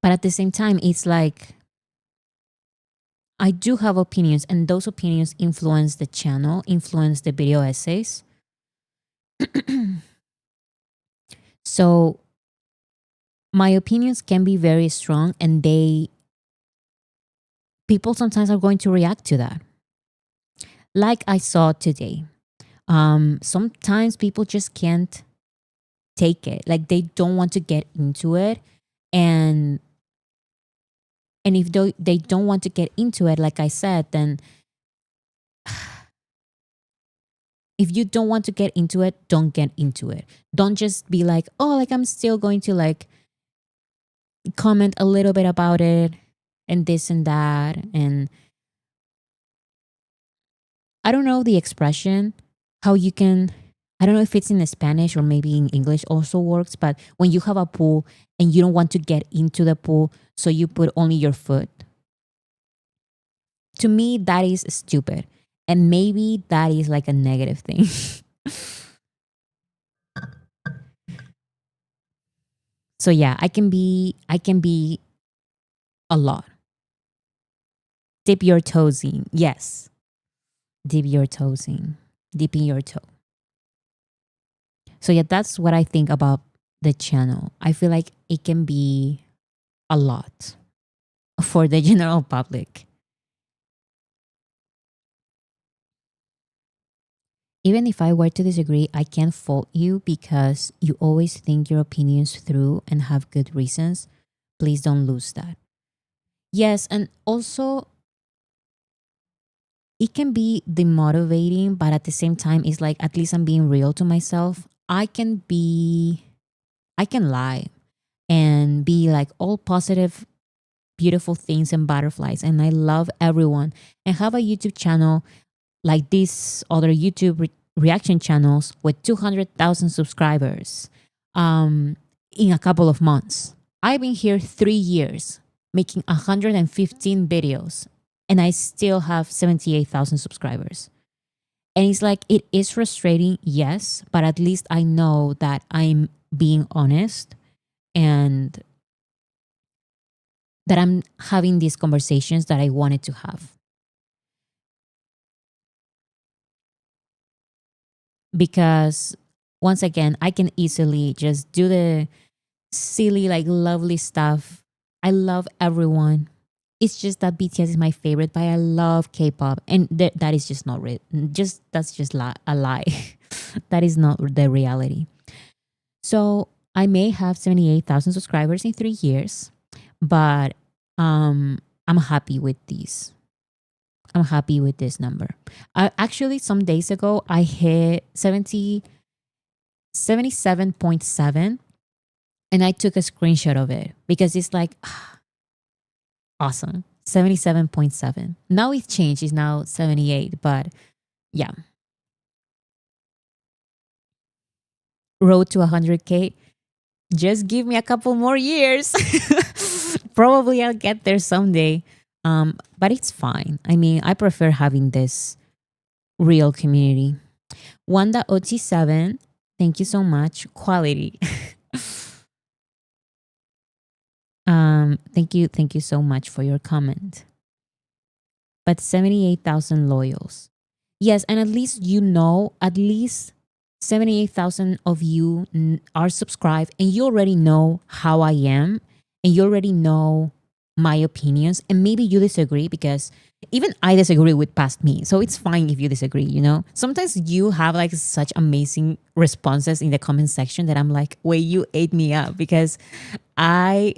But at the same time, it's like I do have opinions, and those opinions influence the channel, influence the video essays. So my opinions can be very strong, and people sometimes are going to react to that. Like I saw today. Sometimes people just can't take it. Like they don't want to get into it. And if they don't want to get into it, like I said, then if you don't want to get into it, don't get into it. Don't just be like, oh, like I'm still going to like comment a little bit about it and this and that. And I don't know the expression, how you can, I don't know if it's in Spanish or maybe in English also works, but when you have a pool and you don't want to get into the pool, so you put only your foot. To me, that is stupid. And maybe that is like a negative thing. So yeah, I can be a lot. Dip your toes in. Yes. Dip your toes in. Dipping your toe. So yeah, that's what I think about the channel. I feel like it can be a lot for the general public. Even if I were to disagree, I can't fault you because you always think your opinions through and have good reasons. Please don't lose that. Yes, and also it can be demotivating, but at the same time, it's like at least I'm being real to myself. I can lie and be like all positive, beautiful things and butterflies. And I love everyone and have a YouTube channel like these other YouTube reaction channels with 200,000 subscribers in a couple of months. I've been here 3 years making 115 videos and I still have 78,000 subscribers. And it's like, it is frustrating, yes, but at least I know that I'm being honest and that I'm having these conversations that I wanted to have. Because once again, I can easily just do the silly, like lovely stuff. I love everyone. It's just that BTS is my favorite, but I love K-pop, and that is just not real. Just that's just a lie. That is not the reality. So I may have 78,000 subscribers in 3 years, but I'm happy with these. I'm happy with this number. Actually, some days ago, I hit 77.7 and I took a screenshot of it because it's like, awesome. 77.7. Now it's changed. It's now 78. But yeah, road to 100K. Just give me a couple more years. Probably I'll get there someday. But it's fine. I mean, I prefer having this real community. Wanda OT7, thank you so much. Quality. Thank you so much for your comment. But 78,000 loyals. Yes, and at least at least 78,000 of you are subscribed and you already know how I am and you already know my opinions and maybe you disagree because even I disagree with past me. So it's fine if you disagree, you know? Sometimes you have like such amazing responses in the comment section that I'm like, wait, you ate me up because I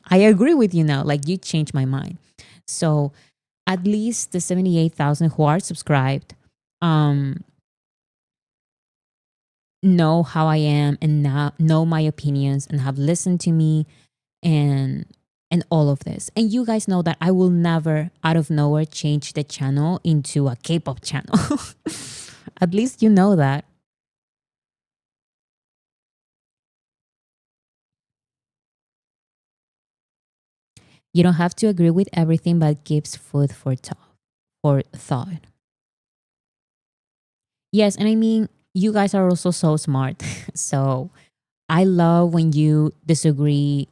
I agree with you now. Like you changed my mind. So at least the 78,000 who are subscribed um know how I am and now know my opinions and have listened to me and all of this. And you guys know that I will never out of nowhere change the channel into a K-pop channel. At least you know that. You don't have to agree with everything, but it gives food for thought. Yes, and I mean, you guys are also so smart. So I love when you disagree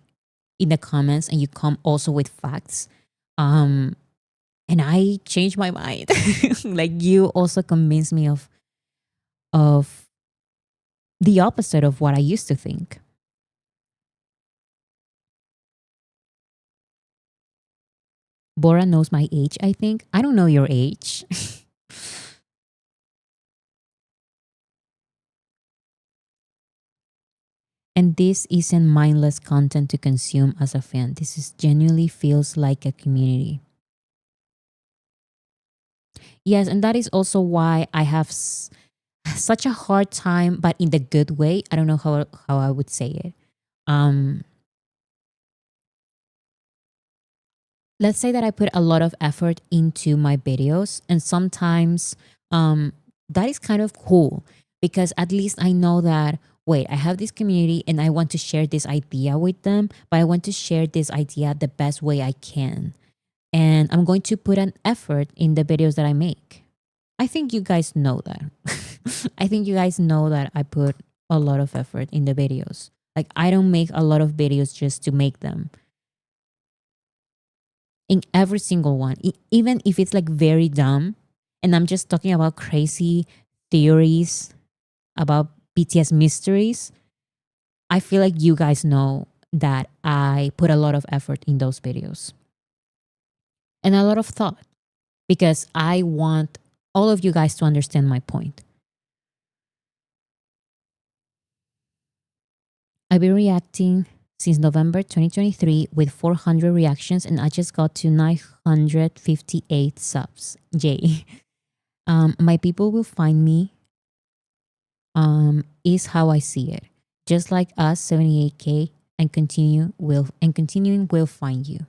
in the comments and you come also with facts. Um, and I change my mind. Like you also convince me of the opposite of what I used to think. Bora knows my age, I think. I don't know your age. And this isn't mindless content to consume as a fan. This is genuinely feels like a community. Yes, and that is also why I have such a hard time, but in the good way. I don't know how I would say it. Um, let's say that I put a lot of effort into my videos, and sometimes um, that is kind of cool because at least I know that, wait, I have this community and I want to share this idea with them, but I want to share this idea the best way I can. And I'm going to put an effort in the videos that I make. I think you guys know that. I think you guys know that I put a lot of effort in the videos. Like, I don't make a lot of videos just to make them. In every single one, even if it's like very dumb, and I'm just talking about crazy theories about BTS mysteries, I feel like you guys know that I put a lot of effort in those videos and a lot of thought because I want all of you guys to understand my point. I've been reacting since November 2023 with 400 reactions, and I just got to 958 subs. Yay. My people will find me is how I see it. Just like us, 78K, and continuing will find you.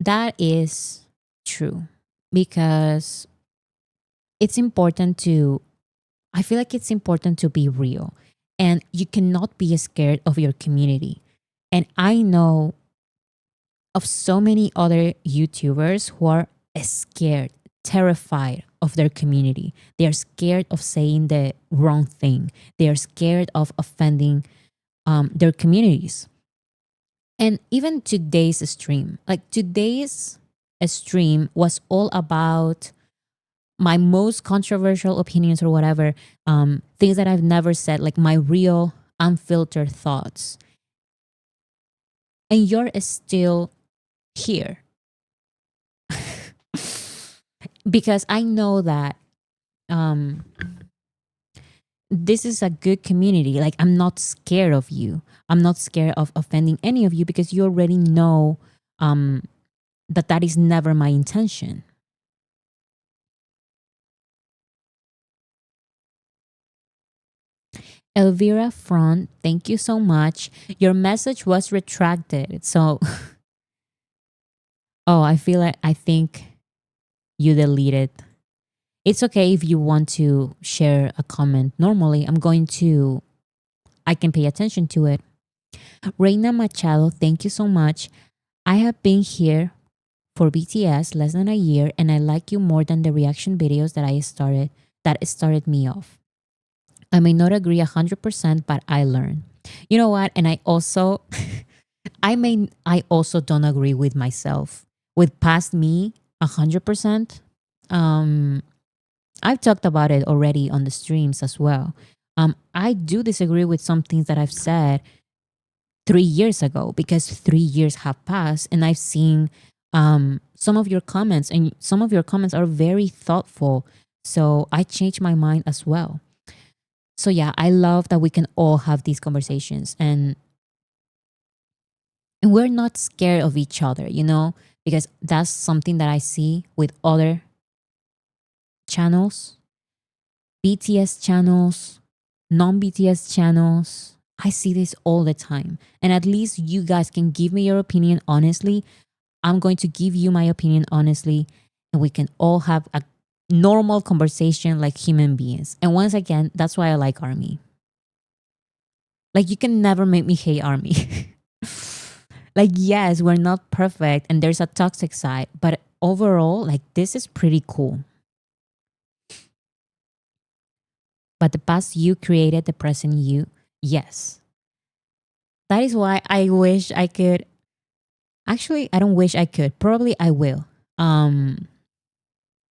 That is true because it's important to, I feel like it's important to be real, and you cannot be scared of your community. And I know of so many other YouTubers who are scared, terrified of their community. They are scared of saying the wrong thing. They are scared of offending their communities. And even today's stream, like today's stream was all about my most controversial opinions or whatever, things that I've never said, like my real unfiltered thoughts. And you're still here because I know that um, this is a good community. Like, I'm not scared of you. I'm not scared of offending any of you because you already know um, that that is never my intention. Elvira Front, thank you so much. Your message was retracted. So, oh, I feel like I think you deleted. It's okay if you want to share a comment. Normally, I can pay attention to it. Reina Machado, thank you so much. I have been here for BTS less than a year, and I like you more than the reaction videos that started me off. I may not agree 100%, but I learn. You know what? And I also I also don't agree with myself. With past me 100%. I've talked about it already on the streams as well. I do disagree with some things that I've said 3 years ago because 3 years have passed and I've seen some of your comments, and some of your comments are very thoughtful. So I changed my mind as well. So yeah, I love that we can all have these conversations, and we're not scared of each other, because that's something that I see with other channels, BTS channels, non-BTS channels. I see this all the time. And at least you guys can give me your opinion honestly. I'm going to give you my opinion honestly, and we can all have a normal conversation like human beings. And once again, that's why I like Army. Like, you can never make me hate Army. Like, yes, we're not perfect and there's a toxic side, but overall, like, this is pretty cool. But the past you created the present you. Yes. That is why I wish I could. Actually, I don't wish I could. Probably I will.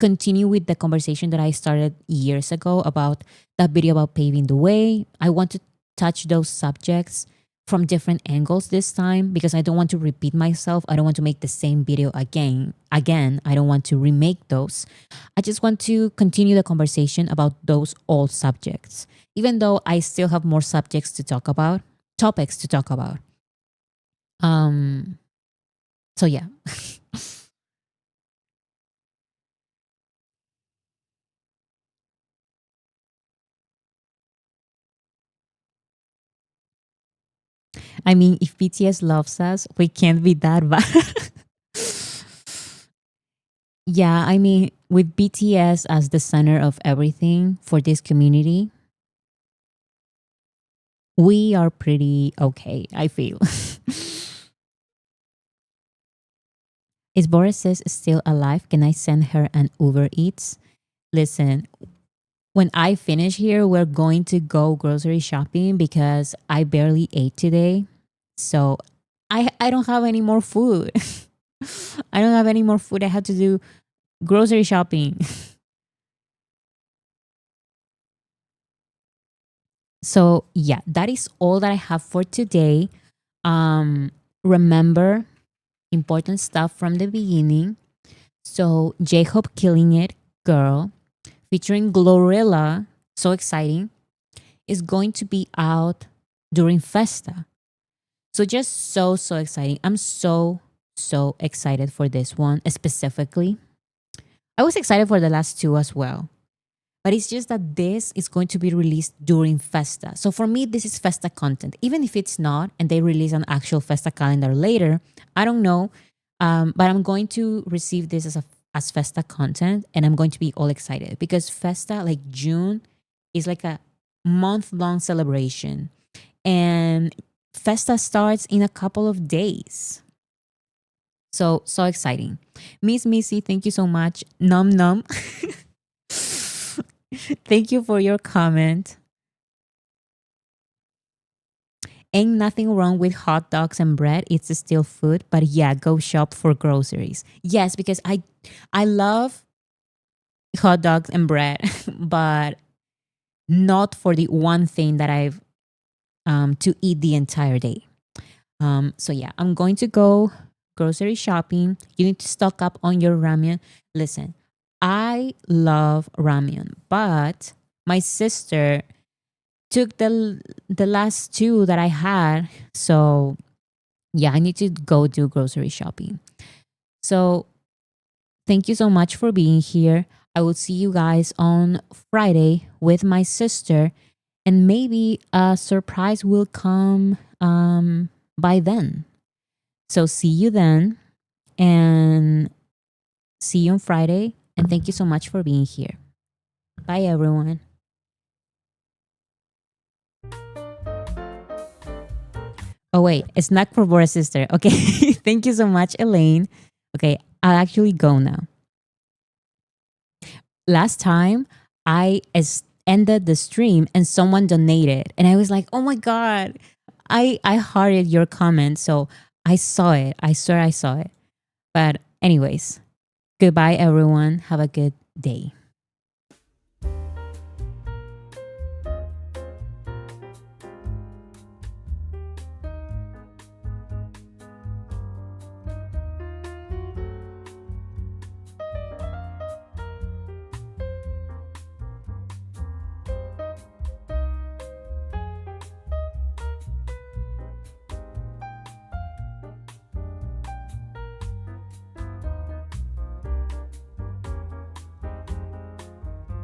Continue with the conversation that I started years ago about that video about paving the way. I want to touch those subjects from different angles this time because I don't want to repeat myself. I don't want to make the same video again. I don't want to remake those. I just want to continue the conversation about those old subjects, even though I still have more subjects to talk about, topics to talk about. Um, so yeah. I mean, if BTS loves us, we can't be that bad. Yeah, I mean, with BTS as the center of everything for this community, we are pretty okay, I feel. Is Boris's still alive? Can I send her an Uber Eats? Listen, when I finish here, we're going to go grocery shopping because I barely ate today. So I don't have any more food. I don't have any more food. I had to do grocery shopping. So yeah, that is all that I have for today. Remember important stuff from the beginning. So J-Hope killing it, girl, featuring Glorilla, so exciting, is going to be out during Festa. So just so exciting. I'm so excited for this one specifically. I was excited for the last two as well. But it's just that this is going to be released during Festa. So for me, this is Festa content. Even if it's not, and they release an actual Festa calendar later, I don't know. But I'm going to receive this as Festa content, and I'm going to be all excited because Festa, like June, is like a month-long celebration, and Festa starts in a couple of days. So exciting. Miss Missy, thank you so much. Num num. Thank you for your comment. Ain't nothing wrong with hot dogs and bread. It's still food, but yeah, go shop for groceries. Yes, because I love hot dogs and bread, but not for the one thing that I've to eat the entire day. So yeah, I'm going to go grocery shopping. You need to stock up on your ramen. Listen, I love ramen, but my sister took the last two that I had. So yeah, I need to go do grocery shopping. So thank you so much for being here. I will see you guys on Friday with my sister, and maybe a surprise will come by then. So see you then, and see you on Friday. And thank you so much for being here. Bye, everyone. Oh, wait, a snack for Bora's sister. Okay. Thank you so much, Elaine. Okay, I'll actually go now. Last time, ended the stream and someone donated. And I was like, oh my God, I hearted your comment. So I saw it. I swear I saw it. But, anyways, goodbye, everyone. Have a good day.